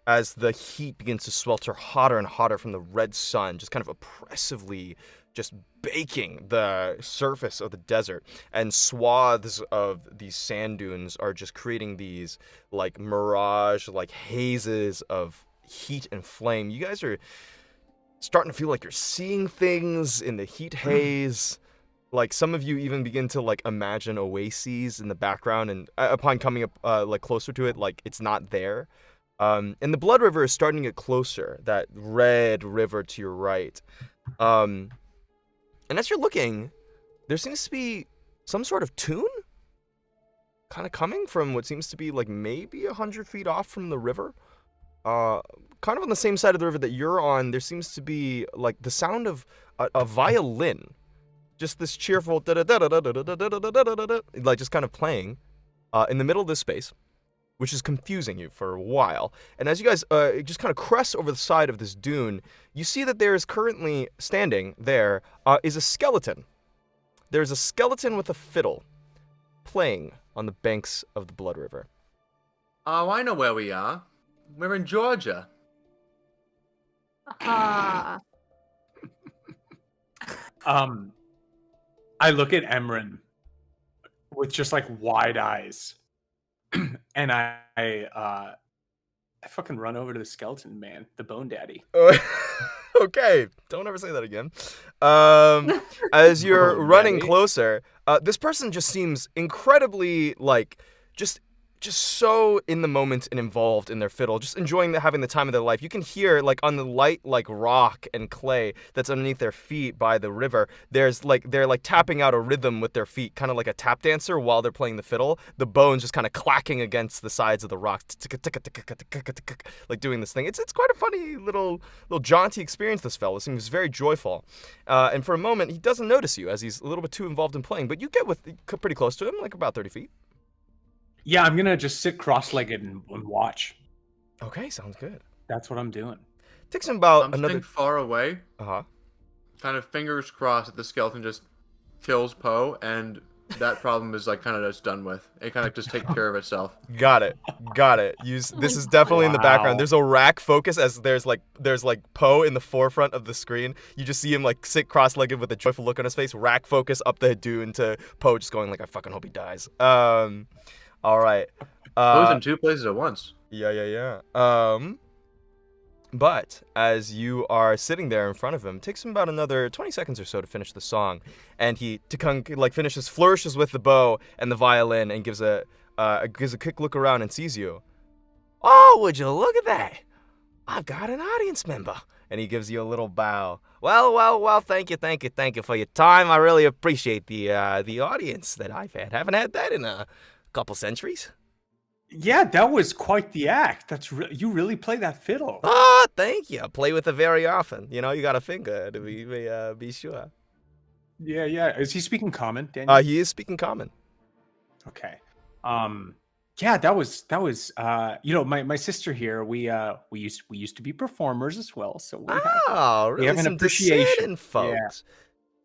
as the heat begins to swelter hotter and hotter from the red sun, just kind of oppressively just baking the surface of the desert, and swaths of these sand dunes are just creating these like mirage, like hazes of heat and flame. You guys are starting to feel like you're seeing things in the heat haze. Like some of you even begin to like imagine oases in the background, and upon coming up like closer to it, like it's not there. And the Blood River is starting to get closer, that red river to your right. And as you're looking, there seems to be some sort of tune kind of coming from what seems to be like maybe 100 feet off from the river. Kind of on the same side of the river that you're on, there seems to be like the sound of a violin. Just this cheerful like just kind of playing in the middle of this space, which is confusing you for a while. And as you guys just kind of crest over the side of this dune, you see that there is currently standing there is a skeleton. There's a skeleton with a fiddle playing on the banks of the Blood River. Oh, I know where we are. We're in Georgia. Ah. I look at Emran with just like wide eyes, and I fucking run over to the skeleton man, the Bone Daddy. Okay, don't ever say that again. As you're Bone running Daddy. closer, this person just seems incredibly like just so in the moment and involved in their fiddle, just enjoying having the time of their life. You can hear like on the light like rock and clay that's underneath their feet by the river, there's like they're like tapping out a rhythm with their feet, kind of like a tap dancer while they're playing the fiddle. The bones just kind of clacking against the sides of the rock, like doing this thing. It's quite a funny little jaunty experience. This fellow seems very joyful, and for a moment he doesn't notice you as he's a little bit too involved in playing, but you get pretty close to him, like about 30 feet. Yeah, I'm gonna just sit cross-legged and watch. Okay, sounds good. That's what I'm doing. Takes him about I'm another. staying far away, Uh-huh. kind of fingers crossed that the skeleton just kills Poe, and that problem is like kind of just done with. It kind of just takes care of itself. Got it. This is definitely in the background. Wow. There's a rack focus as there's like Poe in the forefront of the screen. You just see him like sit cross-legged with a joyful look on his face. Rack focus up the dune to Poe just going like, I fucking hope he dies. All right. Poe's in two places at once. Yeah. But as you are sitting there in front of him, it takes him about another 20 seconds or so to finish the song, and he finishes, flourishes with the bow and the violin, and gives a quick look around and sees you. Oh, would you look at that? I've got an audience member. And he gives you a little bow. Well, thank you for your time. I really appreciate the audience that I've had. Haven't had that in a couple centuries. Yeah, that was quite the act. You really play that fiddle. Ah, thank you. I play with it very often. You know, you got a finger to be sure. Yeah. Is he speaking common, Daniel? He is speaking common. Okay. Yeah, that was my sister here, we used to be performers as well, so we Really? have an Some appreciation. discerning folks.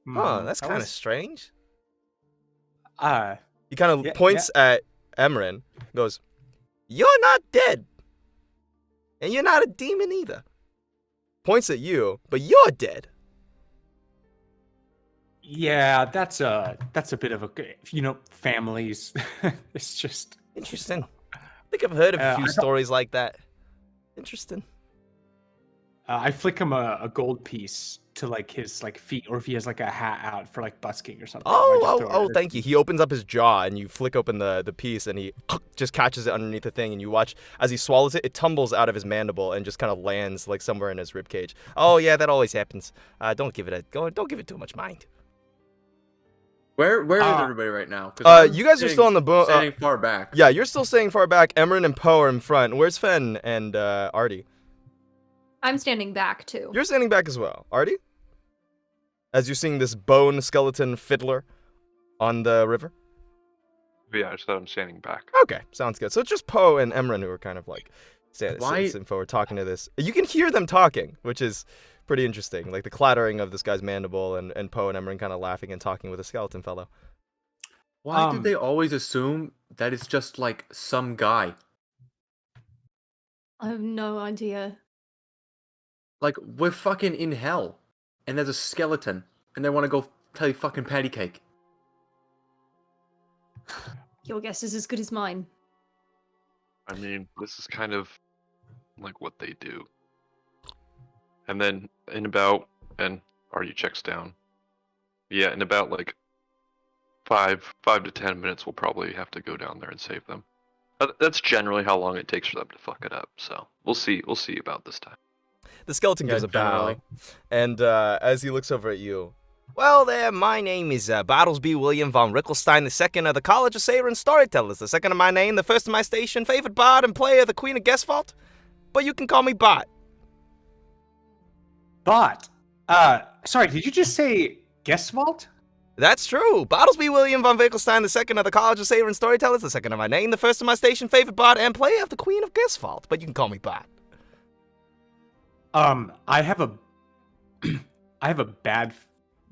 Huh, Mhm. that's That kind of was, strange. uh He kind of yeah, points at Emran, goes, "You're not dead. And you're not a demon either." Points at you, but you're dead. yeah, that's a bit of a, families. It's just Interesting. I think I've heard of a few I stories like that. Interesting. I flick him a gold piece to like his like feet, or if he has like a hat out for like busking or something. I just throw it at Thank you. He opens up his jaw and you flick open the piece and he just catches it underneath the thing and you watch as he swallows it, it tumbles out of his mandible and just kind of lands like somewhere in his rib cage. Oh yeah, that always happens. Don't give it too much mind. Where is everybody right now? 'Cause You guys are still on the boat. Standing far back. Yeah, you're still staying far back. Emran and Poe are in front. Where's Fen and Artie? I'm standing back too. You're standing back as well. Artie? As you're seeing this bone skeleton fiddler on the river? Yeah, I said I'm standing back. Okay, sounds good. So it's just Poe and Emran who are kind of like sitting forward talking to this. You can hear them talking, which is pretty interesting. Like the clattering of this guy's mandible and Poe and Emran kind of laughing and talking with a skeleton fellow. Why did they always assume that it's just like some guy? I have no idea. Like, we're fucking in hell, and there's a skeleton, and they want to go play fucking patty cake. Your guess is as good as mine. I mean, this is kind of like what they do. And then and Artie checks down. Yeah, in about like 5 to 10 minutes, we'll probably have to go down there and save them. That's generally how long it takes for them to fuck it up. So we'll see about this time. The skeleton gives a bow, generally. and as he looks over at you, "Well there, my name is Bartlesby William von Rickelstein II of the College of Satyr and Storytellers, the second of my name, the first of my station, favorite bard and player, the Queen of Guestfault, but you can call me Bot." Bot. Sorry, did you just say Guestvault? That's true. Bartlesby William von Rickelstein II of the College of Satyr and Storytellers, the second of my name, the first of my station, favorite bard and player of the Queen of Guestfault, but you can call me Bot. I have a bad.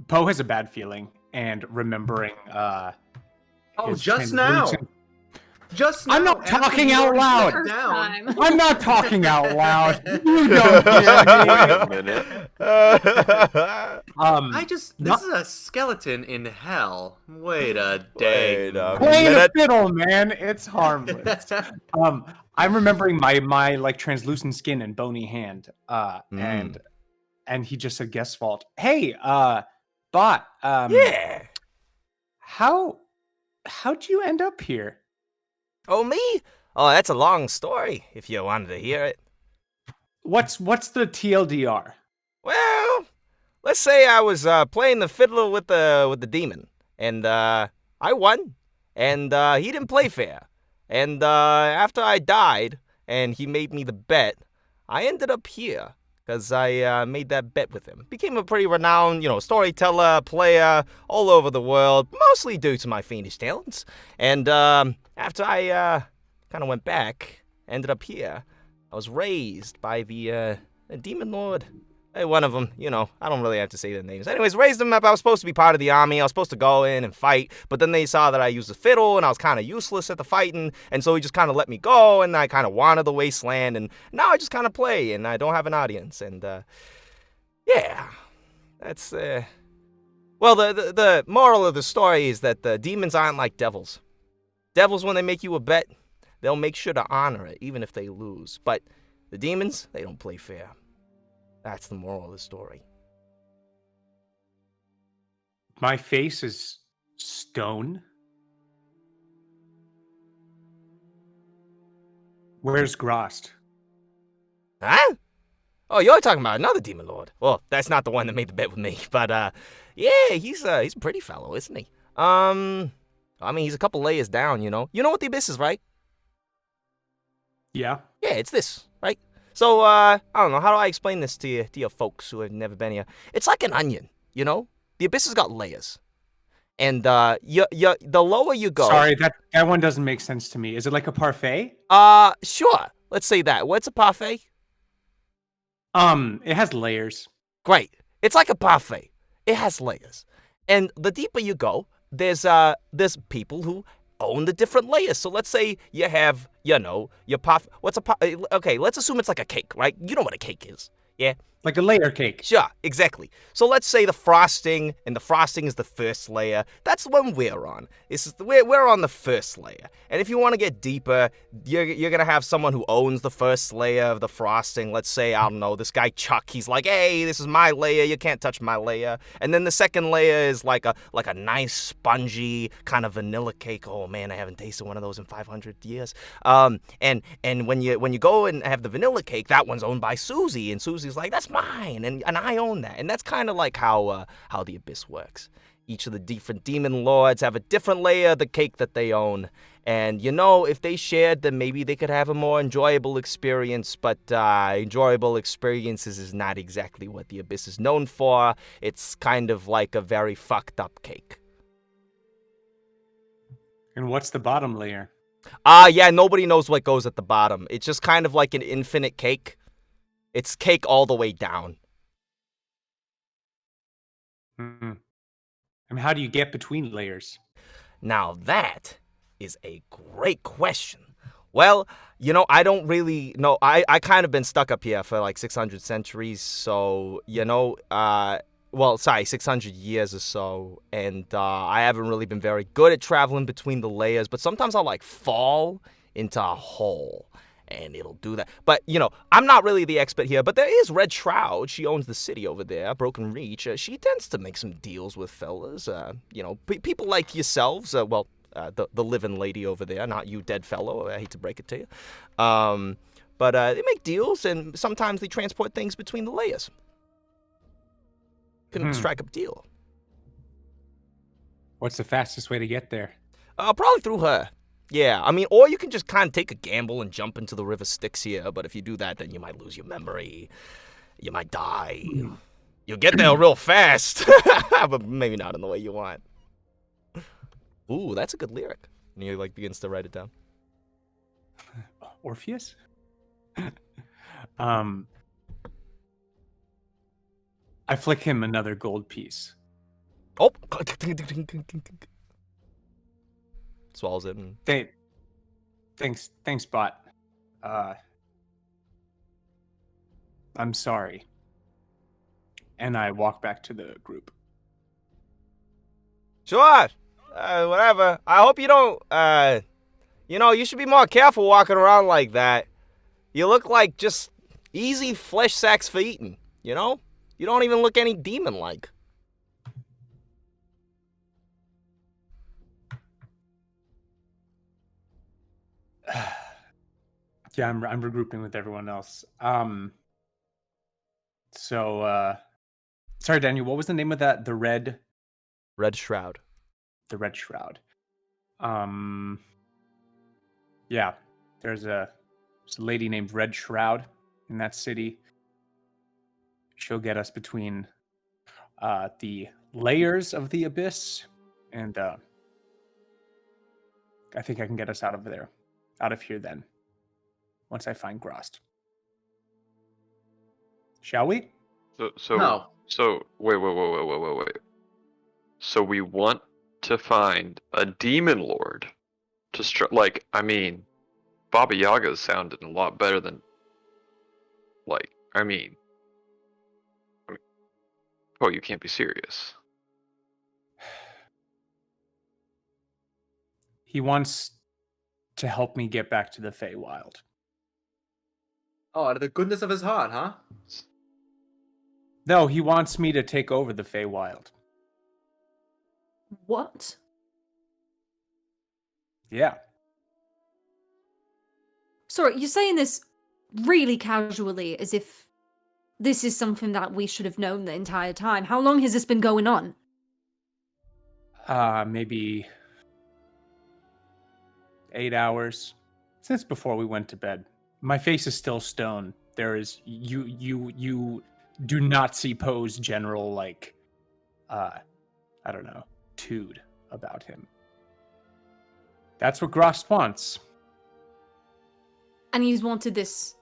Poe has a bad feeling, and remembering. His Just now. translucent- Just now. I'm not after talking you out already loud. sat down. I'm not talking out loud. You don't hear Wait me. a minute. This is a skeleton in hell. Wait a day. Wait a Playing a minute. fiddle, man. It's harmless. I'm remembering my like translucent skin and bony hand. And he just said guest fault. Hey, Bot. Yeah. How'd you end up here? Oh, me? Oh, that's a long story, if you wanted to hear it. What's the TLDR? Well, let's say I was playing the fiddle with the demon, and I won, and he didn't play fair. And after I died, and he made me the bet, I ended up here, because I made that bet with him. Became a pretty renowned, storyteller, player, all over the world, mostly due to my fiendish talents. And after I kind of went back, ended up here, I was raised by the demon lord. One of them, I don't really have to say their names. Anyways, raised them up. I was supposed to be part of the army. I was supposed to go in and fight, but then they saw that I used the fiddle and I was kind of useless at the fighting, and so he just kind of let me go, and I kind of wandered the wasteland, and now I just kind of play, and I don't have an audience, and yeah, that's well, the moral of the story is that the demons aren't like devils. Devils, when they make you a bet, they'll make sure to honor it, even if they lose. But the demons, they don't play fair. That's the moral of the story. My face is stone. Where's Grost? Huh? Oh, you're talking about another demon lord. Well, that's not the one that made the bet with me, but yeah, he's a pretty fellow, isn't he? I mean, he's a couple layers down, you know. You know what the abyss is, right? Yeah. Yeah, it's this, right? So, I don't know, how do I explain this to your folks who have never been here? It's like an onion, you know? The abyss has got layers. And the lower you go. Sorry, that one doesn't make sense to me. Is it like a parfait? Sure. Let's say that. What's a parfait? It has layers. Great. It's like a parfait. It has layers. And the deeper you go, there's people who own the different layers. So let's say you have, you know, your okay, let's assume it's like a cake, right? You know what a cake is. Yeah. Like a layer cake. Sure, exactly. So let's say the frosting is the first layer. That's the one we're on. We're on the first layer. And if you want to get deeper, you're gonna have someone who owns the first layer of the frosting. Let's say, I don't know, this guy Chuck. He's like, hey, this is my layer. You can't touch my layer. And then the second layer is like a nice spongy kind of vanilla cake. Oh man, I haven't tasted one of those in 500 years. And when you go and have the vanilla cake, that one's owned by Susie, and Susie's like, that's mine, and I own that. And that's kind of like how the abyss works. Each of the different demon lords have a different layer of the cake that they own. And, you know, if they shared, then maybe they could have a more enjoyable experience. But enjoyable experiences is not exactly what the abyss is known for. It's kind of like a very fucked up cake. And what's the bottom layer? Yeah, nobody knows what goes at the bottom. It's just kind of like an infinite cake. It's cake all the way down. Mm-hmm. I mean, how do you get between layers? Now that is a great question. Well, you know, I don't really know. I kind of been stuck up here for like 600 centuries. So, you know, 600 years or so. And I haven't really been very good at traveling between the layers. But sometimes I'll like fall into a hole. And it'll do that. But, you know, I'm not really the expert here. But there is Red Shroud. She owns the city over there, Broken Reach. She tends to make some deals with fellas. You know, people like yourselves. The living lady over there, not you, dead fellow. I hate to break it to you. But they make deals, and sometimes they transport things between the layers. Can strike up a deal. What's the fastest way to get there? Probably through her. Yeah, I mean, or you can just kind of take a gamble and jump into the river Styx here, but if you do that, then you might lose your memory. You might die. You'll get there real fast, but maybe not in the way you want. Ooh, that's a good lyric. And he, like, begins to write it down. Orpheus? I flick him another gold piece. Oh! Swallows it. And... Thanks, bot. I'm sorry. And I walk back to the group. Sure! Whatever. I hope you don't, you know, you should be more careful walking around like that. You look like just easy flesh sacks for eating, you know? You don't even look any demon-like. Yeah, I'm regrouping with everyone else. Sorry, Daniel, what was the name of that? The Red Shroud. The Red Shroud. Yeah, there's a lady named Red Shroud in that city. She'll get us between the layers of the abyss, and I think I can get us out of here then. Once I find Grost. Shall we? So No. So wait. So we want to find a demon lord to I mean, Baba Yaga's sounded a lot better than oh, you can't be serious. He wants to help me get back to the Feywild. Oh, out of the goodness of his heart, huh? No, he wants me to take over the Feywild. What? Yeah. Sorry, you're saying this really casually, as if this is something that we should have known the entire time. How long has this been going on? Maybe 8 hours since before we went to bed. My face is still stone. There is you do not see Poe's general I don't know, tude about him. That's what Grost wants. And he's wanted this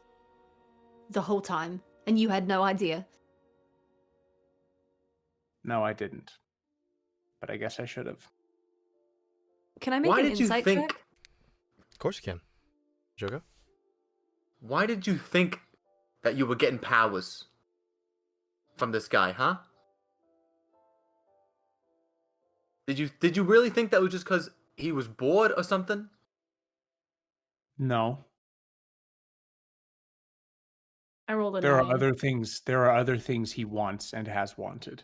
the whole time, and you had no idea. No, I didn't. But I guess I should have. Can I make Why an did you insight think? check? Of course you can. Jogo? Why did you think that you were getting powers from this guy, huh? Did you really think that was just because he was bored or something? No. I rolled a There 9. are other things. There are other things he wants and has wanted.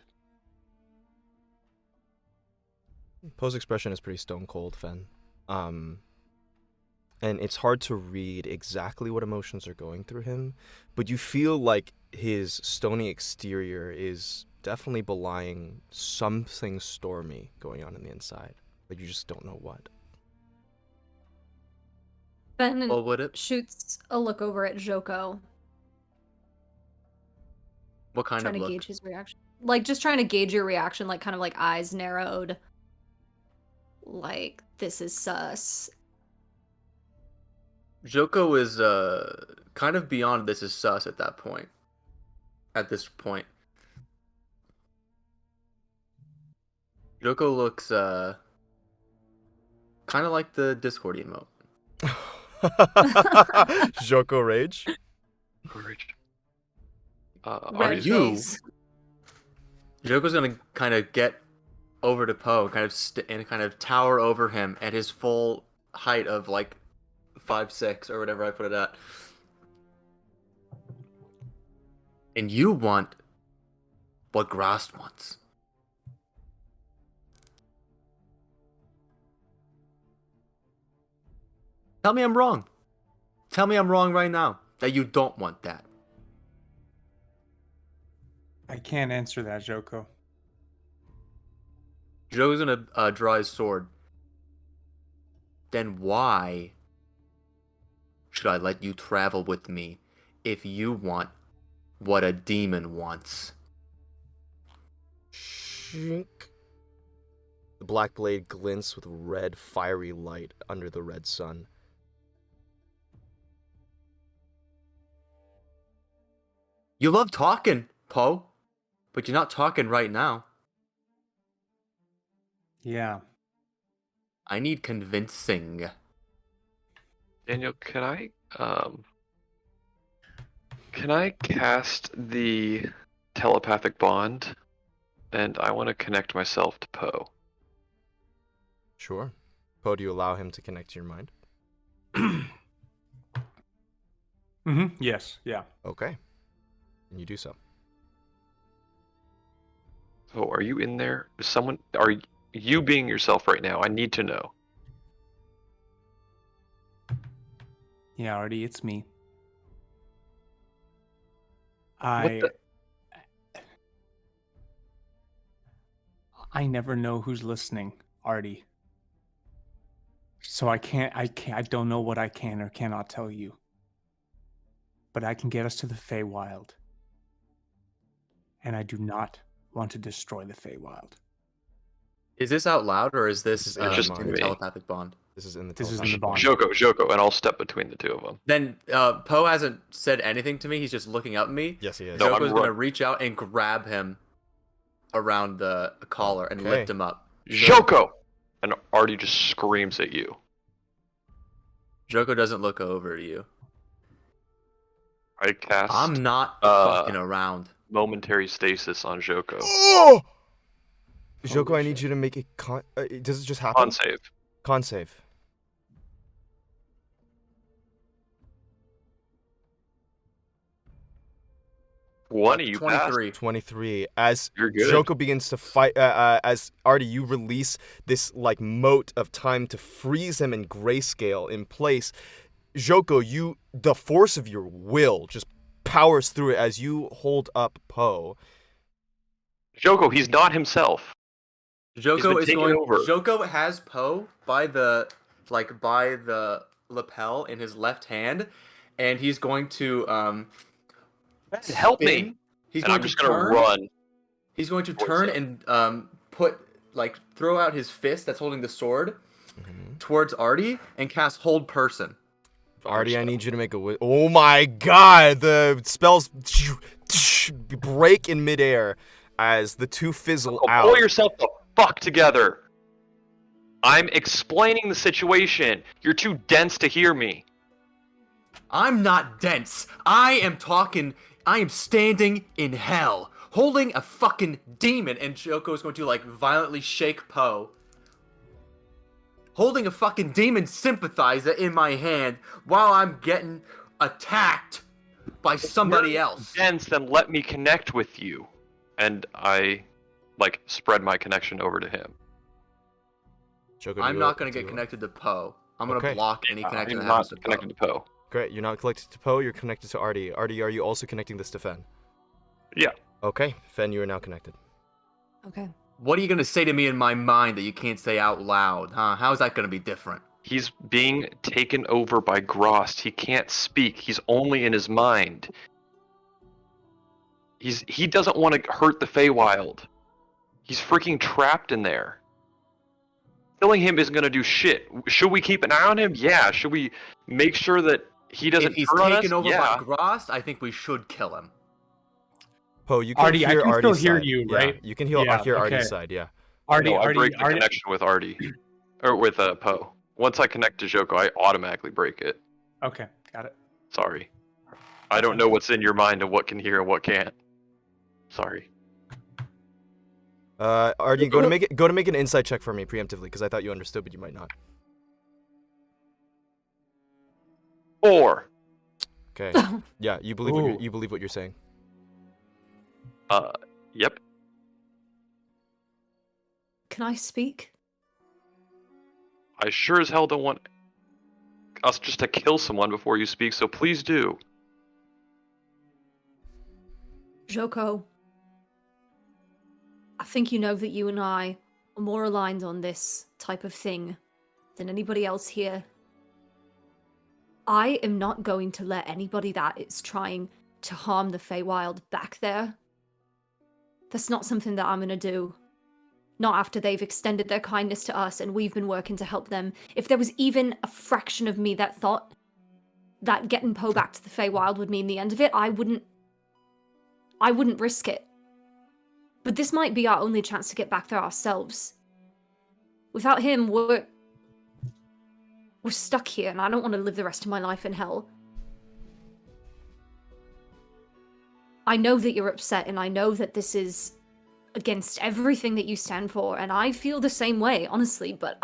Poe's expression is pretty stone cold, Fen. And it's hard to read exactly what emotions are going through him, but you feel like his stony exterior is definitely belying something stormy going on in the inside, but you just don't know what. Ben Or would it? shoots a look over at Joko, What kind trying of to look? gauge his reaction. Like, just trying to gauge your reaction, like, kind of like eyes narrowed. Like, this is sus. Joko is kind of beyond this is sus at that point. At this point. Joko looks kind of like the Discord emote. Joko Rage? Courage. Red Artie's you- face. Joko's gonna kind of get over to Poe, and kind of tower over him at his full height of like 5'6" or whatever I put it at. And you want what Grost wants. Tell me I'm wrong. Tell me I'm wrong right now. That you don't want that. I can't answer that, Joko. Joe's gonna draw his sword. Then why should I let you travel with me if you want what a demon wants? Shink. The black blade glints with red, fiery light under the red sun. You love talking, Poe, but you're not talking right now. Yeah. I need convincing. Daniel, can I cast the telepathic bond? And I want to connect myself to Poe. Sure. Poe, do you allow him to connect to your mind? Yes. Yeah. Okay. And you do so. So, are you in there? Are you being yourself right now? I need to know. Yeah, Artie, it's me. What I never know who's listening, Artie. So I don't know what I can or cannot tell you. But I can get us to the Feywild. And I do not want to destroy the Feywild. Is this out loud or is this It's just in the me. telepathic bond? This is in the This is in telepathic the bond. Joko, and I'll step between the two of them. Then Poe hasn't said anything to me. He's just looking up at me. Yes, he is. No, I'm Joko's gonna run- reach out and grab him around the collar and Okay. lift him up. Joko! And Artie just screams at you. Joko doesn't look over to you. I cast I'm not Uh, fucking around. momentary stasis on Joko. Oh! Joko, Holy I need shit. you to make a con. Does it just happen? On save. Con save. One of you passed. 23. 23. As You're good. Joko begins to fight, as Artie, you release this like mote of time to freeze him in grayscale in place. Joko, the force of your will just powers through it as you hold up Poe. Joko, he's not himself. Joko been is taken going. over. Joko has Poe by the lapel in his left hand, and he's going to Help me! spin. He's And going I'm just to gonna turn. run. He's going to towards turn him. and throw out his fist that's holding the sword towards Artie and cast Hold Person. Artie, I need you to make a. Oh my God! The spells break in midair as the two fizzle out. Pull yourself the fuck together. I'm explaining the situation. You're too dense to hear me. I'm not dense. I am standing in hell, holding a fucking demon, and Joko is going to like violently shake Poe. Holding a fucking demon sympathizer in my hand while I'm getting attacked by somebody You're else. dense, then let me connect with you. And I, spread my connection over to him. Joko, I'm not going to get connected to Poe. I'm going to Okay. block any connection I'm that happens not to connected Poe. to Poe. Great, you're not connected to Poe, you're connected to Artie. Artie, are you also connecting this to Fen? Yeah. Okay, Fen, you are now connected. Okay. What are you going to say to me in my mind that you can't say out loud, huh? How is that going to be different? He's being taken over by Grost. He can't speak. He's only in his mind. He doesn't want to hurt the Feywild. He's freaking trapped in there. Killing him isn't going to do shit. Should we keep an eye on him? Yeah. Should we make sure that he doesn't If he's turn on us? taken over Yeah. by Grost, I think we should kill him. Poe, you can Artie, I hear can still Artie's hear side. you, Yeah, right? you can hear, Yeah, hear okay. Artie's side, yeah. Artie, No, I break the Artie. connection with Artie. Or with Poe. Once I connect to Joko, I automatically break it. Okay, got it. Sorry. I don't know what's in your mind and what can hear and what can't. Sorry. Artie, go to make an insight check for me preemptively, because I thought you understood, but you might not. 4. Okay. Yeah, you believe Ooh. you believe what you're saying. Yep. Can I speak? I sure as hell don't want us just to kill someone before you speak, so please do. Joko, I think you know that you and I are more aligned on this type of thing than anybody else here. I am not going to let anybody that is trying to harm the Feywild back there. That's not something that I'm going to do. Not after they've extended their kindness to us and we've been working to help them. If there was even a fraction of me that thought that getting Poe back to the Feywild would mean the end of it, I wouldn't risk it. But this might be our only chance to get back there ourselves. Without him, we're stuck here, and I don't want to live the rest of my life in hell. I know that you're upset, and I know that this is against everything that you stand for, and I feel the same way, honestly, but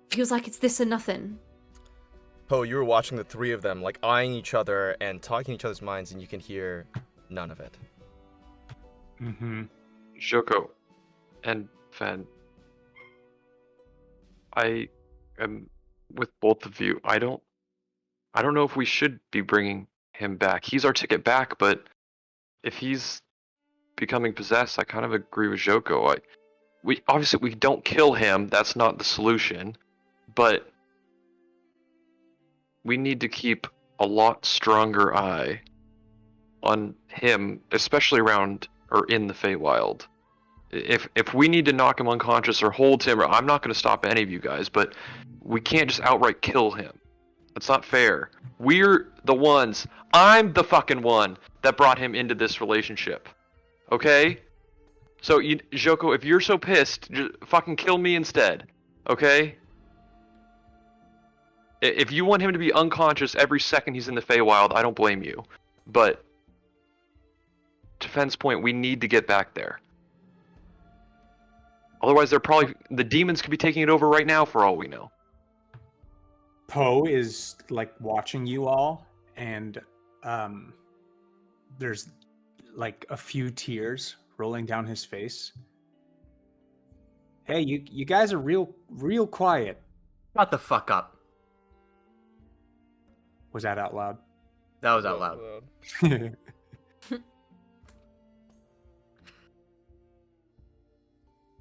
feels like it's this or nothing. Poe, you were watching the three of them, eyeing each other and talking each other's minds, and you can hear none of it. Mm-hmm. Joko and Fen, I am with both of you. I don't know if we should be bringing him back. He's our ticket back, but if he's becoming possessed, I kind of agree with Joko. We obviously don't kill him. That's not the solution, but we need to keep a lot stronger eye on him, especially around or in the Feywild. If we need to knock him unconscious or hold him, I'm not going to stop any of you guys, but we can't just outright kill him. That's not fair. We're the ones. I'm the fucking one that brought him into this relationship. Okay? So, Joko, if you're so pissed, just fucking kill me instead. Okay? If you want him to be unconscious every second he's in the Feywild, I don't blame you. But to Fen's point, we need to get back there. Otherwise, the demons could be taking it over right now for all we know. Poe is watching you all, and there's a few tears rolling down his face. Hey, you guys are real quiet. Shut the fuck up. Was that out loud? That was out loud.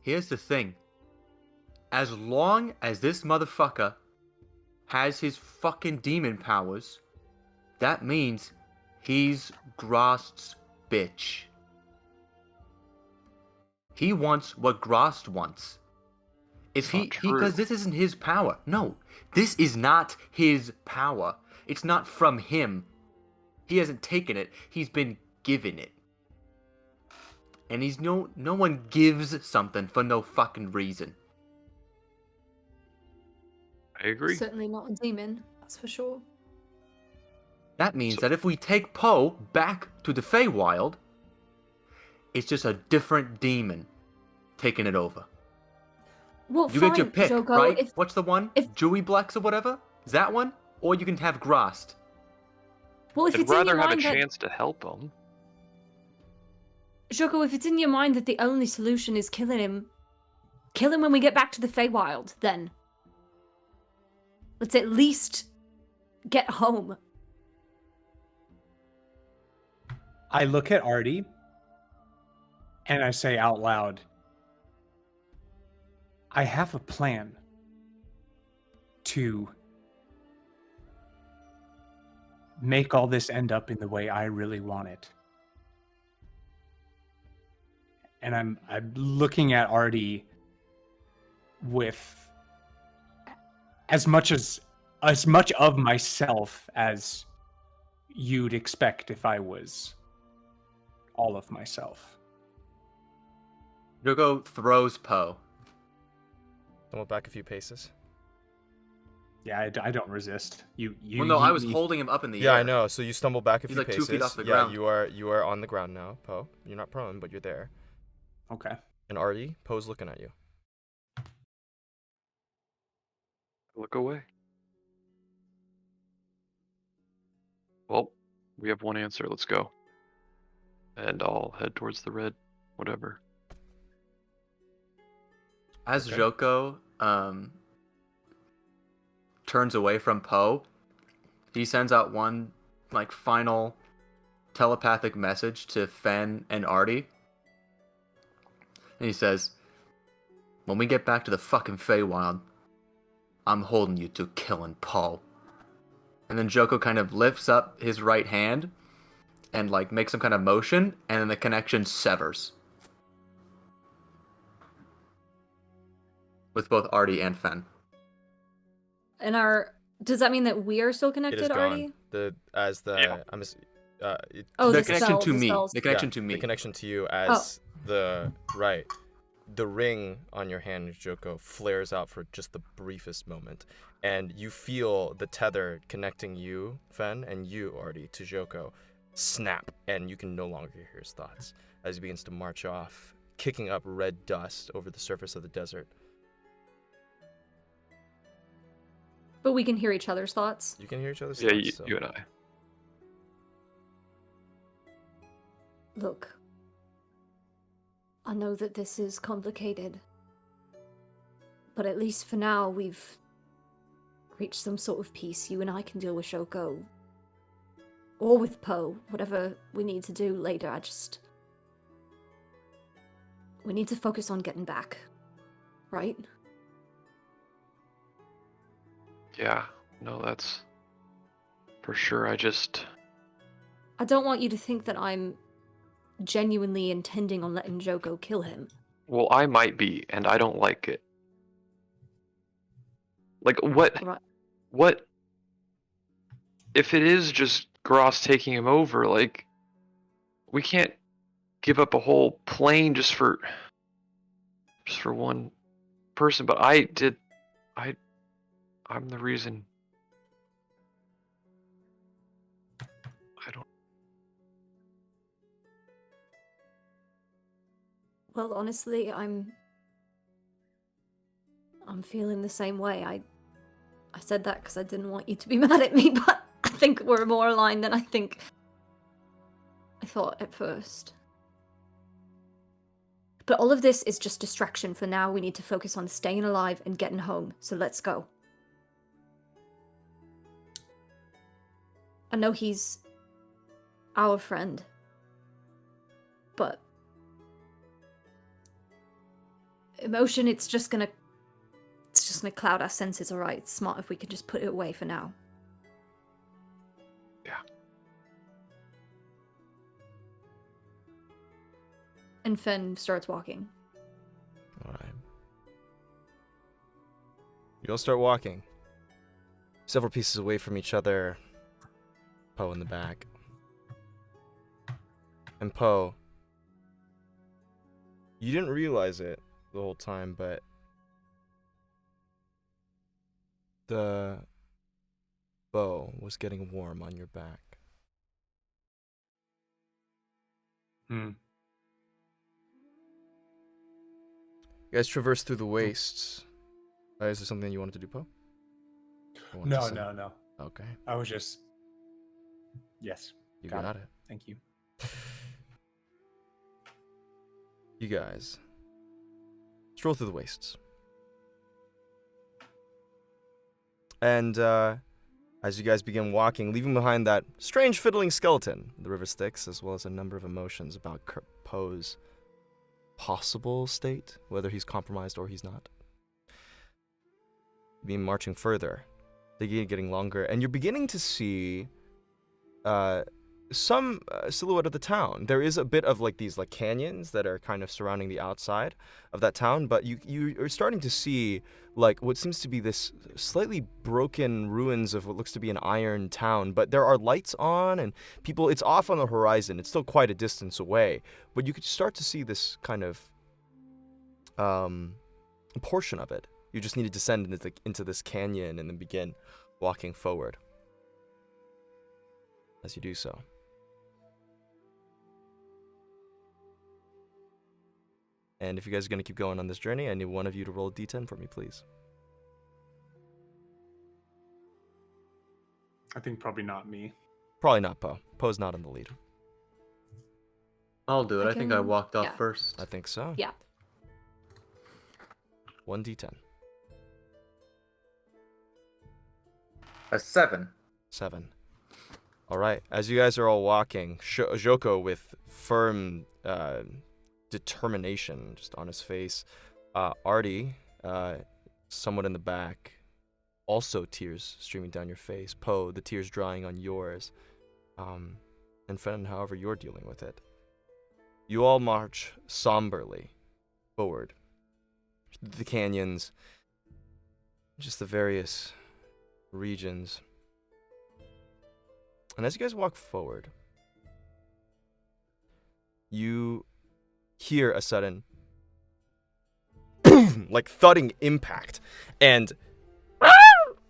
Here's the thing. As long as this motherfucker has his fucking demon powers, that means he's Grost's bitch. He wants what Grost wants. If Not true. because this isn't his power. No, this is not his power. It's not from him. He hasn't taken it. He's been given it. And he's no one gives something for no fucking reason. I agree. Certainly not a demon, that's for sure. That means that if we take Poe back to the Feywild, it's just a different demon taking it over. Well, You fine, get your pick, Joko, right? What's the one? if- Dewey Blex or whatever? Is that one? Or you can have Grost. Well, if I'd it's in rather your have a mind that chance to help him. Joko, if it's in your mind that the only solution is killing him, kill him when we get back to the Feywild, then. Let's at least get home. I look at Artie and I say out loud, I have a plan to make all this end up in the way I really want it. And I'm looking at Artie with as much of myself as you'd expect if I was all of myself. Yogo throws Poe. Stumble back a few paces. Yeah, I don't resist. You Well, no, I yeet was me. holding him up in the Yeah, air. I know. So you stumble back a He's few like 2 paces. feet off the yeah, ground. you are on the ground now, Poe. You're not prone, but you're there. Okay. And Artie, Poe's looking at you. Look away. Well, we have one answer. Let's go. And I'll head towards the red, whatever. As Okay. Joko turns away from Poe, he sends out one final telepathic message to Fen and Artie. And he says, when we get back to the fucking Feywild, I'm holding you to killing Poe. And then Joko kind of lifts up his right hand and makes some kind of motion, and then the connection severs. With both Artie and Fen. And does that mean that we are still It connected, is gone. Artie? Yeah. Oh, the the connection spell, to the me. spells. The connection Yeah, to me. The connection to you as the ring on your hand, Joko, flares out for just the briefest moment. And you feel the tether connecting you, Fen, and you, Artie, to Joko snap. And you can no longer hear his thoughts as he begins to march off, kicking up red dust over the surface of the desert. But we can hear each other's thoughts. You can hear each other's Yeah, thoughts. so- you and I. Look, I know that this is complicated, but at least for now we've reached some sort of peace. You and I can deal with Shoko. Or with Poe, whatever we need to do later. We need to focus on getting back. Right? Yeah, no, that's for sure. I don't want you to think that I'm genuinely intending on letting Joko kill him. Well, I might be, and I don't like it. What? Right. What? If it is just Gross taking him over, we can't give up a whole plane just for one person. But I'm the reason. I don't. Well, honestly, I'm feeling the same way. I said that because I didn't want you to be mad at me, but I think we're more aligned than I thought at first. But all of this is just distraction for now. We need to focus on staying alive and getting home. So let's go. I know he's our friend. But emotion, it's just gonna cloud our senses, alright? It's smart if we can just put it away for now. Yeah. And Fen starts walking. Alright. You all start walking. Several pieces away from each other. Poe in the back. And Poe, you didn't realize it the whole time, but the bow was getting warm on your back. Hmm. You guys traverse through the wastes. Is there something you wanted to do, Poe? Or wanted to say? No. Okay, I was just. Yes. you Got got it. Thank you. You guys stroll through the wastes. And as you guys begin walking, leaving behind that strange fiddling skeleton, the river Styx, as well as a number of emotions about Poe's possible state, whether he's compromised or he's not. Being marching further, they keep getting longer, and you're beginning to see some silhouette of the town. There is a bit of like these like canyons that are kind of surrounding the outside of that town, but you are starting to see like what seems to be this slightly broken ruins of what looks to be an iron town, but there are lights on and people, it's off on the horizon. It's still quite a distance away, but you could start to see this kind of portion of it. You just need to descend into this canyon and then begin walking forward. As you do so, and if you guys are going to keep going on this journey, I need one of you to roll a d10 for me, please. I think probably not me. Probably not Poe. Poe's not in the lead. I'll do it. I think I can- walked off yeah. first. I think so. Yeah. 1d10. A 7. 7. All right. As you guys are all walking, Joko with firm determination just on his face. Artie, somewhat in the back, also tears streaming down your face. Poe, the tears drying on yours. And Fen, however you're dealing with it. You all march somberly forward. The canyons, just the various regions. And as you guys walk forward, you hear a sudden boom, like thudding impact, and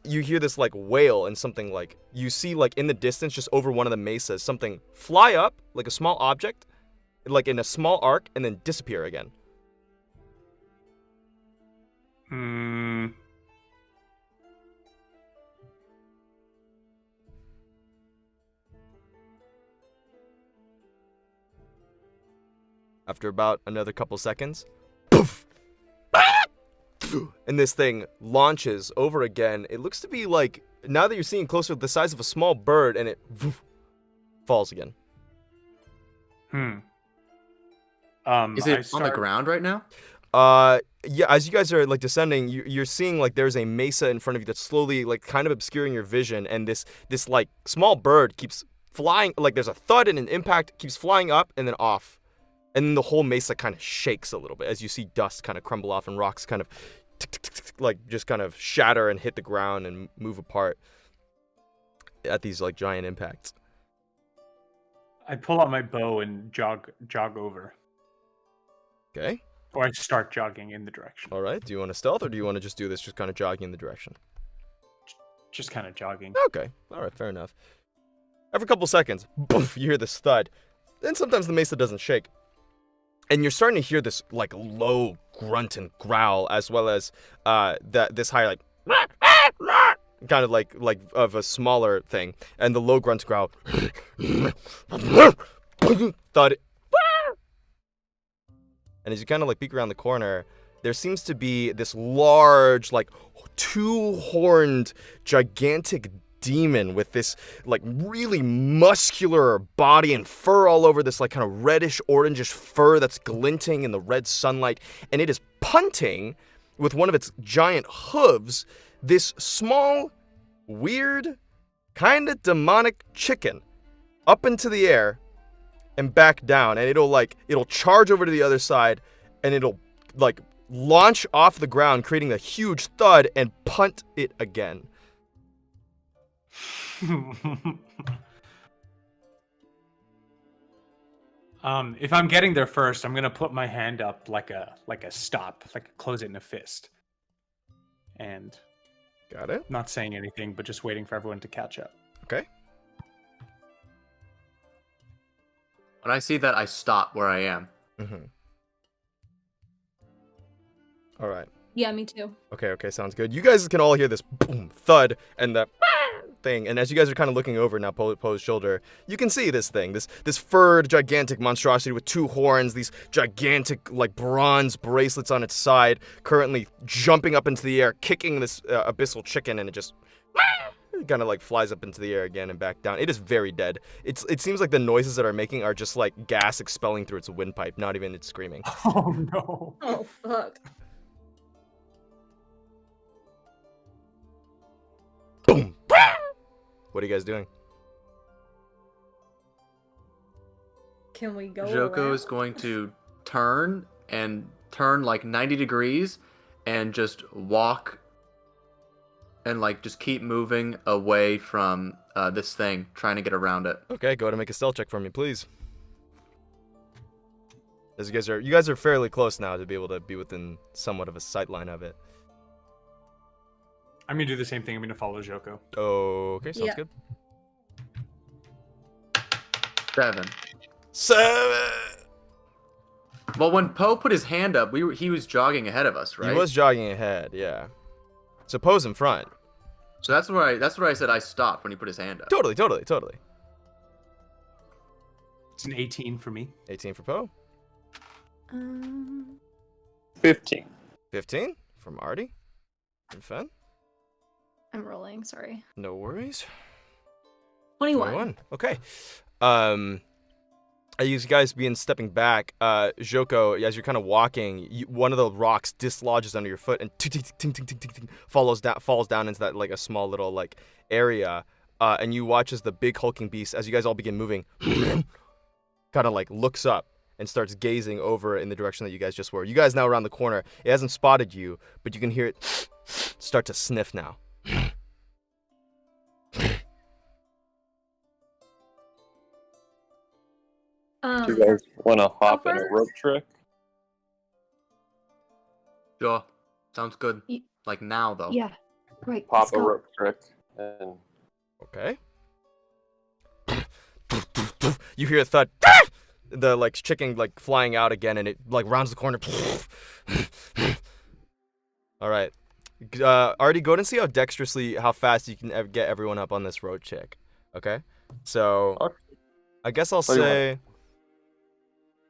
you hear this like wail and something like you see like in the distance just over one of the mesas something fly up like a small object like in a small arc and then disappear again. After about another couple seconds, poof, and this thing launches over again. It looks to be like, now that you're seeing closer, the size of a small bird, and it falls again. Is it on the ground right now? Yeah, as you guys are like descending, you're seeing like there's a mesa in front of you that's slowly like kind of obscuring your vision, and this like small bird keeps flying, like there's a thud and an impact, keeps flying up and then off. And then the whole mesa kind of shakes a little bit as you see dust kind of crumble off and rocks kind of like just kind of shatter and hit the ground and move apart at these like giant impacts. I pull out my bow and jog over. Okay. Or I start jogging in the direction. All right. Do you want to stealth or do you want to just do this just kind of jogging in the direction? Just kind of jogging. Okay. All right. Fair enough. Every couple seconds, boof, you hear this thud. Then sometimes the mesa doesn't shake. And you're starting to hear this like low grunt and growl, as well as this high like kind of like of a smaller thing, and the low grunt growl. Thud. And as you kind of like peek around the corner, there seems to be this large like two-horned gigantic demon with this like really muscular body and fur all over, this like kind of reddish orangish fur that's glinting in the red sunlight, and it is punting with one of its giant hooves this small, weird, kind of demonic chicken up into the air and back down, and it'll charge over to the other side, and it'll like launch off the ground, creating a huge thud, and punt it again. If I'm getting there first, I'm gonna put my hand up like a stop, like close it in a fist, and Got it. not saying anything, but just waiting for everyone to catch up. Okay. When I see that, I stop where I am. Mm-hmm. All right. Yeah, me too. Okay, sounds good. You guys can all hear this boom, thud, and the thing, and as you guys are kind of looking over now, Poe's shoulder, you can see this thing, this furred, gigantic monstrosity with 2 horns, these gigantic, like, bronze bracelets on its side, currently jumping up into the air, kicking this abyssal chicken, and it just kind of, like, flies up into the air again and back down. It is very dead. It seems like the noises that are making are just, like, gas expelling through its windpipe, not even its screaming. Oh no! Oh fuck. Boom! What are you guys doing? Can we go Joko is around? going to turn like 90 degrees and just walk and like just keep moving away from this thing, trying to get around it. Okay, go ahead and make a stealth check for me, please. As you guys are fairly close now to be able to be within somewhat of a sight line of it. I'm gonna do the same thing. I'm gonna follow Joko. Okay, sounds Yeah. good. 7. 7. Well, when Poe put his hand up, he was jogging ahead of us, right? He was jogging ahead, yeah. So Poe's in front. So that's where I said I stopped when he put his hand up. Totally. It's an 18 for me. 18 for Poe. 15. 15 from Artie. And Fen. I'm rolling, sorry. No worries. 21. Okay. As you guys begin stepping back, Joko, as you're kind of walking, one of the rocks dislodges under your foot and falls down into that like a small little like area, and you watch as the big hulking beast, as you guys all begin moving, kind of like looks up and starts gazing over in the direction that you guys just were. You guys now around the corner. It hasn't spotted you, but you can hear it start to sniff now. Do you guys want to hop in a Hopper? rope trick? Sure. Sounds good. Ye- Like now, though. Yeah. Right. Pop let's a go. rope trick. And Okay. You hear a thud. The like chicken like flying out again, and it like rounds the corner. All right. Artie, go ahead and see how fast you can get everyone up on this road check. Okay. So Okay. I guess I'll What do you say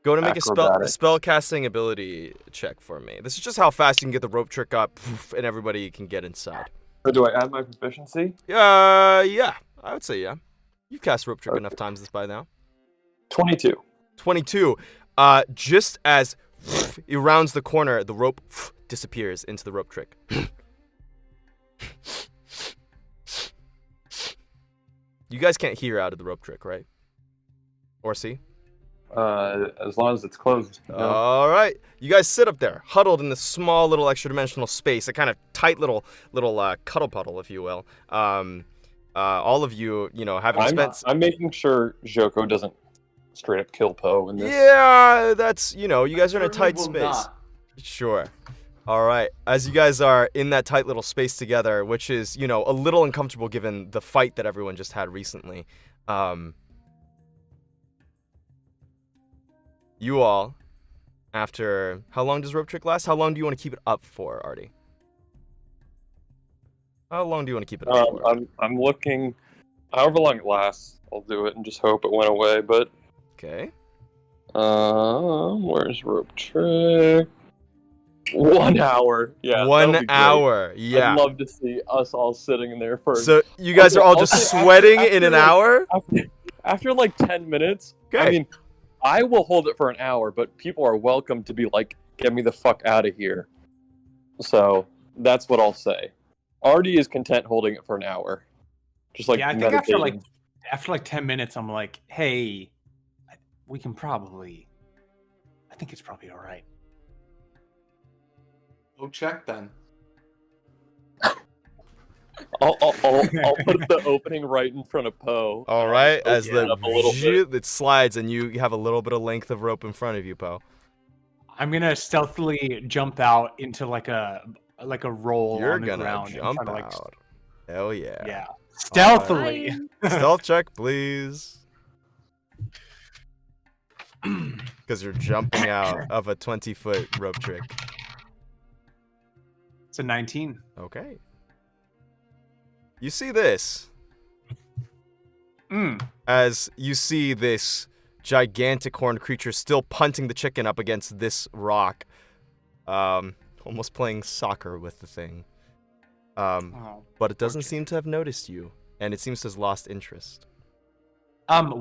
go to make a Acrobatic. spell casting ability check for me. This is just how fast you can get the rope trick up, and everybody can get inside. so do I add my proficiency? Yeah, I would say yeah. You've cast rope trick Okay. enough times this by now. 22. 22. Just as it rounds the corner, the rope disappears into the rope trick. You guys can't hear out of the rope trick, right? Or see? As long as it's closed. No. All right. You guys sit up there, huddled in this small little extra dimensional space, a kind of tight little cuddle puddle, if you will. All of you, having spent. I'm making sure Joko doesn't straight up kill Poe in this. Yeah, that's, you guys are in a Certainly tight will space. not. Sure. All right. As you guys are in that tight little space together, which is, a little uncomfortable given the fight that everyone just had recently. You all, after, how long does rope trick last? How long do you want to keep it up for, Artie? How long do you want to keep it up for? I'm looking, however long it lasts, I'll do it and just hope it went away. But Okay. where's rope trick? 1 hour. Yeah. that'll 1 be great. hour. Yeah. I'd love to see us all sitting in there first. So you guys are all I'll just say sweating after, in an like, hour? After like 10 minutes, Okay. I mean, I will hold it for an hour, but people are welcome to be like, get me the fuck out of here. So that's what I'll say. Artie is content holding it for an hour. Just like yeah, I think meditating. after like 10 minutes, I'm like, hey, we can probably. I think it's probably all right. We'll check then. I'll put the opening right in front of Poe. All right, as open it up a little bit. it slides and you have a little bit of length of rope in front of you, Poe. I'm gonna stealthily jump out into like a roll You're on the gonna ground. and jump try to, like, out. Hell yeah. Yeah, stealthily. Stealth check, please. Because you're jumping out of a 20-foot rope trick. It's a 19. Okay. You see this. As you see this gigantic horned creature still punting the chicken up against this rock. Almost playing soccer with the thing. But it doesn't seem to have noticed you. And it seems to have lost interest.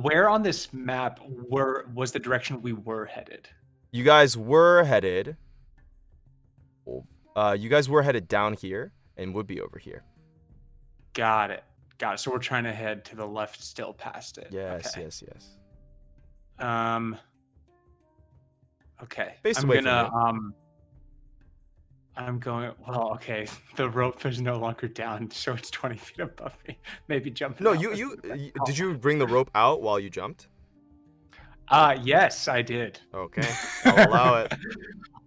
Where on this map was the direction we were headed? You guys were headed. Down here and would be over here. Got it. So we're trying to head to the left, still past it. Yes, Okay. yes. Okay. Face I'm away gonna from I'm going. Well, okay. The rope is no longer down, so it's 20 feet above me. Maybe jumping. No, out you was- did you bring the rope out while you jumped? Yes, I did. Okay, I'll allow it.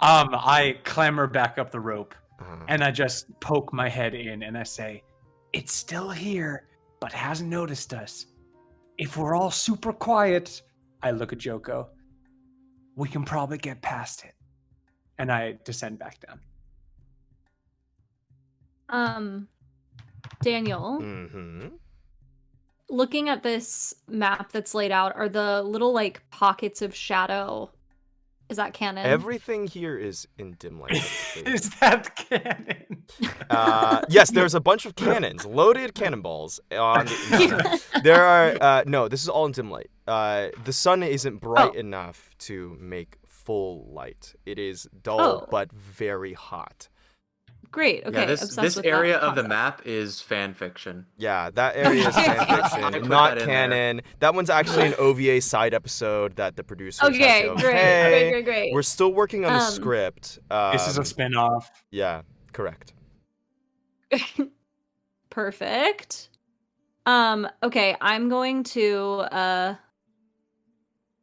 I clamber back up the rope Uh-huh. and I just poke my head in and I say, "It's still here, but hasn't noticed us. If we're all super quiet," I look at Joko, "we can probably get past it." And I descend back down. Daniel, Mm-hmm. looking at this map that's laid out, are the little like pockets of shadow? Is that canon? Everything here is in dim light. basically. Is that canon? Yes, there's a bunch of cannons, loaded cannonballs. No, there are no. This is all in dim light. The sun isn't bright enough to make full light. It is dull but very hot. Great. Okay. Yeah, obsessed this with area that of the concept. map is fan fiction. Yeah, that area is fan I fiction, put not that in canon. That one's actually an OVA side episode that the producers had Okay, to go, great, "Hey, great. we're still working on the script." This is a spin-off. Yeah, correct. Perfect. Okay, I'm going to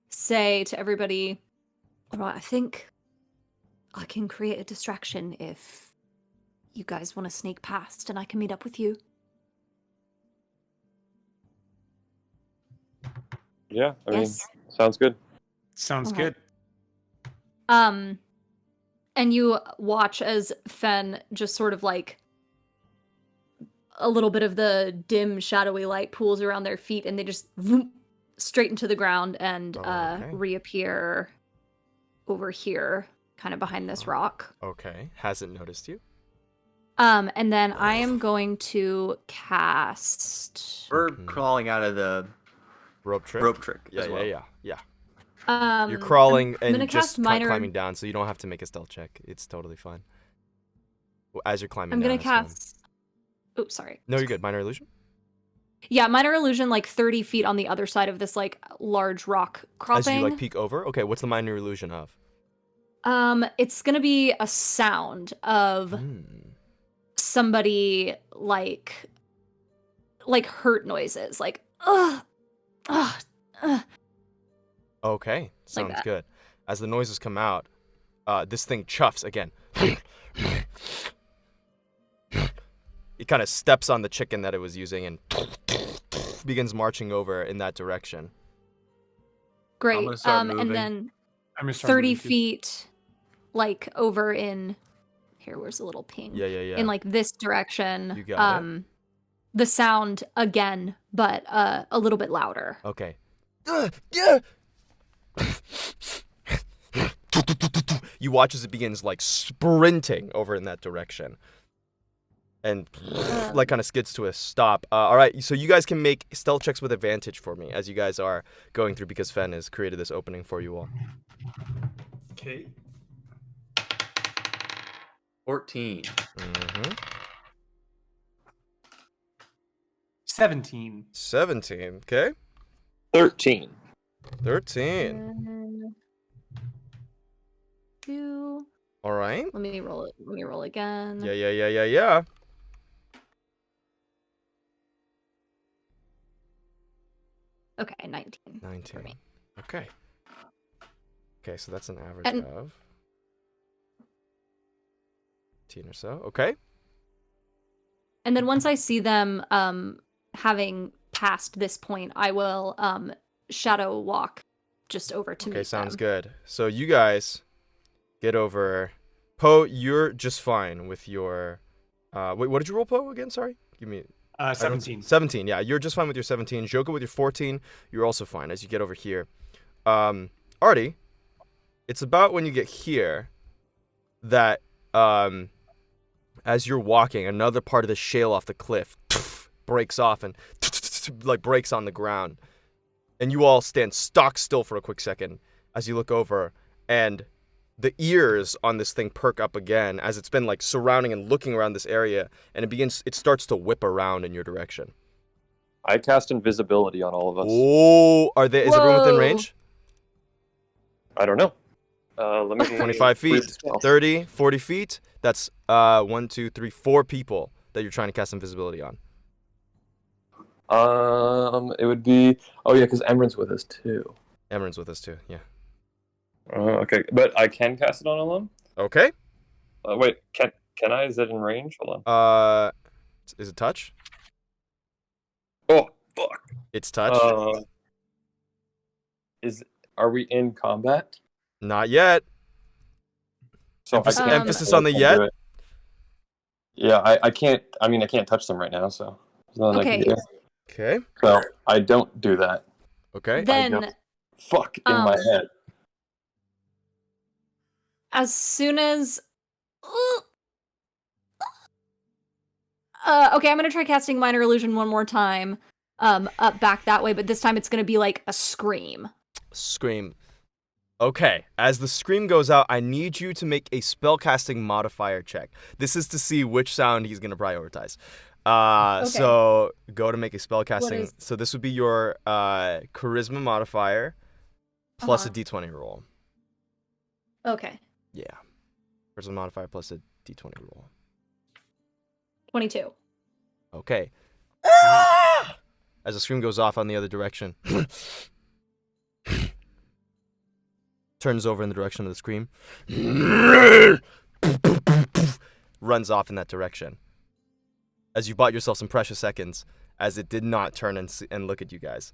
say to everybody, all right, I think I can create a distraction if you guys want to sneak past and I can meet up with you. Yeah, I mean, Yes. sounds good. Sounds Okay. good. And you watch as Fen just sort of like a little bit of the dim shadowy light pools around their feet and they just vroom, straight into the ground and Okay. reappear over here, kind of behind this rock. Okay, hasn't noticed you. And then I am going to cast We're crawling out of the Rope trick. rope trick Yeah, as well. yeah. You're You're crawling I'm gonna and just cast minor. climbing down, so you don't have to make a stealth check. It's totally fine. Well, as you're climbing I'm down, gonna it's fine. cast. Oops, sorry. No, you're good. Minor illusion. Yeah, minor illusion, like 30 feet on the other side of this like large rock cropping. As you like peek over. Okay, what's the minor illusion of? It's gonna be a sound of somebody like hurt noises, like ugh. Okay, sounds that. good. As the noises come out, this thing chuffs again. It kind of steps on the chicken that it was using and begins marching over in that direction. Great. gonna start And moving. then I'm gonna start 30 moving too. feet, like over in here. Where's the little ping? Yeah. In like this direction. You got it. The sound again, but a little bit louder. Okay. You watch as it begins like sprinting over in that direction, and like kind of skids to a stop. All right, so you guys can make stealth checks with advantage for me as you guys are going through because Fen has created this opening for you all. Okay. 14. Mm-hmm. 17. 17. Okay. 13. 13. 2. All right. Let me roll it. Let me roll again. Yeah. Okay, 19. 19. For me. Okay. Okay, so that's an average And- of 18 or so. Okay. And then once I see them having passed this point, I will shadow walk just over to Okay, meet sounds them. good. So you guys get over. Poe, you're just fine with your. Wait, what did you roll, Poe, again? Sorry. Give me. 17. 17, yeah. You're just fine with your 17. Joko with your 14. You're also fine as you get over here. Artie, it's about when you get here that as you're walking, another part of the shale off the cliff breaks off and like breaks on the ground. And you all stand stock still for a quick second as you look over, and the ears on this thing perk up again as it's been like surrounding and looking around this area, and it starts to whip around in your direction. I cast invisibility on all of us. Oh, is everyone within Whoa. range? I don't know. Let me 25 feet, read the spell. 30, 40 feet. That's 1, 2, 3, 4 people that you're trying to cast invisibility on. It would be. Oh yeah, because Emran's with us too. Emran's with us too, yeah. Okay, but I can cast it on all of them. Okay. Wait, can I? Is it in range? Hold on. Is it touch? Oh fuck. It's touch. Are we in combat? Not yet. So Emphasis- I can't emphasis I on the can't yet? do it. Yeah, I can't. I mean, I can't touch them right now, so there's nothing I Okay. can do. Okay. So I don't do that. Okay. Then, Fuck in my head. as soon as. Okay, I'm gonna try casting Minor Illusion one more time. Up back that way, but this time it's gonna be like a scream. Scream. Okay, as the scream goes out, I need you to make a spellcasting modifier check. This is to see which sound he's going to prioritize. Okay. So go to make a spellcasting. is- So this would be your charisma modifier plus a d20 roll. Okay, Yeah. Charisma modifier plus a d20 roll. 22. Okay. As the scream goes off on the other direction. Turns over in the direction of the scream. Runs off in that direction. As you bought yourself some precious seconds, as it did not turn and look at you guys.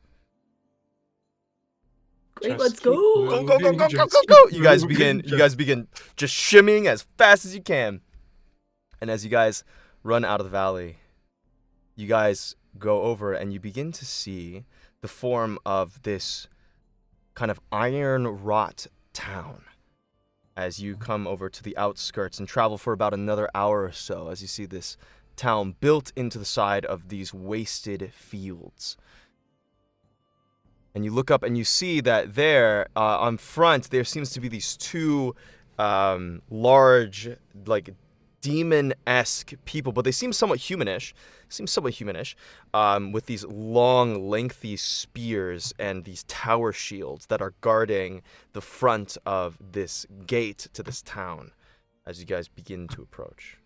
Great, Just let's keep go. moving, Go. just You keep guys moving, begin just shimmying as fast as you can. And as you guys run out of the valley, you guys go over and you begin to see the form of this kind of iron wrought town as you come over to the outskirts and travel for about another hour or so as you see this town built into the side of these wasted fields. And you look up and you see that there on front there seems to be these two large, like, demon-esque people, but they seem somewhat humanish. With these long, lengthy spears and these tower shields that are guarding the front of this gate to this town as you guys begin to approach.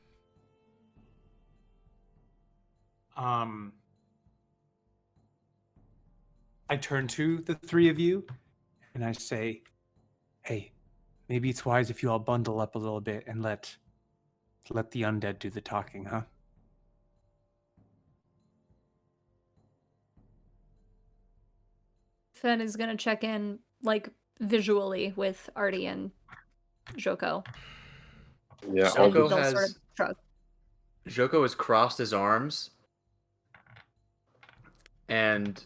I turn to the three of you and I say, hey, maybe it's wise if you all bundle up a little bit and let the undead do the talking, huh? Fen is gonna check in, like, visually with Artie and Joko. Yeah. And Joko they'll has- sort of shrug. Joko has crossed his arms and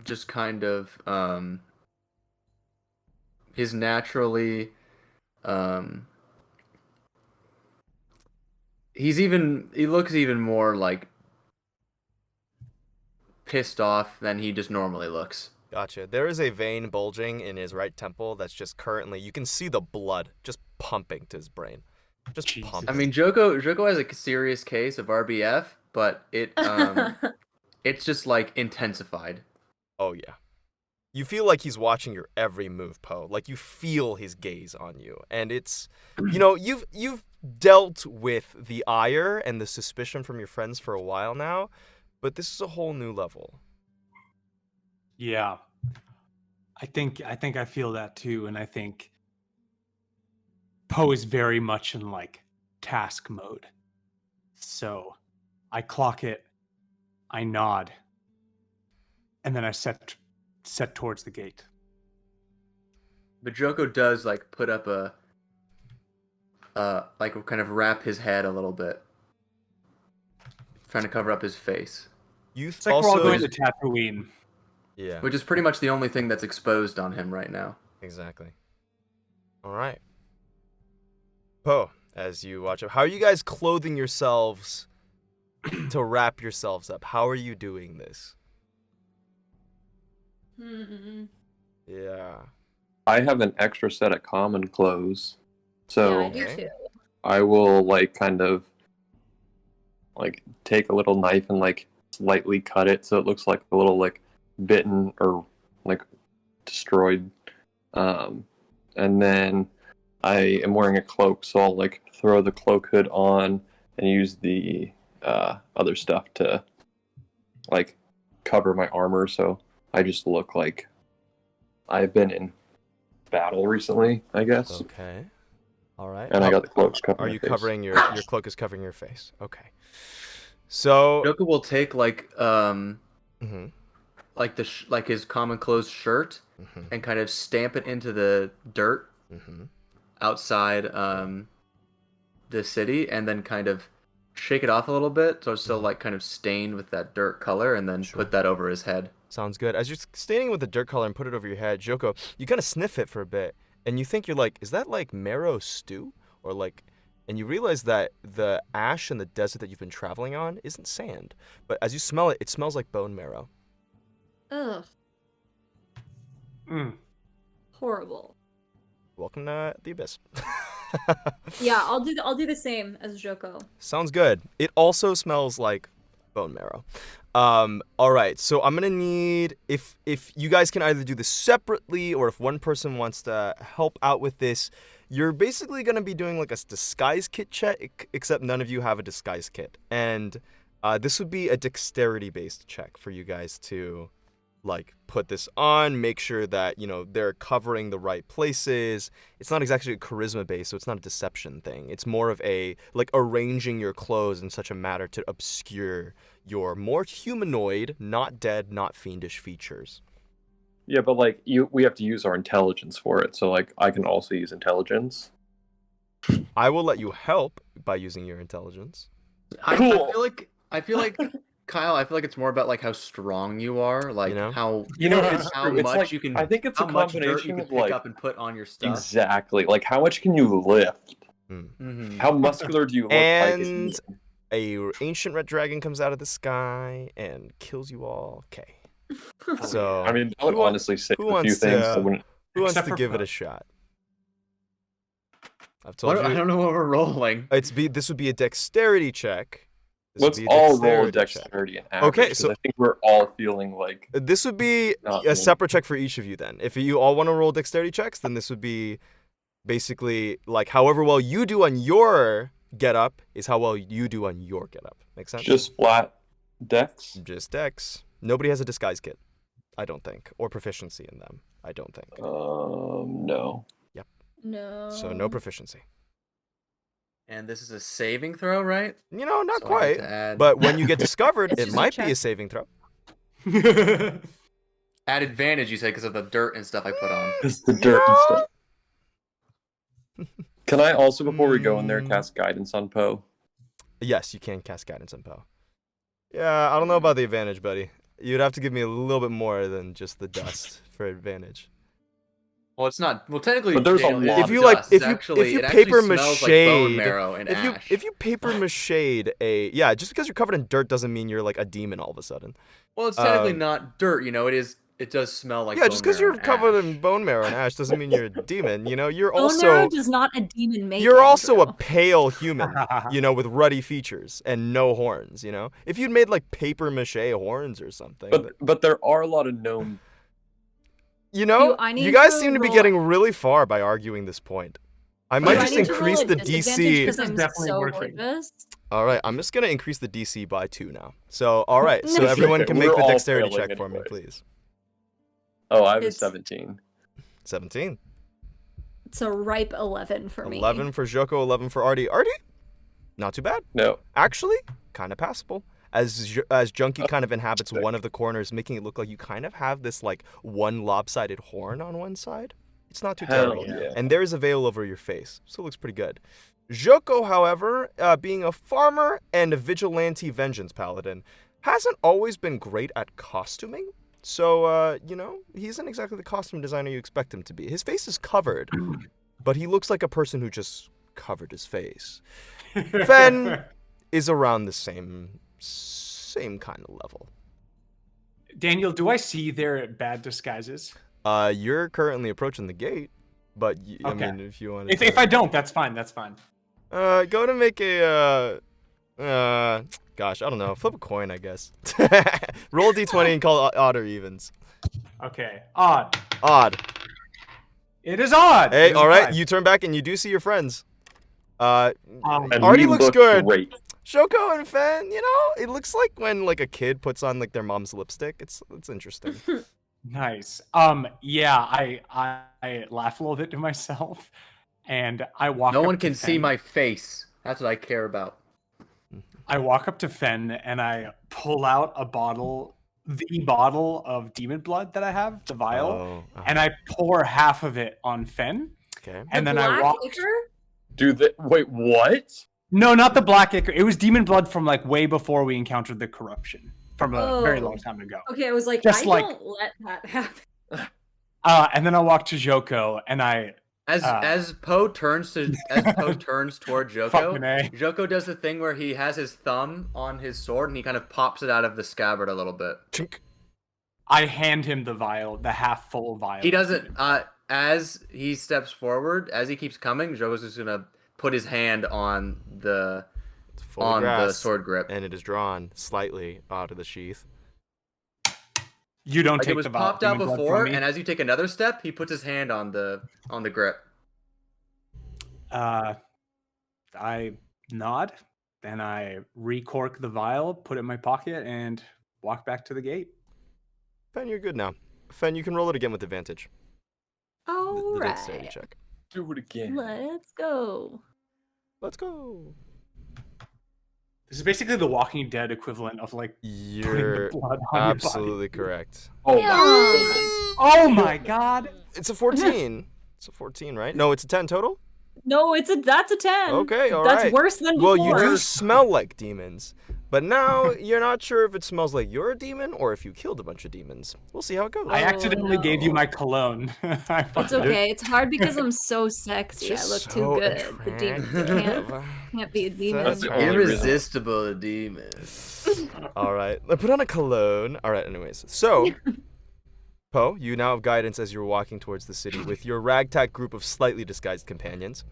just kind of his naturally He looks even more like pissed off than he just normally looks. Gotcha. There is a vein bulging in his right temple that's just currently, you can see the blood just pumping to his brain. Just Jesus. pumping. I mean, Joko has a serious case of RBF, but it's just like intensified. Oh, yeah. You feel like he's watching your every move, Poe. Like you feel his gaze on you. And it's, you've dealt with the ire and the suspicion from your friends for a while now, but this is a whole new level. Yeah. I think I feel that too, and I think Poe is very much in like task mode. So I clock it, I nod, and then I set towards the gate. But Joko does like put up a like kind of wrap his head a little bit, trying to cover up his face, It's like we're all going to Tatooine. Yeah, which is pretty much the only thing that's exposed on him right now. exactly. All right. Poe, as you watch up, how are you guys clothing yourselves to wrap yourselves up? How are you doing this? Yeah. I have an extra set of common clothes, so Yeah, I do Okay. too. I will like kind of like take a little knife and like slightly cut it so it looks like a little like bitten or like destroyed. And then I am wearing a cloak, so I'll like throw the cloak hood on and use the other stuff to like cover my armor, so I just look like I've been in battle recently, I guess. Okay. All right. And I got the cloaks covering Are my you face. covering your cloak is covering your face? Okay. So. Joko will take like Mhm. like like his common clothes shirt Mhm. and kind of stamp it into the dirt Mhm. outside the city, and then kind of shake it off a little bit so it's still like kind of stained with that dirt color, and then Sure. put that over his head. Sounds good. As you're standing with the dirt color and put it over your head, Joko, you kind of sniff it for a bit, and you think you're like, is that like marrow stew, or like, and you realize that the ash in the desert that you've been traveling on isn't sand, but as you smell it, it smells like bone marrow. Ugh, Mm. horrible. Welcome to the abyss. Yeah, I'll do the same as Joko. Sounds good. It also smells like bone marrow. All right, so I'm gonna need if you guys can either do this separately or if one person wants to help out with this, you're basically gonna be doing like a disguise kit check, except none of you have a disguise kit, and this would be a dexterity based check for you guys to like put this on, make sure that they're covering the right places. It's not exactly charisma based, so it's not a deception thing. It's more of a like arranging your clothes in such a manner to obscure your more humanoid, not dead, not fiendish features. Yeah, but like we have to use our intelligence for it, so like I can also use intelligence. I will let you help by using your intelligence. Cool. I feel like Kyle, I feel like it's more about like how strong you are, like how it's how true. It's much like, you can. I think it's how a much dirt you combination can of pick like up and put on your stuff. exactly like how much can you lift? Mm-hmm. How muscular do you look And like? a ancient red dragon comes out of the sky and kills you all. Okay. So I mean, I would who wa- honestly say who a few wants things. to- I wouldn't. who wants Except to for give it Poe. a shot? I've told I you. don't know what we're rolling. This would be a dexterity check. This would Let's be a all roll a dexterity check. dexterity and average. Okay, 'cause so- I think we're all feeling like This would be not a separate check for each of you then. If you all want to roll dexterity checks, then this would be basically like however well you do on your get up is how well you do on your get up. Make sense? just flat dex. Just dex. Nobody has a disguise kit, I don't think, or proficiency in them. I don't think. No. No. So no proficiency. And this is a saving throw, right? Not So I quite. get to add- But when you get discovered, It's it just a might be a check. saving throw. Add advantage, you said, because of the dirt and stuff I put on. It's the dirt and stuff. Can I also, before we go in there, cast guidance on Poe? Yes, you can cast guidance on Poe. Yeah, I don't know about the advantage, buddy. You'd have to give me a little bit more than just the dust for advantage. Well, it's not. Well, technically, But there's a Daniel, lot it's If you like, dust. if It's you actually, if you it actually paper smells like bone mache, marrow and ash. if you paper mache a yeah, just because you're covered in dirt doesn't mean you're like a demon all of a sudden. Well, it's technically Um, not dirt. You know, it is. It does smell like yeah, bone just because marrow you're and covered ash. in bone marrow and ash doesn't mean you're a demon. You know, you're Bone marrow also does not a demon make. you're also a Andrew. pale human. You know, with ruddy features and no horns. You know, if you'd made like paper mache horns or something, But there are a lot of gnome. you know, I need you guys to seem to be roll- getting really far by arguing this point. I might Do I just need to roll increase a the disadvantage DC. because This is I'm definitely so working. nervous? All right, I'm just gonna increase the DC by 2 now. So, all right, so No. everyone can make We're the all dexterity failing check for me, anyways. please. Oh, I have a It's- 17. 17, It's a ripe 11 for me. 11 for Joko, 11 for Artie. Artie, not too bad. No. Actually, kind of passable. As Junkie kind of inhabits one of the corners, making it look like you kind of have this like one lopsided horn on one side. It's not too Hell terrible. yeah. And there is a veil over your face, so it looks pretty good. Joko, however, being a farmer and a vigilante vengeance paladin, hasn't always been great at costuming. So, you know, he isn't exactly the costume designer you expect him to be. His face is covered, but he looks like a person who just covered his face. Fen is around the same kind of level. Daniel, do I see their bad disguises? You're currently approaching the gate, but I Okay. mean, if you want If I don't, that's fine. That's fine. go to make a gosh, I don't know, flip a coin, I guess. Roll a d20 and call odd or evens. Okay. Odd. Odd. It is odd. Hey, It is all right, five. you turn back and you do see your friends. Um, And Artie we looks look good. Great. Shoko and Fen, you know, it looks like when like a kid puts on like their mom's lipstick. It's interesting. Nice. Yeah, I laugh a little bit to myself, and I walk. No up one to can see Fen. my face. That's what I care about. I walk up to Fen and I pull out the bottle of demon blood that I have, the vial, Oh, and I pour half of it on Fen, okay. and The then I black walk. ichor? Wait, what? No, not the black ichor. It was demon blood from like way before we encountered the corruption from a very Oh. long time ago. Okay, I was like, Just I like- don't let that happen. And then I walk to Joko and I As Poe turns toward Joko, Fucking A. Joko does the thing where he has his thumb on his sword and he kind of pops it out of the scabbard a little bit. Chink. I hand him the vial, the half full vial. He doesn't. As he steps forward, as he keeps coming, Joko's just gonna put his hand on the It's full of the grass, sword grip. and it is drawn slightly out of the sheath. You don't Like take it was the vial. popped out demon blood from before, me. and as you take another step, he puts his hand on the grip. I nod, and I recork the vial, put it in my pocket, and walk back to the gate. Fen, you're good now. Fen, you can roll it again with advantage. All The dexterity right. check. Do it again. Let's go. Let's go. This is basically the Walking Dead equivalent of like putting You're the blood on your absolutely correct. Oh, Yeah. body. Oh my god! It's a 14. It's a 14, right? No, it's a 10 total? No, that's a 10. Okay, all That's right. worse than Well, before. you do smell like demons, but now you're not sure if it smells like you're a demon or if you killed a bunch of demons. We'll see how it goes. I accidentally gave you no. my cologne. I It's fucked it. okay. It's hard because I'm so sexy. I Just look so too good. The attractive. can't be a demon. That's So the only reason. Irresistible demon. All right, let's put on a cologne. All right, anyways. So, Poe, you now have guidance as you're walking towards the city with your ragtag group of slightly disguised companions.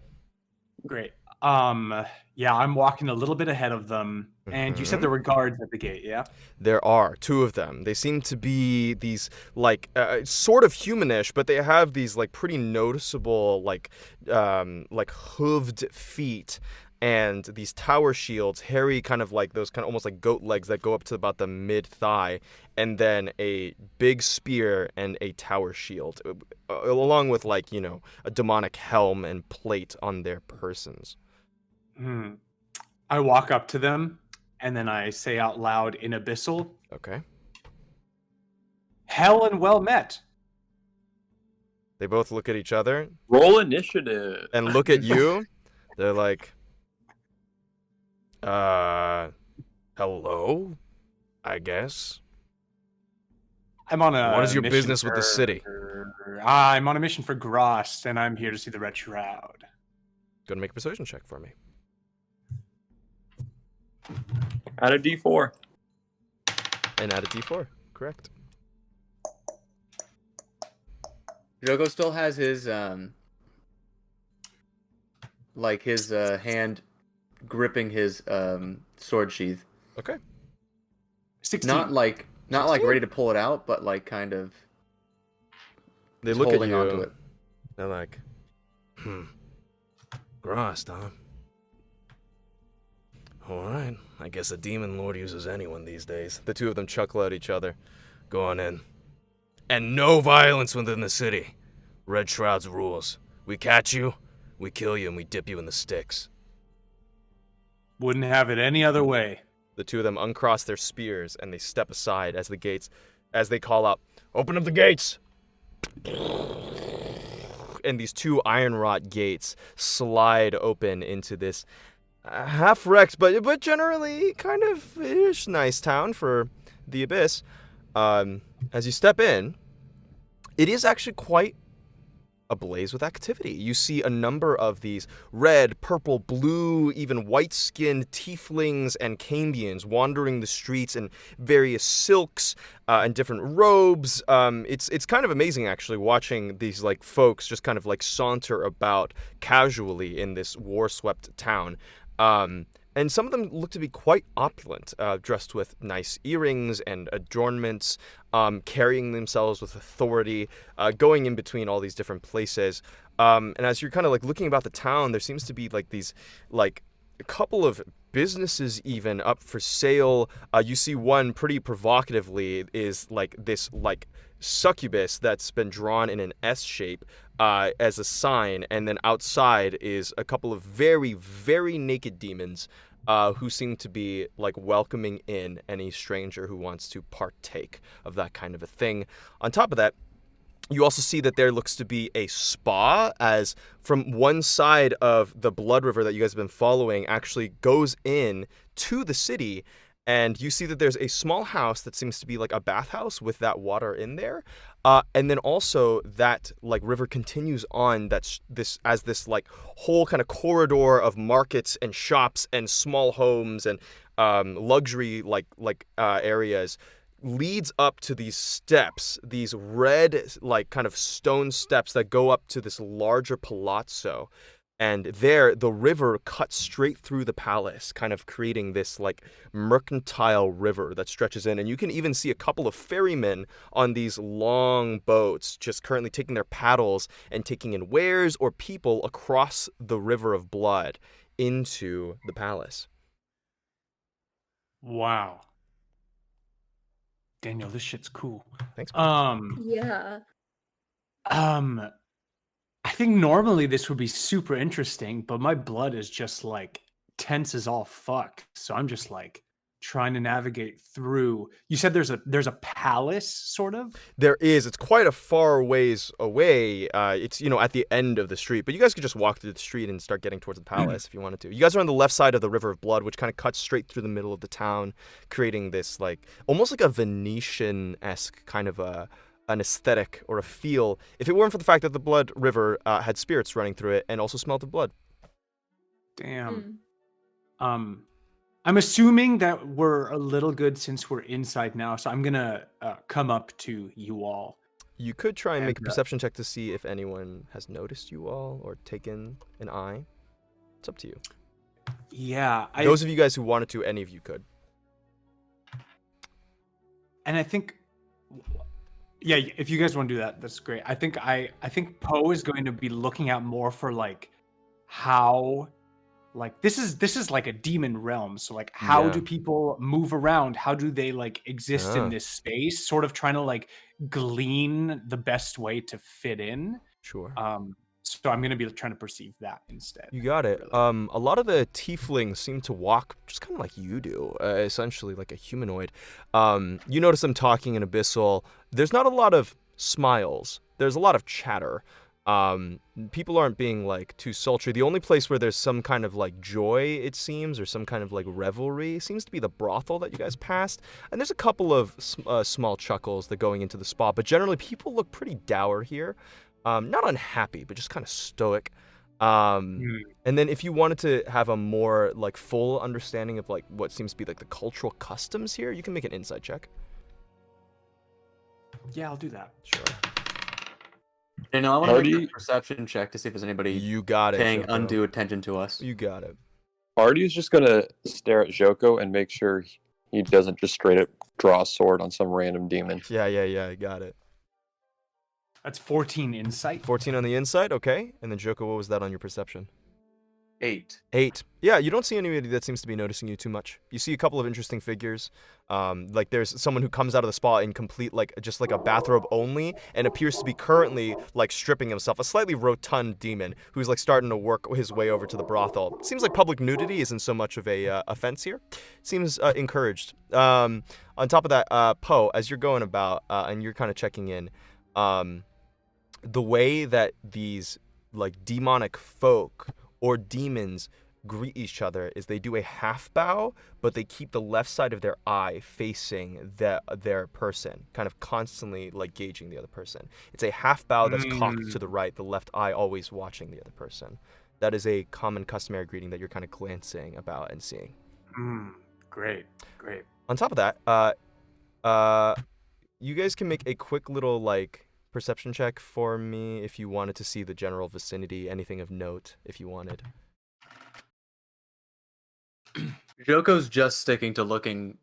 Great. Yeah, I'm walking a little bit ahead of them, and you said there were guards at the gate. Yeah. There are 2 of them. They seem to be these like sort of humanish, but they have these like pretty noticeable like hooved feet and these tower shields, hairy kind of like those kind of almost like goat legs that go up to about the mid thigh, and then a big spear and a tower shield, along with like, you know, a demonic helm and plate on their persons. I walk up to them, and then I say out loud in Abyssal, Okay. "Hell and well met." They both look at each other Roll initiative. and look at you. They're like, hello, I guess. I'm on a. What is your mission business with the city? here? I'm on a mission for Grost, and I'm here to see the Red Shroud. Go to make a persuasion check for me. Add a D4. And add a D4. Correct. Jogo still has his hand gripping his sword sheath. Okay. 16. Not like 16? ready to pull it out, but like kind of They just look at holding you. onto it. They're like, Grost, huh? Alright, I guess a demon lord uses anyone these days. The two of them chuckle at each other. Go on in. And no violence within the city. Red Shroud's rules. We catch you, we kill you, and we dip you in the Styx. Wouldn't have it any other way. The two of them uncross their spears and they step aside as they call out, open up the gates! And these two iron wrought gates slide open into this half-wrecked, but generally kind of ish nice town for the Abyss. As you step in, it is actually quite ablaze with activity. You see a number of these red, purple, blue, even white-skinned tieflings and cambions wandering the streets in various silks and different robes. It's kind of amazing actually watching these like folks just kind of like saunter about casually in this war-swept town. And some of them look to be quite opulent, dressed with nice earrings and adornments, carrying themselves with authority, going in between all these different places. And as you're kind of like looking about the town, there seems to be like these, like a couple of businesses even up for sale. You see one pretty provocatively is like this like succubus that's been drawn in an S shape as a sign, and then outside is a couple of very, very naked demons who seem to be like welcoming in any stranger who wants to partake of that kind of a thing. On top of that, you also see that there looks to be a spa, as from one side of the Blood River that you guys have been following actually goes in to the city, and you see that there's a small house that seems to be like a bathhouse with that water in there. And then also that like river continues on this like whole kind of corridor of markets and shops and small homes and luxury areas leads up to these steps, these red like kind of stone steps that go up to this larger palazzo. And there, the river cuts straight through the palace, kind of creating this like mercantile river that stretches in. And you can even see a couple of ferrymen on these long boats just currently taking their paddles and taking in wares or people across the river of blood into the palace. Wow. Daniel, this shit's cool. Thanks, man. Yeah. I think normally this would be super interesting, but my blood is just like tense as all fuck. So I'm just like trying to navigate through. You said there's a palace, sort of? There is. It's quite a far ways away. It's, at the end of the street. But you guys could just walk through the street and start getting towards the palace if you wanted to. You guys are on the left side of the River of Blood, which kind of cuts straight through the middle of the town, creating this like almost like a Venetian-esque kind of an aesthetic or a feel, if it weren't for the fact that the Blood River had spirits running through it and also smelled of blood. Damn. I'm assuming that we're a little good since we're inside now, so I'm gonna come up to you all. You could try and make a perception check to see if anyone has noticed you all or taken an eye. It's up to you. Yeah. Those of you guys who wanted to, any of you could. And I think... Yeah, if you guys want to do that, that's great. I think Poe is going to be looking out more for like how like this is like a demon realm. So like how do people move around? How do they like exist in this space? Sort of trying to like glean the best way to fit in. Sure. So I'm going to be trying to perceive that instead. You got it. Really. A lot of the tieflings seem to walk just kind of like you do, essentially like a humanoid. You notice them talking in Abyssal. There's not a lot of smiles. There's a lot of chatter. People aren't being like too sultry. The only place where there's some kind of like joy, it seems, or some kind of like revelry, seems to be the brothel that you guys passed. And there's a couple of small chuckles that going into the spa, but generally people look pretty dour here. Not unhappy, but just kind of stoic. And then if you wanted to have a more like full understanding of like what seems to be like the cultural customs here, you can make an insight check. Yeah, I'll do that. Sure. You know, I want to Artie- make a perception check to see if there's anybody You got it. paying Joko. undue attention to us. You got it. Artie's just gonna stare at Joko and make sure he doesn't just straight up draw a sword on some random demon. Yeah, I got it. That's 14 insight. 14 on the inside, okay. And then Joko, what was that on your perception? 8. 8. Yeah, you don't see anybody that seems to be noticing you too much. You see a couple of interesting figures. Like there's someone who comes out of the spa in complete, like just like a bathrobe only, and appears to be currently like stripping himself. A slightly rotund demon who's like starting to work his way over to the brothel. Seems like public nudity isn't so much of a offense here. Seems encouraged. On top of that, Poe, as you're going about and you're kind of checking in, the way that these like demonic folk or demons greet each other is they do a half bow, but they keep the left side of their eye facing their person, kind of constantly like gauging the other person. It's a half bow that's cocked to the right, the left eye always watching the other person. That is a common customary greeting that you're kind of glancing about and seeing. Great. On top of that, you guys can make a quick little like perception check for me if you wanted to see the general vicinity, anything of note if you wanted. Joko's just sticking to looking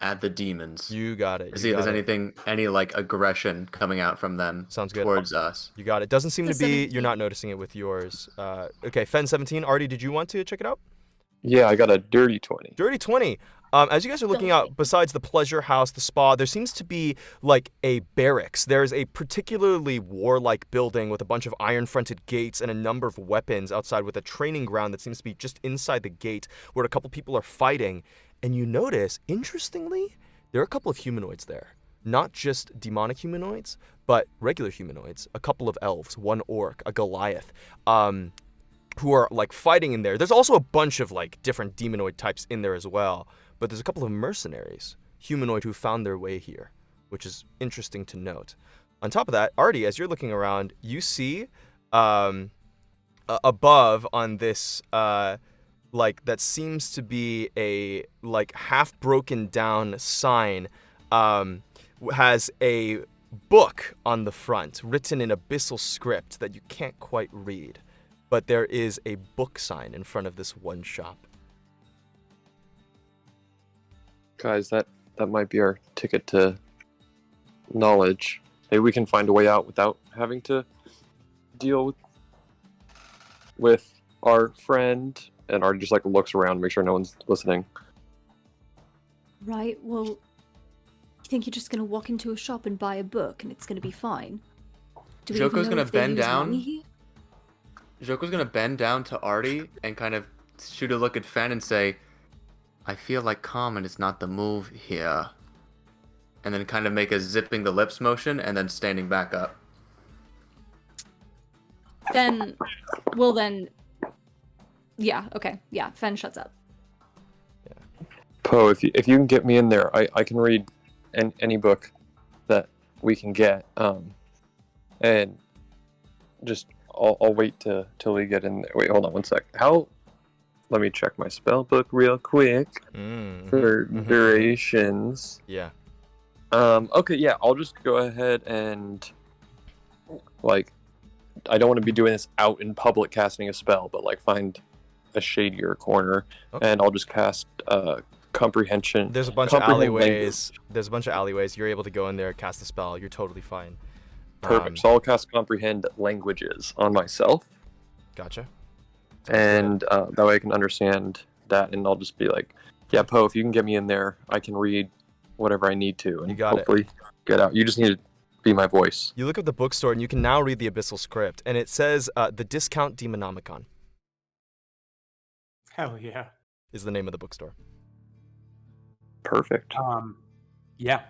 at the demons. You got it. To see if there's any like aggression coming out from them. Sounds good. Towards us. You got it. Doesn't seem The to be. 17. You're not noticing it with yours. Okay, Fen 17. Artie, did you want to check it out? Yeah, I got a dirty 20. Dirty 20. As you guys are looking out, besides the pleasure house, the spa, there seems to be like a barracks. There's a particularly warlike building with a bunch of iron-fronted gates and a number of weapons outside with a training ground that seems to be just inside the gate where a couple people are fighting. And you notice, interestingly, there are a couple of humanoids there. Not just demonic humanoids, but regular humanoids. A couple of elves, one orc, a Goliath. Who are like fighting in there. There's also a bunch of like different demonoid types in there as well. But there's a couple of mercenaries, humanoid, who found their way here, which is interesting to note. On top of that, Artie, as you're looking around, you see above on this like that seems to be a like half broken down sign, has a book on the front written in abyssal script that you can't quite read. But there is a book sign in front of this one shop. Guys, that might be our ticket to knowledge. Maybe we can find a way out without having to deal with our friend. And Artie just like looks around, make sure no one's listening. Right, well, you think you're just gonna walk into a shop and buy a book and it's gonna be fine? Do we even Joko's know gonna if they bend use down. money here? Joko's gonna bend down to Artie and kind of shoot a look at Fen and say, I feel like common is not the move here. And then kind of make a zipping the lips motion and then standing back up. Then, well then, yeah, okay, yeah, Fen shuts up. Poe, if you can get me in there, I can read any book that we can get. And just I'll wait till we get in there. Wait, hold on one sec. Let me check my spell book real quick for durations. Yeah. Okay, yeah, I'll just go ahead and like I don't want to be doing this out in public casting a spell, but like find a shadier corner and I'll just cast comprehension. There's a bunch of comprehend alleyways. language. There's a bunch of alleyways. You're able to go in there, cast a spell. You're totally fine. Perfect. So I'll cast comprehend languages on myself. Gotcha. And that way I can understand that, and I'll just be like, yeah, Poe, if you can get me in there, I can read whatever I need to, and You got it. hopefully get out. You just need to be my voice. You look up the bookstore and you can now read the abyssal script, and it says the Discount Demonomicon Hell yeah. is the name of the bookstore. Perfect. Yeah.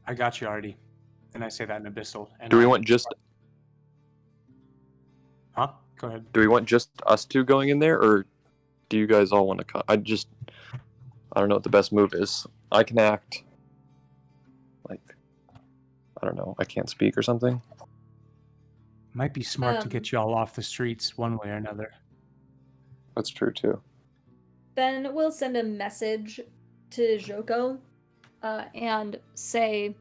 I got you, Artie. And I say that in Abyssal. And Do we want just Go ahead. Do we want just us two going in there, or do you guys all want to come? I don't know what the best move is. I can act like, I don't know, I can't speak or something. Might be smart to get you all off the streets one way or another. That's true too. Ben will send a message to Joko and say,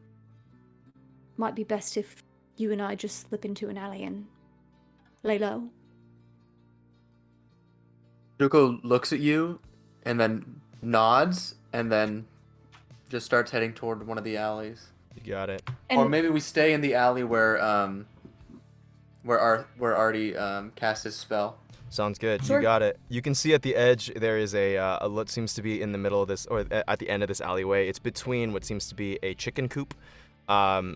might be best if you and I just slip into an alley and lay low. Joko looks at you and then nods and then just starts heading toward one of the alleys. You got it. Or maybe we stay in the alley where Artie cast his spell. Sounds good. Sure. You got it. You can see at the edge there is a what seems to be in the middle of this, or at the end of this alleyway. It's between what seems to be a chicken coop,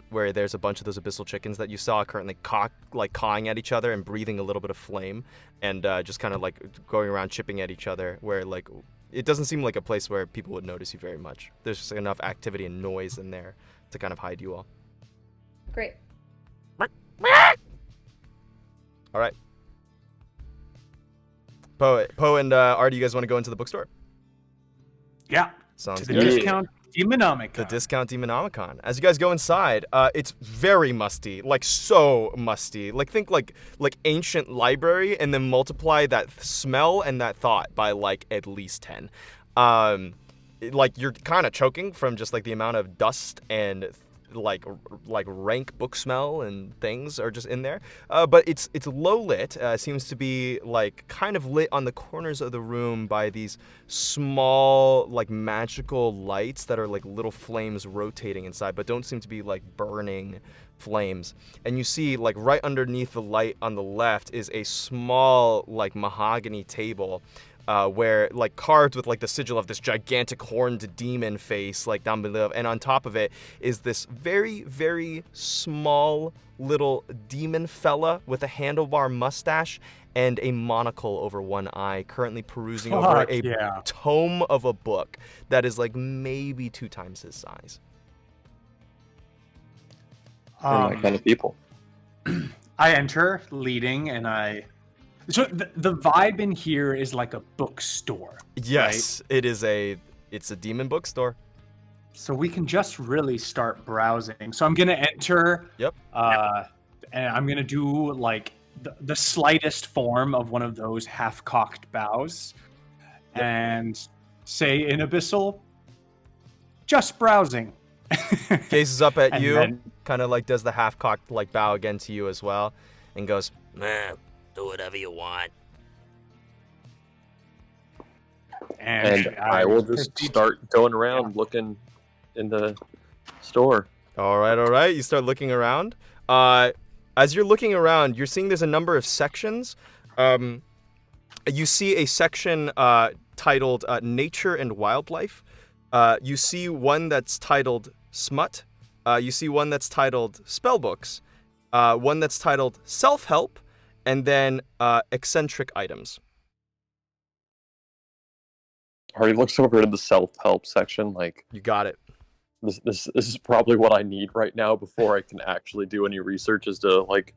where there's a bunch of those abyssal chickens that you saw currently cawing at each other and breathing a little bit of flame, and just kind of like going around chipping at each other. Where like it doesn't seem like a place where people would notice you very much. There's just enough activity and noise in there to kind of hide you all. Great. All right. Poe and Artie, you guys want to go into the bookstore? Yeah. Sounds To the good. discount Demonomicon. The discount Demonomicon. As you guys go inside, it's very musty, like so musty. Like think like ancient library, and then multiply that smell and that thought by like at least 10. Like you're kind of choking from just like the amount of dust and like rank book smell and things are just in there. But it's low lit. Seems to be like kind of lit on the corners of the room by these small like magical lights that are like little flames rotating inside, but don't seem to be like burning flames. And you see like right underneath the light on the left is a small like mahogany table. Where like carved with like the sigil of this gigantic horned demon face like down below, and on top of it is this very, very small little demon fella with a handlebar mustache and a monocle over one eye, currently perusing over a tome of a book that is like maybe 2 times his size. They're my kind of people. I enter leading, and So the vibe in here is like a bookstore. Yes, right? it's a demon bookstore. So we can just really start browsing. So I'm gonna enter. Yep. And I'm gonna do like the slightest form of one of those half-cocked bows, and say in Abyssal, just browsing. Gazes up at And you, then- kind of like does the half-cocked like bow again to you as well, and goes, "Man, do whatever you want." And I will just start going around looking in the store. All right. You start looking around. As you're looking around, you're seeing there's a number of sections. You see a section titled Nature and Wildlife. You see one that's titled Smut. You see one that's titled Spellbooks. One that's titled Self-Help. And then eccentric items. Hardy looks over to the self-help section like, You got it. this is probably what I need right now before I can actually do any research, is to like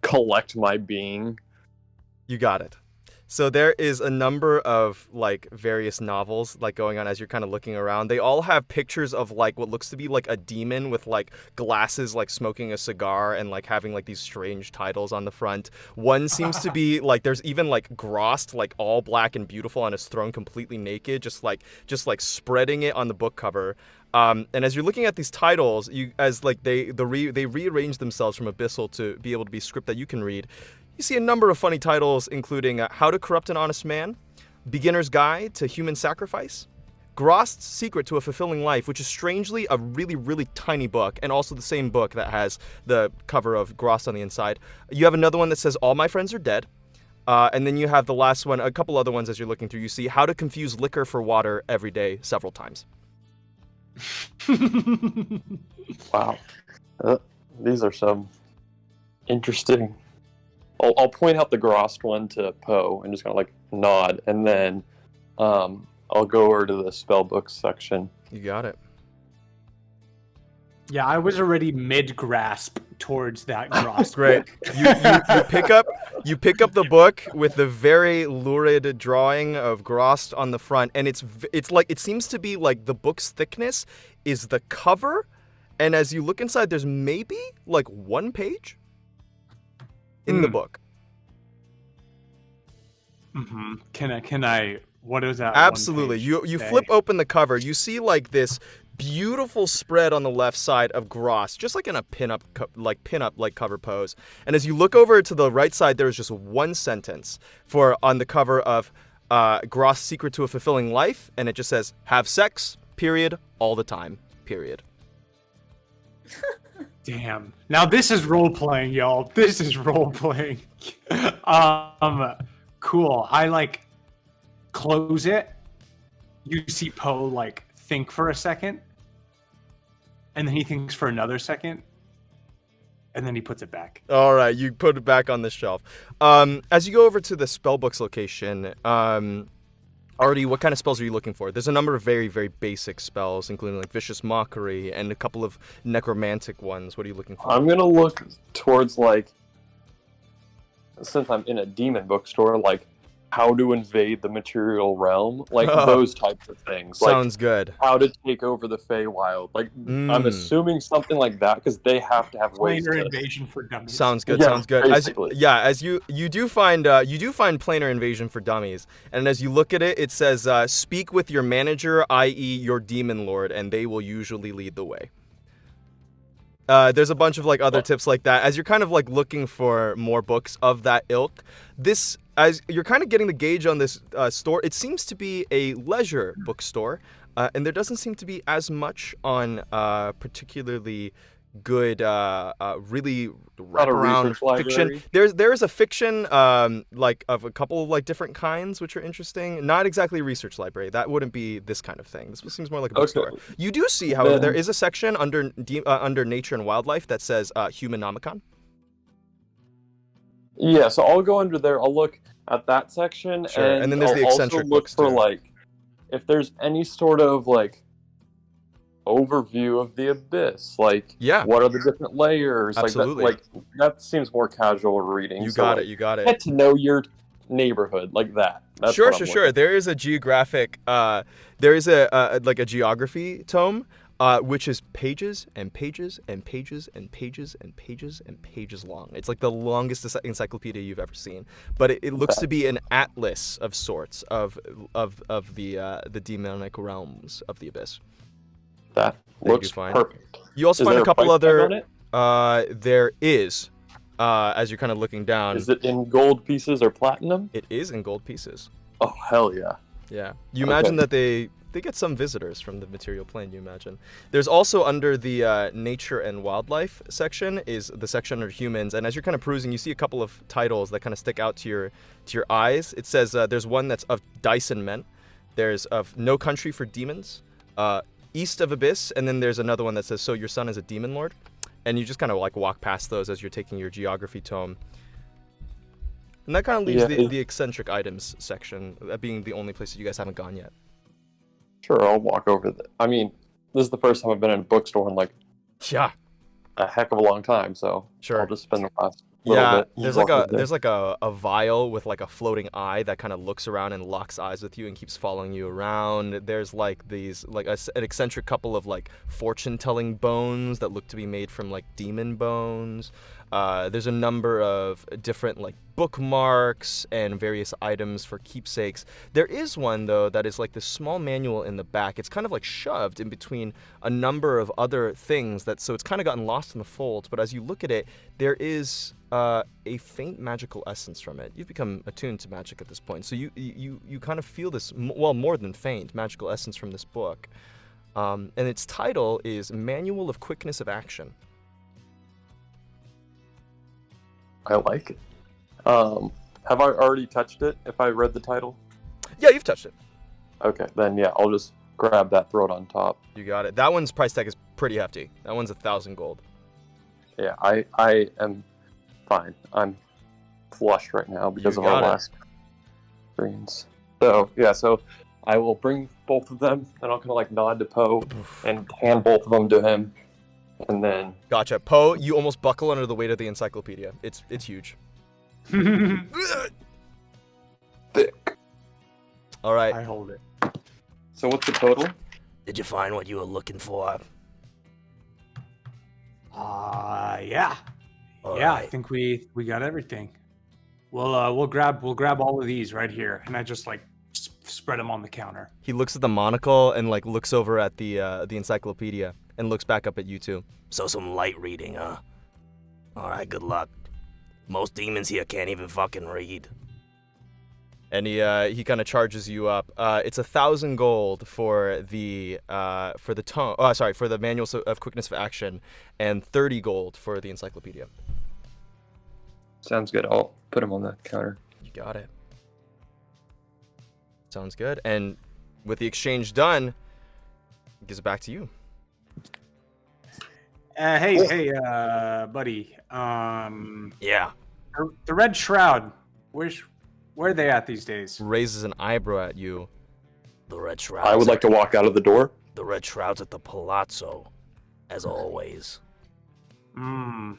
collect my being. You got it. So there is a number of like various novels like going on as you're kind of looking around. They all have pictures of like what looks to be like a demon with like glasses, like smoking a cigar and like having like these strange titles on the front. One seems to be like there's even like Grost, like all black and beautiful on his throne, completely naked, just like spreading it on the book cover. And as you're looking at these titles, they rearrange themselves from Abyssal to be able to be script that you can read. You see a number of funny titles, including How to Corrupt an Honest Man, Beginner's Guide to Human Sacrifice, Grost's Secret to a Fulfilling Life, which is strangely a really, really tiny book, and also the same book that has the cover of Grost on the inside. You have another one that says All My Friends Are Dead, and then you have the last one, a couple other ones as you're looking through. You see How to Confuse Liquor for Water Every Day several times. Wow. These are some interesting... I'll point out the Grost one to Poe and just kind of like nod, and then I'll go over to the spellbook section. You got it. Yeah, I was already mid-grasp towards that Grost. Great. You pick up the book with the very lurid drawing of Grost on the front, and it's like it seems to be like the book's thickness is the cover, and as you look inside, there's maybe like one page in the book. Mm-hmm. Can I? What is that? Absolutely. You flip open the cover. You see like this beautiful spread on the left side of Grost, just like in a pinup cover pose. And as you look over to the right side, there is just one sentence on the cover of Grost's Secret to a Fulfilling Life, and it just says, "Have sex, period, all the time, period." Damn. Now this is role playing, y'all. This is role playing. Cool. I like close it. You see Poe like think for a second, and then he thinks for another second, and then he puts it back. All right, you put it back on the shelf. As you go over to the spellbooks location, Artie, what kind of spells are you looking for? There's a number of very, very basic spells, including like Vicious Mockery and a couple of necromantic ones. What are you looking for? I'm gonna look towards like, since I'm in a demon bookstore, like how to invade the material realm, like those types of things. Sounds good. How to take over the Feywild. Like I'm assuming something like that because they have to have ways Planar to... invasion for dummies. Sounds good. Yeah, sounds good. basically. As you do find planar invasion for dummies, and as you look at it, it says speak with your manager, i.e., your demon lord, and they will usually lead the way. There's a bunch of like other tips like that. As you're kind of like looking for more books of that ilk, as you're kind of getting the gauge on this store, it seems to be a leisure bookstore, and there doesn't seem to be as much on particularly good, really wraparound fiction. There is a fiction like of a couple of like different kinds which are interesting. Not exactly a research library. That wouldn't be this kind of thing. This seems more like a bookstore. Okay. You do see, however, there is a section under nature and wildlife that says Humanomicon. Yeah, so I'll go under there. I'll look at that section, Sure. And then there's I'll the eccentric also look books for too. like if there's any sort of like overview of the abyss, like what are the different layers. Absolutely. Like that seems more casual reading. You so, got like, it. You got it. Get to know your neighborhood like that. That's Sure. what I'm looking. There is a geographic. There is a like a geography tome, which is pages and pages and pages and pages and pages and pages long. It's like the longest encyclopedia you've ever seen. But it looks to be an atlas of sorts of the demonic realms of the abyss. That looks perfect. You also Is find there a couple price tag other. on it? There is. As you're kind of looking down. Is it in gold pieces or platinum? It is in gold pieces. Oh hell yeah! Yeah, you imagine that they get some visitors from the material plane. You imagine. There's also under the nature and wildlife section is the section under humans, and as you're kind of perusing, you see a couple of titles that kind of stick out to your eyes. It says there's one that's of Dyson Men, there's of No Country for Demons, East of Abyss, and then there's another one that says So Your Son is a Demon Lord. And you just kind of like walk past those as you're taking your geography tome. And that kind of leaves the eccentric items section, that being the only place that you guys haven't gone yet. Sure, I'll walk over there. I mean, this is the first time I've been in a bookstore in like a heck of a long time, so I'll just spend the last little bit. There's like a vial with like a floating eye that kind of looks around and locks eyes with you and keeps following you around. There's like these like an eccentric couple of like fortune-telling bones that look to be made from like demon bones. There's a number of different like bookmarks and various items for keepsakes. There is one though that is like this small manual in the back. It's kind of like shoved in between a number of other things so it's kind of gotten lost in the folds. But as you look at it, there is a faint magical essence from it. You've become attuned to magic at this point, so you kind of feel this more than faint magical essence from this book, and its title is Manual of Quickness of Action. I like it. Have I already touched it if I read the title? Yeah, you've touched it. Okay, then yeah, I'll just grab that, throw it on top. You got it. That one's price tag is pretty hefty. That one's 1,000 gold. Yeah, I am fine. I'm flushed right now because of our last screens. So, yeah, so I will bring both of them, and I'll kind of like nod to Poe and hand both of them to him. And then Gotcha. Poe, you almost buckle under the weight of the encyclopedia. It's huge. thick. All right. I hold it. So what's the total? Did you find what you were looking for? Yeah. All Yeah, I right. think we got everything. We'll grab all of these right here, and I just like spread them on the counter. He looks at the monocle and like looks over at the encyclopedia and looks back up at you two. So some light reading, huh? All right, good luck. Most demons here can't even fucking read. And he kind of charges you up. It's 1,000 gold for the tome. Oh, sorry, for the manual of quickness of action, and 30 gold for the encyclopedia. Sounds good. I'll put him on the counter. You got it. Sounds good. And with the exchange done, he gives it back to you. Hey, buddy. Yeah. The Red Shroud. Where are they at these days? Raises an eyebrow at you. The Red Shroud. I would like to walk out of the door. The Red Shroud's at the Palazzo, as always. You're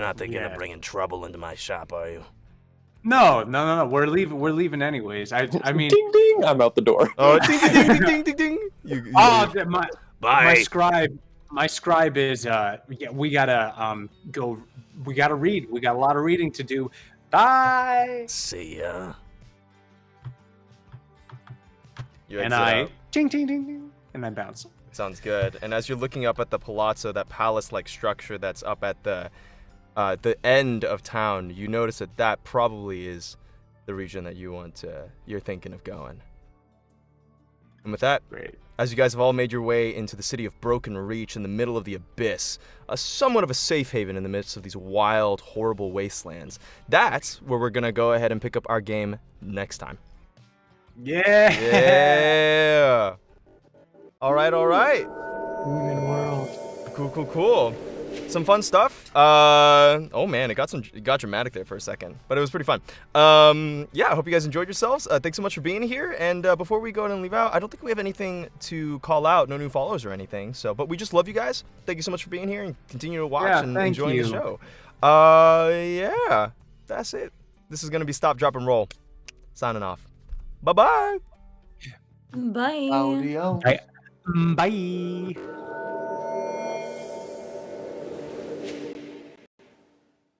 not thinking of bringing trouble into my shop, are you? No. We're leaving anyways. I mean, Ding ding! I'm out the door. Oh, ding ding ding ding ding ding! You my scribe is we gotta go. We gotta read. We got a lot of reading to do. Bye. See ya. You And exit I out. ding ding ding ding, and I bounce. Sounds good. And as you're looking up at the palazzo, that palace-like structure that's up at the end of town, you notice that probably is the region that you're thinking of going. And with that, Great. as you guys have all made your way into the city of Broken Reach in the middle of the abyss, somewhat of a safe haven in the midst of these wild, horrible wastelands, that's where we're gonna go ahead and pick up our game next time. Yeah. Yeah. All right. Human world. Cool. Some fun stuff. Oh man, it got dramatic there for a second, but it was pretty fun. Yeah, I hope you guys enjoyed yourselves. Thanks so much for being here. And before we go ahead and leave out, I don't think we have anything to call out, no new followers or anything. But we just love you guys. Thank you so much for being here and continue to watch and enjoying the show. Yeah, that's it. This is gonna be Stop, Drop, and Roll. Signing off. Bye-bye. Bye. Audio. Bye.